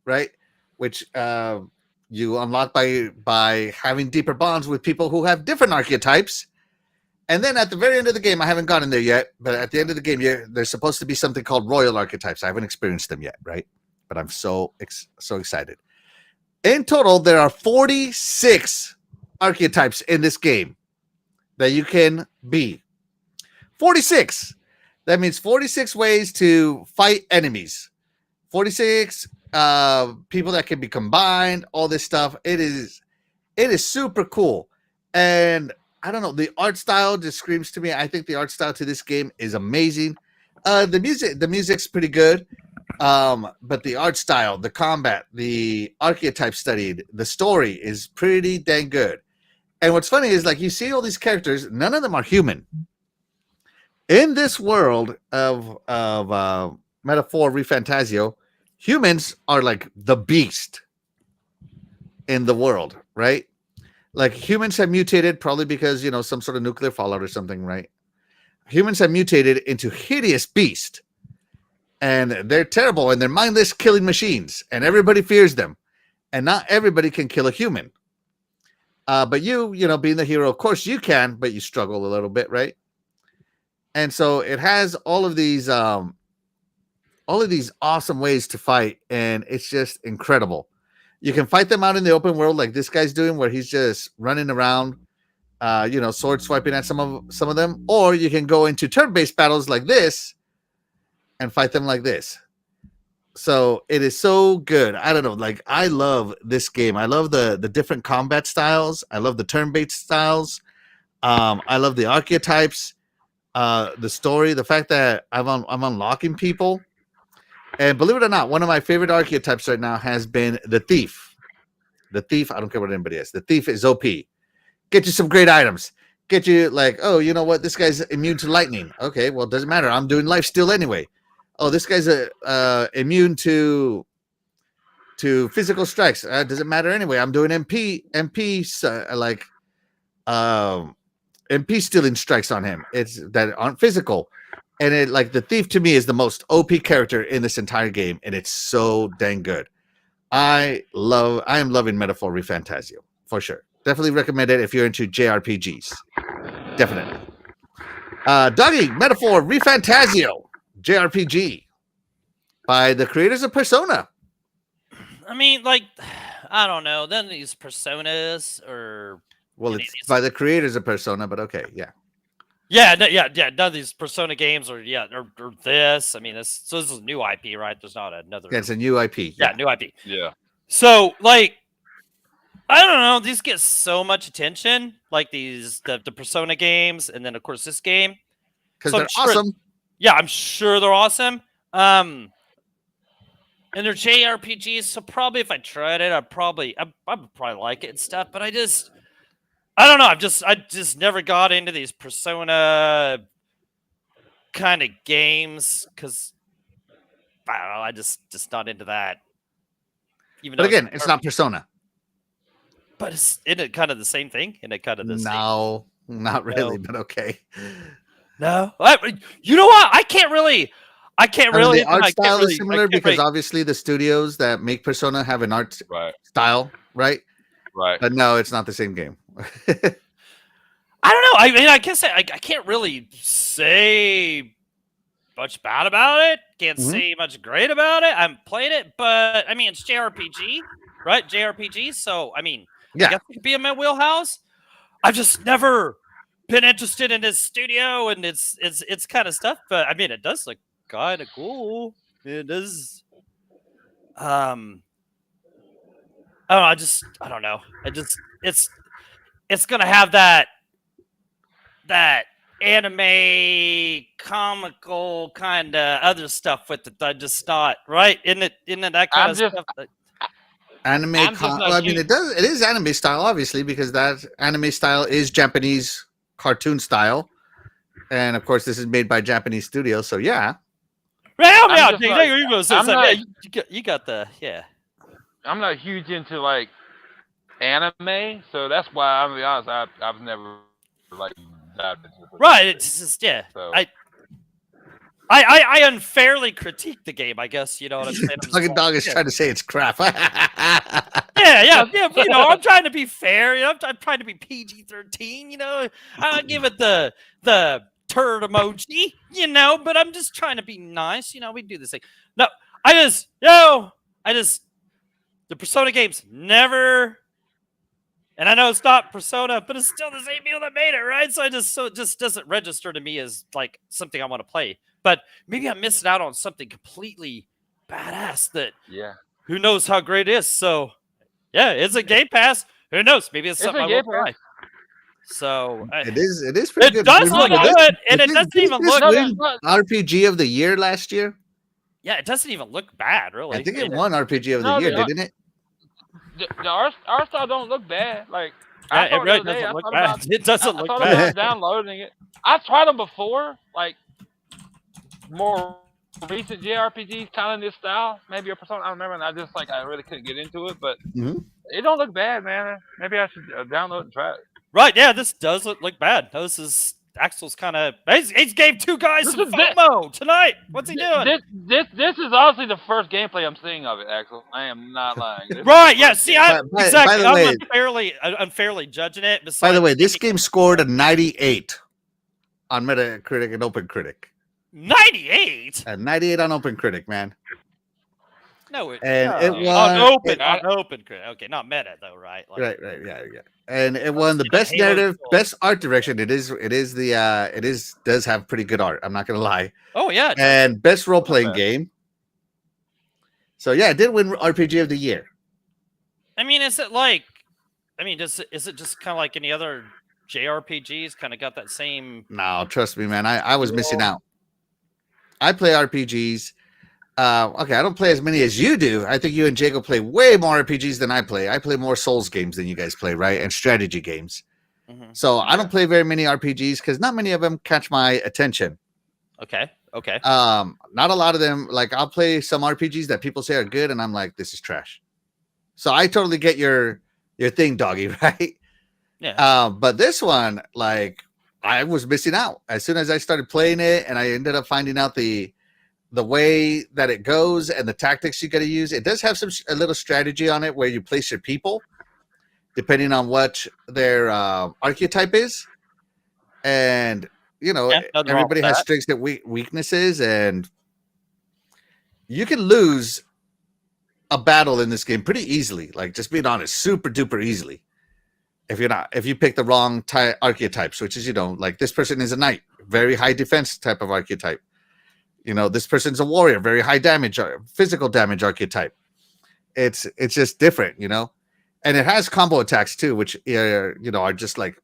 right? Which you unlock by having deeper bonds with people who have different archetypes. And then at the very end of the game, I haven't gotten there yet, but at the end of the game, there's supposed to be something called royal archetypes. I haven't experienced them yet, right? But I'm so excited. In total, there are 46 archetypes in this game that you can be. 46. That means 46 ways to fight enemies. 46 people that can be combined, all this stuff. It is super cool. And I don't know, the art style just screams to me. I think the art style to this game is amazing. The music's pretty good. But the art style, the combat, the archetype studied, the story is pretty dang good. And what's funny is, like, you see all these characters, none of them are human. In this world of Metaphor ReFantazio, humans are like the beast in the world, right? Like, humans have mutated probably because, some sort of nuclear fallout or something, right? Humans have mutated into hideous beast. And they're terrible, and they're mindless killing machines, and everybody fears them. And not everybody can kill a human. But you being the hero, of course you can, but you struggle a little bit, right? And so it has all of these awesome ways to fight, and it's just incredible. You can fight them out in the open world like this guy's doing, where he's just running around, sword swiping at some of them, or you can go into turn-based battles like this and fight them like this. So it is so good. I don't know, like I love this game. I love the different combat styles. I love the turn-based styles. I love the archetypes, the story, the fact that I'm unlocking people. And believe it or not, one of my favorite archetypes right now has been the Thief. The Thief, I don't care what anybody is. The Thief is OP. Get you some great items. Get you like, oh, you know what? This guy's immune to lightning. Okay, well, it doesn't matter. I'm doing lifesteal anyway. Oh, this guy's immune to physical strikes. Doesn't matter anyway. I'm doing MP MP stealing strikes on him. It's that aren't physical. And it like the Thief to me is the most OP character in this entire game, and it's so dang good. I am loving Metaphor ReFantazio for sure. Definitely recommend it if you're into JRPGs. Definitely. Dougie, Metaphor ReFantazio JRPG by the creators of Persona. I mean, like, I don't know. Then these Personas or it's by the creators of Persona, but okay, yeah. Yeah. None of these Persona games or this. I mean, this is a new IP, right? There's not another. Yeah, it's a new IP. Yeah, new IP. Yeah. So, like, I don't know. These get so much attention, like the Persona games, and then of course this game because they're awesome. Yeah, I'm sure they're awesome. And they're JRPGs, so probably if I tried it, I'd probably like it and stuff. But I don't know. I just never got into these Persona kind of games because I don't know. I just not into that. But again, it's not Persona. But isn't it kind of the same thing? Isn't it kind of the same? No, not really. But okay. No, you know what? I can't really. The art style is similar because obviously the studios that make Persona have an art style, right? Right. But no, it's not the same game. I don't know. I mean, I guess I can't really say much bad about it. Can't say much great about it. I haven't played it, but I mean, it's JRPG, right? JRPG. So I mean, I guess it could be in my wheelhouse. I've just never been interested in this studio and it's kind of stuff. But I mean, it does look kind of cool. It does. I don't know. It's gonna have that anime comical kind of other stuff with it. I just not right. Isn't it that kind of stuff? Anime. I mean, it is anime style, obviously, because that anime style is Japanese cartoon style, and of course, this is made by Japanese studios. So yeah. Right, you got the I'm not huge into like anime, so that's why I'm gonna be honest. I've never like dived into it. Right, it's just So. I unfairly critique the game. I guess you know what I'm saying. Fucking dog is trying to say it's crap. yeah. You know, I'm trying to be fair. You know, I'm trying to be PG-13. You know, I give it the turd emoji. You know, but I'm just trying to be nice. You know, we do this thing. No, the Persona games never. And I know it's not Persona, but it's still the same people that made it, right? So it just doesn't register to me as like something I want to play. But maybe I'm missing out on something completely badass that who knows how great it is. So yeah, it's a Game Pass. Who knows? Maybe it's something I will play. So it is pretty good. It does look good, and it doesn't even look RPG of the year last year. Yeah, it doesn't even look bad, really. I think it won RPG of the year, didn't it? The art style don't look bad. Like it really doesn't look bad. It doesn't look bad. I was downloading it. I've tried them before, like more recent JRPGs, kind of this style. Maybe a Persona. I don't remember. And I really couldn't get into it, but it don't look bad, man. Maybe I should download and try it. Right? Yeah, this does look bad. No, this is Axel's kind of. He gave two guys some FOMO tonight. What's he doing? This is honestly the first gameplay I'm seeing of it, Axel. I am not lying. Right? Yeah. See, I'm unfairly judging it. By the way, this game scored a 98 on Metacritic and OpenCritic. 98. 98 on OpenCritic, man. No, it unopened. Unopened. Okay, not meta though, right? Right, yeah. And it won the best narrative, best art direction. Does have pretty good art. I'm not gonna lie. Oh yeah. And best role playing game. So yeah, it did win RPG of the year. I mean, is it like? I mean, is it just kind of like any other JRPGs? Kind of got that same. No, trust me, man. I was missing out. I play RPGs. Okay, I don't play as many as you do. I think you and Jago play way more RPGs than I play. I play more Souls games than you guys play, right? And strategy games. Mm-hmm. So I don't play very many RPGs because not many of them catch my attention. Okay. Not a lot of them. Like I'll play some RPGs that people say are good, and I'm like, this is trash. So I totally get your thing, doggy, right? Yeah. But this one, like, I was missing out as soon as I started playing it, and I ended up finding out the way that it goes and the tactics you got to use. It does have a little strategy on it where you place your people depending on what their archetype is, and everybody has strengths and weaknesses, and you can lose a battle in this game pretty easily. Like, just being honest, super duper easily. If you pick the wrong archetypes, which is, like this person is a knight, very high defense type of archetype. This person's a warrior, very high damage, physical damage archetype. It's just different, and it has combo attacks too, which are just like,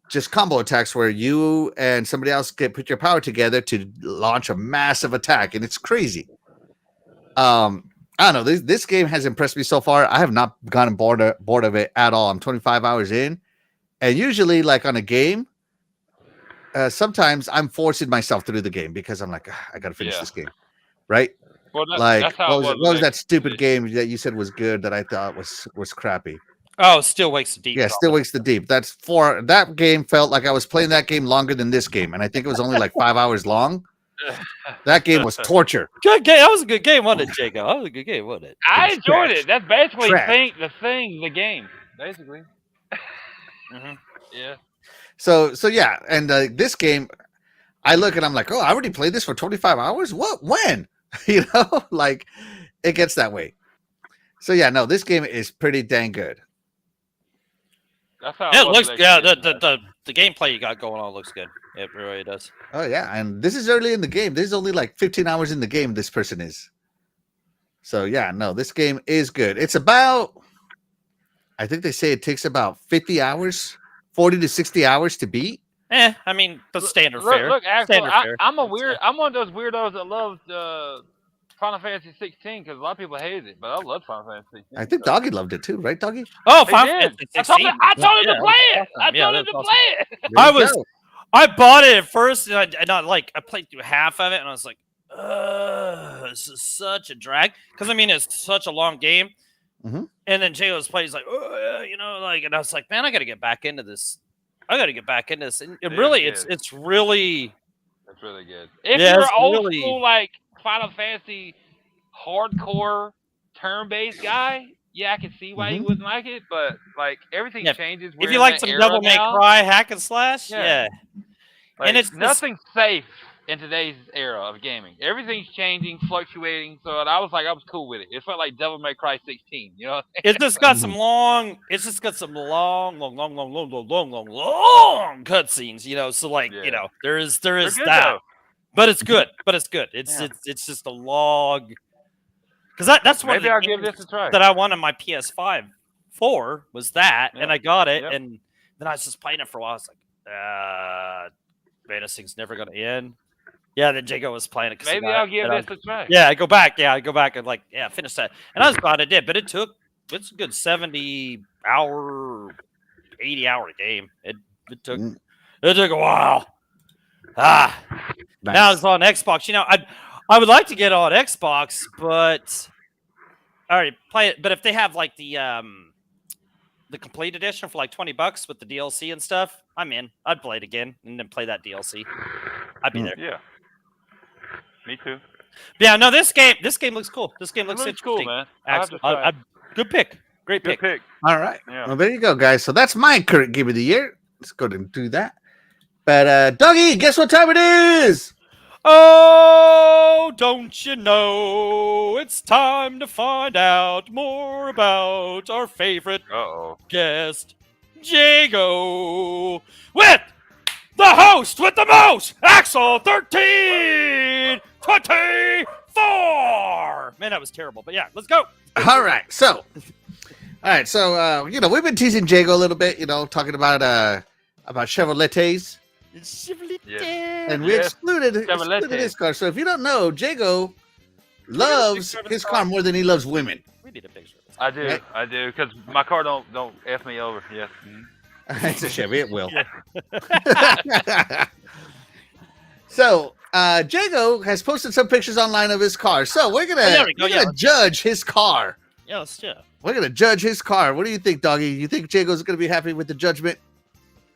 just combo attacks where you and somebody else put your power together to launch a massive attack, and it's crazy. I don't know. This game has impressed me so far. I have not gotten bored of it at all. I'm 25 hours in, and usually, like on a game, sometimes I'm forcing myself through the game because I'm like, I got to finish this game, right? Well, what was that stupid game that you said was good that I thought was crappy? Oh, Still Wakes the Deep. Yeah, Still Wakes the Deep. That game felt like I was playing that game longer than this game, and I think it was only like 5 hours long. That game was torture. Good game. That was a good game, wasn't it, Jacob? That was a good game, wasn't it? I enjoyed it. That's basically the game, basically. Mm-hmm. Yeah. So yeah, and this game, I look and I'm like, oh, I already played this for 25 hours. What? When? Like it gets that way. So yeah, no, this game is pretty dang good. That's how it looks. Yeah, the gameplay you got going on looks good. It really does. Oh yeah, and this is early in the game. This is only like 15 hours in the game. This person is. So yeah, no, this game is good. It's about, I think they say it takes about 50 hours, 40 to 60 hours to beat. I mean, the standard fare. Look, actually, I'm one of those weirdos that loves Final Fantasy 16 because a lot of people hated it, but I love Final Fantasy 16. I think Doggy loved it too, right, Doggy? Oh, Final Fantasy 16. I told him to play it. I told him to play it. I bought it at first, and I played through half of it, and I was like, this is such a drag. Because, I mean, it's such a long game. Mm-hmm. And then Jay was playing, he's like, and I was like, man, I got to get back into this. And really, it's really good. If you're old school, like Final Fantasy hardcore turn-based guy, yeah, I can see why you wouldn't like it, but like everything changes. If you like some Devil May Cry hack and slash, yeah. Like, and it's nothing's safe in today's era of gaming. Everything's changing, fluctuating. So I was cool with it. It felt like Devil May Cry 16. It's just got some long. It's just got some long cutscenes. So like there is that. Though. But it's good. It's just a log. Because that's one. Maybe I'll give this a try. That I wanted my PS5 for was that, and I got it, and then I was just playing it for a while. I was like, man, this thing's never gonna end. Yeah, then Jago was playing it. Maybe I'll give this a try. Yeah, I go back and finish that, and I was glad I did. But it's a good 70-hour, 80-hour game. It took a while. Nice. Now it's on Xbox. I would like to get on Xbox, but I already play it. But if they have like the complete edition for like $20 with the DLC and stuff, I'm in. I'd play it again and then play that DLC. I'd be there. Yeah, me too. Yeah, no, this game looks cool. This game looks cool, man. Good pick. Great pick. All right. Yeah. Well, there you go, guys. So that's my current game of the year. Let's go ahead and do that. But Doggy, guess what time it is? Oh, don't you know it's time to find out more about our favorite guest, Jago, with the host with the most, Axel 1324. Man, that was terrible, but yeah, let's go. All right, so you know, we've been teasing Jago a little bit, you know, talking about Chevrolets. And we excluded his car. So if you don't know, Jago loves his car more than he loves women. We need a picture of this. I do, because my car don't F me over. Yes. It's a Chevy, it will. So Jago has posted some pictures online of his car. So we're gonna judge his car. Yeah, let's do it. We're gonna judge his car. What do you think, Doggy? You think Jago's gonna be happy with the judgment?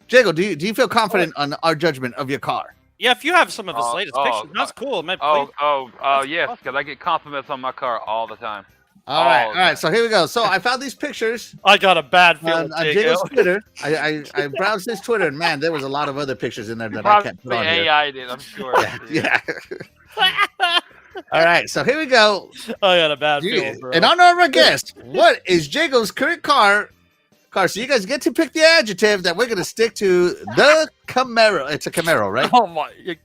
Jago, do you feel confident on our judgment of your car? Yeah, if you have some of his latest pictures, that's cool. Man, yes, because I get compliments on my car all the time. All right. So here we go. So I found these pictures. I got a bad feeling on Jago's Twitter. I browsed his Twitter, and man, there was a lot of other pictures in there that I can't put on here. AI did, I'm sure. Yeah. All right, so here we go. I got a bad feeling, bro. In honor of our guest, what is Jago's current car? So you guys get to pick the adjective that we're going to stick to. The Camaro. It's a Camaro, right? Oh my! Yeah,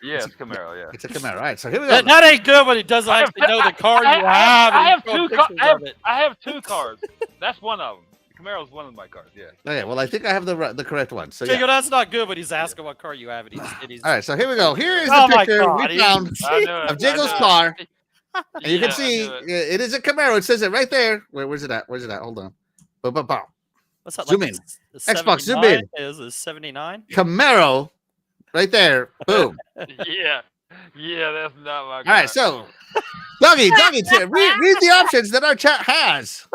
it's Camaro. Yeah, it's a Camaro. All right, so here we go. That ain't good when he doesn't actually know the car you have. I have two cars. That's one of them. Camaro's one of my cars. Yeah. Okay, well, I think I have the correct one. So Jago, that's not good when he's asking what car you have. And he's... All right, so here we go. Here is the picture we found of Jago's car. And you can see it is a Camaro. It says it right there. Where's it at? Hold on. What's that? Zoom in. Xbox, zoom in. Is it 79? Camaro, right there. Boom. Yeah, that's not my car. All right, so Doggy, read the options that our chat has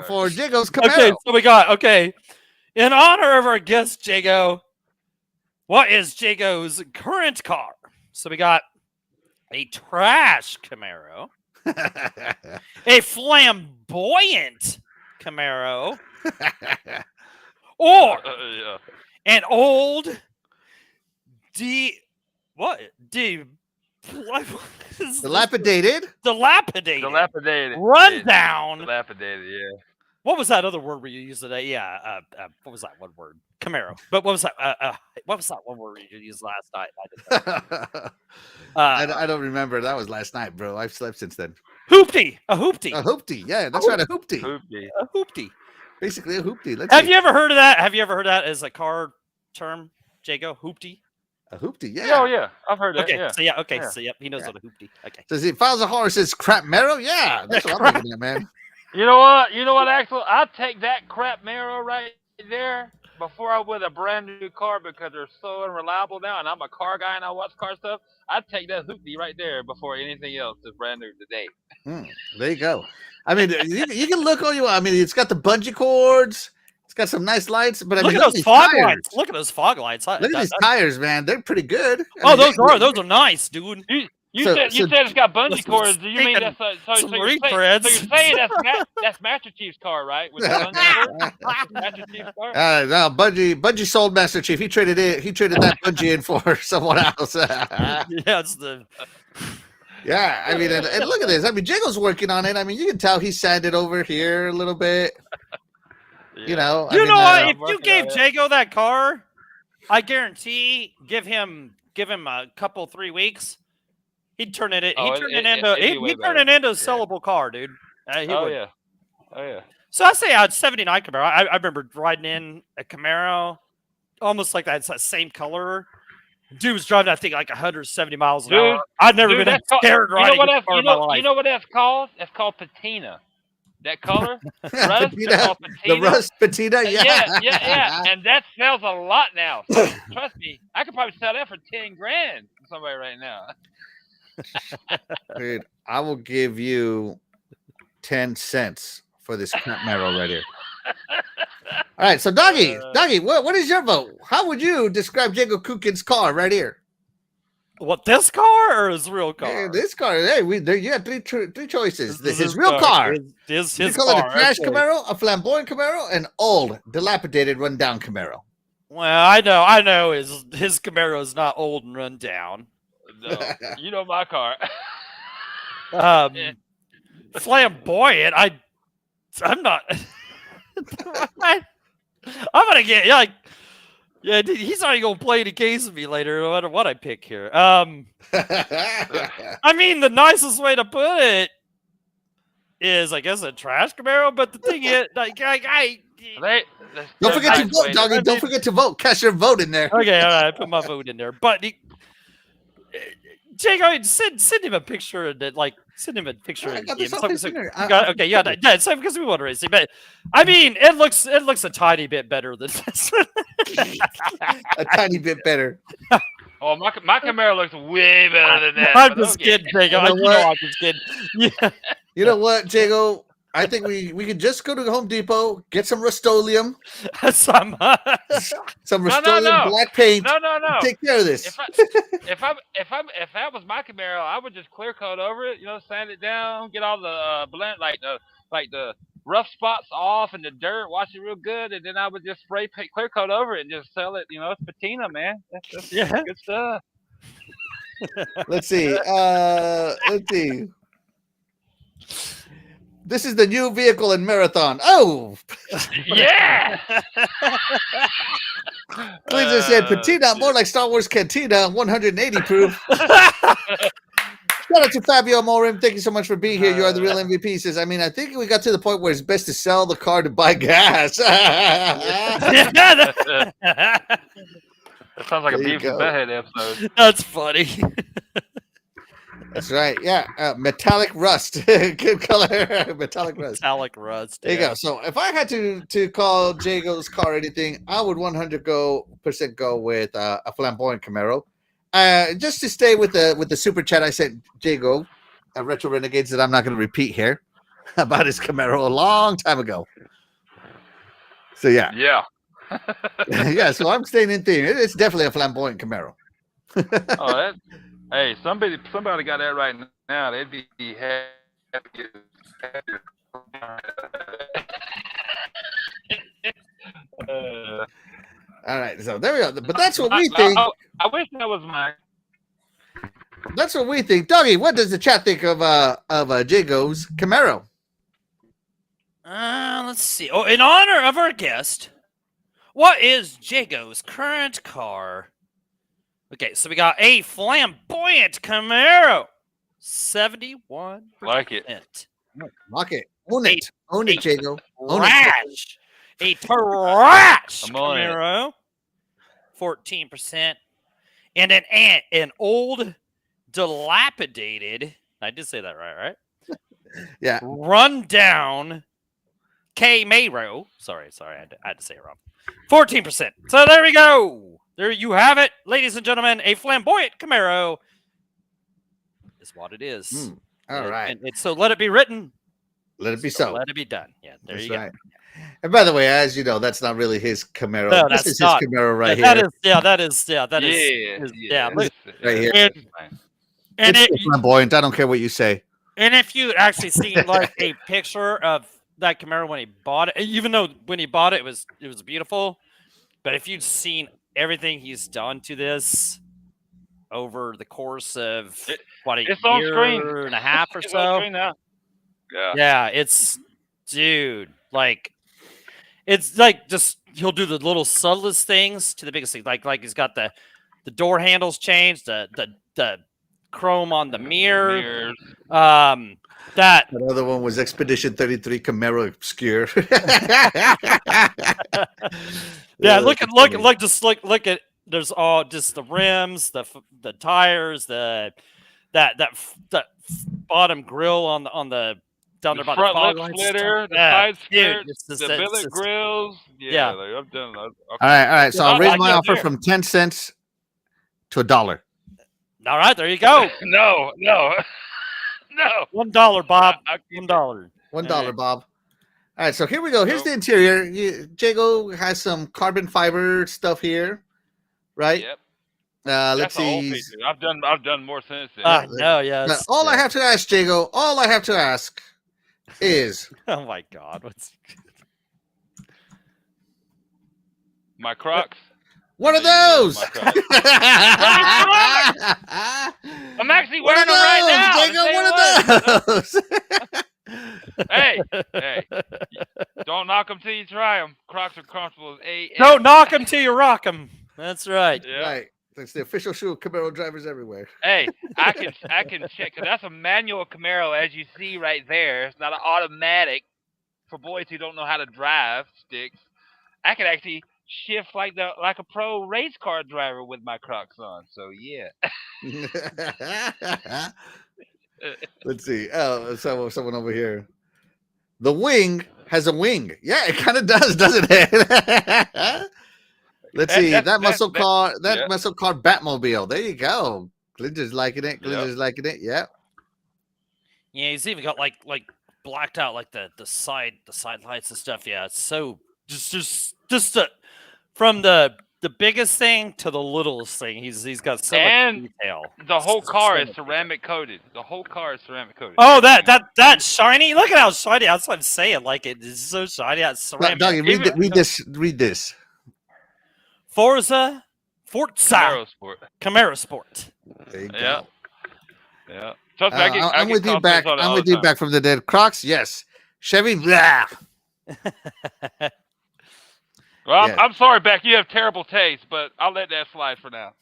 for Jago's Camaro. Okay, so we got in honor of our guest Jago, what is Jago's current car? So we got a trash Camaro. A flamboyant Camaro, or an old dilapidated, rundown, yeah. What was that other word we used today? Yeah, what was that one word? Camaro. But what was that? What was that one word you used last night? I don't remember. That was last night, bro. I've slept since then. A hoopty. Yeah, that's right. A hoopty. A hoopty. Basically a hoopty. Have you ever heard of that? Have you ever heard that as a car term, Jago? Hoopty. A hoopty. Yeah. Oh yeah, I've heard that. Okay. Yeah. So yep, he knows what a hoopty. Okay. Does he files a horse? Says crap marrow? Yeah, that's what I'm looking at, man. You know what, Axel? I'd take that crap marrow right there before I would a brand new car because they're so unreliable now, and I'm a car guy and I watch car stuff. I'd take that hoopty right there before anything else is brand new today. There you go. I mean, you can look all you want. I mean, it's got the bungee cords. It's got some nice lights, but look at those fog lights. Look at those fog lights. Look at these tires, man. They're pretty good. Those are nice, dude. You said it's got bungee cords. Do you mean that's so you're saying that's Master Chief's car, right? With the bungee cords? Master Chief's car? No, Bungie sold Master Chief. He traded that bungee in for someone else. Yeah, I mean, and look at this. I mean, Jago's working on it. I mean, you can tell he sanded over here a little bit. You know. What? If you gave Jago that car, I guarantee give him a couple 3 weeks. He'd turn it into a sellable car, dude. Yeah. So I say I had 79 Camaro. I remember riding in a Camaro, almost like that same color. Dude was driving that thing like 170 miles an hour. I'd never been scared riding a car in my life. You know what that's called? That's called patina. That color, rust, patina. The rust patina, yeah. And that sells a lot now. So, trust me, I could probably sell that for $10,000 to somebody right now. Dude, I will give you 10 cents for this Camaro right here. All right, so Doggy, what is your vote? How would you describe Jago Kukin's car right here? What, this car or his real car? Hey, this car. Hey, you have three choices. This is his real car. His you call it a trash Camaro, a flamboyant Camaro, an old, dilapidated, rundown Camaro. Well, I know his Camaro is not old and run down. No, you know my car. Flamboyant. I'm not. I'm gonna get yeah. He's not even gonna play any games with me later, no matter what I pick here. I mean, the nicest way to put it is, I guess, a trash Camaro. But the thing is, Don't forget to vote, doggy. Don't forget to vote. Cash your vote in there. Okay, all right, I put my vote in there. But Jake, I mean, send him a picture and send him a picture. I got this off his dinner. Okay, yeah, so because we want to race it, but I mean, it looks a tiny bit better than this. A tiny bit better. Oh, my Camaro looks way better than that. I'm just kidding, Jake. I'm just kidding. Yeah. You know what, Jago? I think we could just go to Home Depot, get some Rust-Oleum, some Rust-Oleum black paint. No. Take care of this. If that was my Camaro, I would just clear coat over it. You know, sand it down, get all the blend like the rough spots off and the dirt, wash it real good, and then I would just spray paint, clear coat over it and just sell it. You know, it's patina, man. That's good stuff. Let's see. This is the new vehicle in Marathon. Oh, yeah. Please said patina, more like Star Wars Cantina, 180 proof. Shout out to Fabio Morim. Thank you so much for being here. You are the real MVP. He says, I mean, I think we got to the point where it's best to sell the car to buy gas. That sounds like a Beavis and Butthead episode. That's funny. That's right. Yeah. Metallic rust. Good color. Metallic rust. Metallic rust. There you go. So if I had to call Jago's car anything, I would 100% go with a flamboyant Camaro. Just to stay with the super chat I sent Jago, Retro Renegades, that I'm not going to repeat here, about his Camaro a long time ago. So yeah. Yeah. Yeah. So I'm staying in theme. It's definitely a flamboyant Camaro. Hey, somebody got that right now. They'd be happy. All right, so there we go. But that's what we think. I wish that was mine. That's what we think. Doggy, what does the chat think of Jago's Camaro? Let's see. Oh, in honor of our guest, what is Jago's current car? Okay, so we got a flamboyant Camaro, 71%. Like it. Like it. Own it. Own it, Jago. Own Trash. A trash I'm on it. Camaro, 14%. And an old, dilapidated, I did say that right? Yeah. Run down Camaro. Sorry, I had to say it wrong. 14%. So there we go. There you have it, ladies and gentlemen. A flamboyant Camaro is what it is. All right. And so let it be written. Let it be so. Let it be done. Yeah, there that's you right. Go. And by the way, as you know, that's not really his Camaro. No, this is not. His Camaro right that here. That is. Look, right here. And it's flamboyant. I don't care what you say. And if you actually see like a picture of that Camaro when he bought it, even though when he bought it, it was beautiful, but if you'd seen everything he's done to this over the course of a year and a half or so. Yeah, it's like it's like just he'll do the little subtlest things to the biggest thing. Like he's got the door handles changed, the chrome on the mirror. That another one was Expedition 33 Camaro Obscure. Yeah, look at there's all just the rims, the tires, that bottom grill on the down there by the front lip splitter, the side skirt, the billet grills. Yeah. I've done that. Okay. All right. So I'll raise my offer from 10 cents to $1. All right, there you go. No. $1, Bob. $1. $1, Bob. All right, so here we go. Here's the interior. Jago has some carbon fiber stuff here, right? Yep. Let's see. I've done more since then. No, yeah. I have to ask, Jago. All I have to ask is. Oh my God! My Crocs. One of You love those. my truck. I'm actually One wearing of them right now. those, to Jacob. tell you One of what. those. Hey, don't knock them till you try them. Crocs are comfortable as AF. Don't knock them till you rock them. That's right. Yeah. Right. That's the official shoe of Camaro drivers everywhere. Hey, I can check because that's a manual Camaro, as you see right there. It's not an automatic for boys who don't know how to drive sticks. I can actually shift like a pro race car driver with my Crocs on. So yeah. Let's see. Oh, someone over here. The wing has a wing. Yeah, it kind of does, doesn't it? Let's see. That muscle car Batmobile. There you go. Glinger's liking it. Glinger's liking it. Yeah. Yeah, he's even got like blacked out like the side lights and stuff. Yeah, it's so just from the biggest thing to the littlest thing. He's got so much detail. The whole car is ceramic coated. The whole car is ceramic coated. Oh, that shiny! Look at how shiny. That's what I'm saying. Like it is so shiny. That's ceramic. Doggy, read this. Forza Camaro Sport. There you go. Yeah. Yeah. Trust me, I'm with you back. I'm with you back from the dead. Crocs, yes. Chevy, blah. Well, Yeah. I'm sorry, Beck. You have terrible taste, but I'll let that slide for now.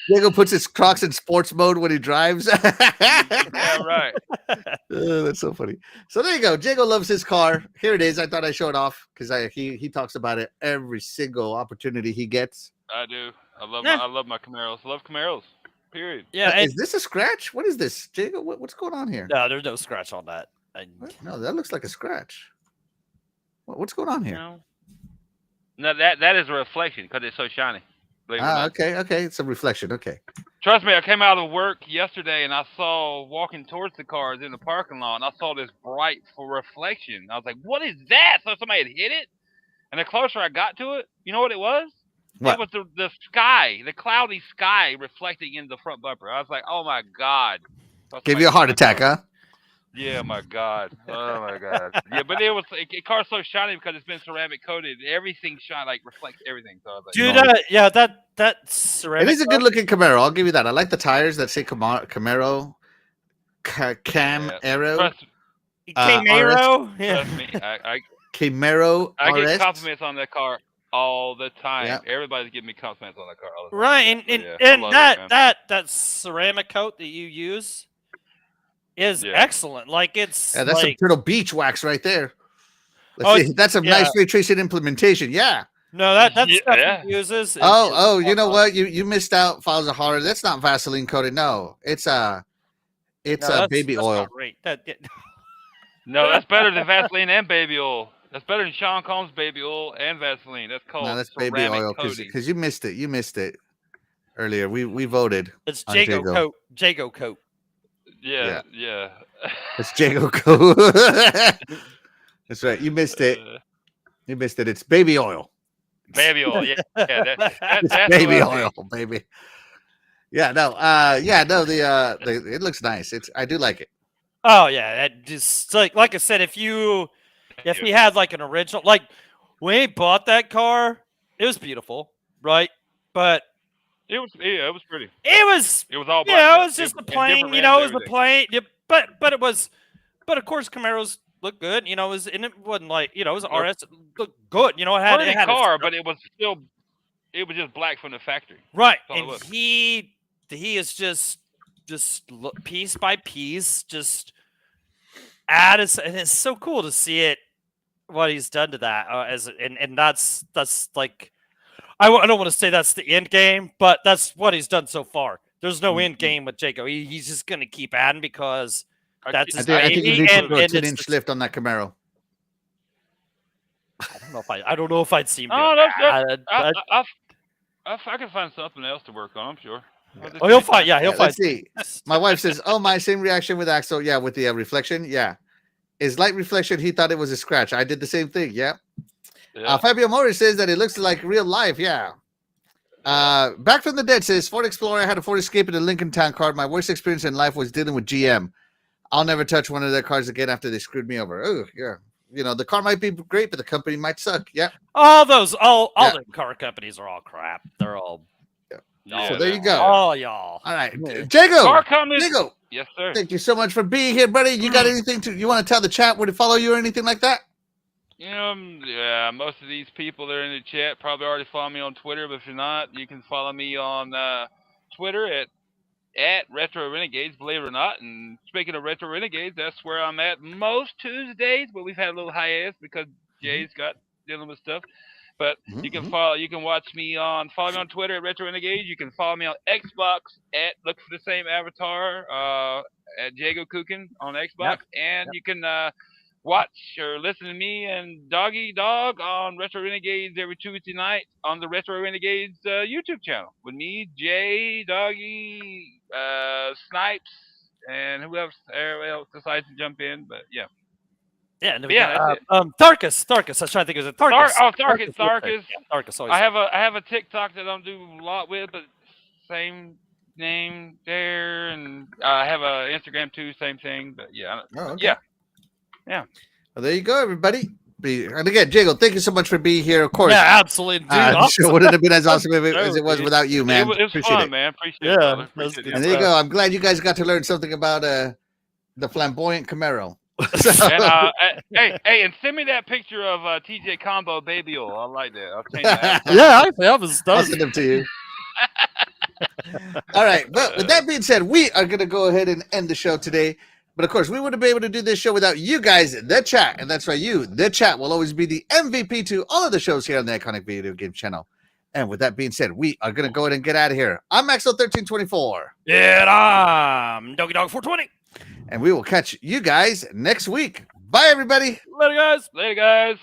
Diego puts his Crocs in sports mode when he drives. Yeah, right. Oh, that's so funny. So there you go. Jago loves his car. Here it is. I thought I'd show it off because he talks about it every single opportunity he gets. I do. I love my Camaros. Love Camaros. Period. Yeah. Is this a scratch? What is this, Jago? What's going on here? No, there's no scratch on that. No, that looks like a scratch. What's going on here? No, that is a reflection because it's so shiny. Okay. It's a reflection. Okay. Trust me, I came out of work yesterday and I saw walking towards the cars in the parking lot and I saw this bright reflection. I was like, what is that? So somebody had hit it? And the closer I got to it, you know what it was? What? It was the sky, the cloudy sky reflecting in the front bumper. I was like, oh my God. Give you a heart attack, huh? Yeah, my God. Oh my God. Yeah, but it car's so shiny because it's been ceramic coated. Everything shine reflects everything. So I was like, Dude, that ceramic. It is a good looking Camaro. I'll give you that. I like the tires that say Camaro, Camaro. Camaro. Trust me, Camaro. I RS. get compliments on that car all the time. Yeah. Everybody's giving me compliments on that car all the time. Right, and that ceramic coat that you use is excellent. Like it's that's like, some Turtle Beach wax right there. Let's see. That's a nice ray tracing implementation. Yeah. No, that stuff he uses. You know what? You missed out, Files of Horror. That's not Vaseline coated. No, it's baby oil. No, that's better than Vaseline and baby oil. That's better than Sean Combs' baby oil and Vaseline. That's called that's baby oil because you missed it. You missed it earlier. We voted. It's Jago coat. Jago coat. Yeah. It's Jago coat. That's right. You missed it. You missed it. It's baby oil. Baby oil. Yeah. That's baby oil, baby. Yeah. No. It looks nice. I do like it. Oh yeah, that just like I said, if you had like an original, like when he bought that car, it was beautiful, right? But it was pretty. It was all black. It was just the plane, it was the plane. Yeah, but of course Camaros looked good, it was, and it wasn't like, it was RS, it looked good, it had a car, but it was just black from the factory. Right, and he is just piece by piece, just and it's so cool to see it, what he's done to that, and that's like, I don't want to say that's the end game, but that's what he's done so far. There's no end game with Jago. He's just going to keep adding because that's his baby. I think you need to put a 10-inch lift on that Camaro. I don't know if I'd see him. I can find something else to work on, I'm sure. He'll find. Let's see. My wife says, "Oh, my same reaction with Axel. Yeah, with the reflection. Yeah, is light reflection. He thought it was a scratch. I did the same thing. Yeah." Fabio Mori says that it looks like real life. Yeah. Back from the Dead says Ford Explorer. I had a Ford Escape and a Lincoln Town car. My worst experience in life was dealing with GM. I'll never touch one of their cars again after they screwed me over. Oh, yeah. the car might be great, but the company might suck. Yeah. All the Yeah. car companies are all crap. They're all. Yeah, So there you that- go. Oh, y'all. All right, Yeah. Jago. Car companies. Jago, Yes, sir. thank you so much for being here, buddy. You got anything you want to tell the chat where to follow you or anything like that? Yeah, most of these people that are in the chat probably already follow me on Twitter, but if you're not, you can follow me on Twitter at Retro Renegades, believe it or not. And speaking of Retro Renegades, that's where I'm at most Tuesdays, but we've had a little hiatus because Jay's got dealing with stuff. But you can follow me on Twitter at Retro Renegades. You can follow me on Xbox look for the same avatar at Jago Kukin on Xbox, and you can watch or listen to me and Doggy Dog on Retro Renegades every Tuesday night on the Retro Renegades YouTube channel with me, Jay, Doggy, Snipes, and who else decides to jump in. But yeah. Yeah, and that's it. Tharkus. I was trying to think, is it Tharkus? Tharkus. Yeah, Tharkus. I have a TikTok that I don't do a lot with, but same name there, and I have a Instagram too, same thing. But yeah, okay. yeah. Well, there you go, everybody. And again, Jago, thank you so much for being here. Of course, Yeah, absolutely. Dude, awesome. Sure wouldn't have been as awesome as it was without you, man. It was Appreciate fun, it. man. Appreciate it. Yeah, brother. that was Appreciate good it. And there you go. I'm glad you guys got to learn something about the flamboyant Camaro. And hey, and send me that picture of TJ Combo Baby Oil. I like that. I'll change that. Yeah, I was I'll send them to you. All right. But with that being said, we are going to go ahead and end the show today. But of course, we wouldn't be able to do this show without you guys, the chat. And that's right, the chat will always be the MVP to all of the shows here on the Iconic Video Game Channel. And with that being said, we are going to go ahead and get out of here. I'm Maxwell1324. And I'm Doggy Dog 420. And we will catch you guys next week. Bye, everybody. Later, guys. Later, guys.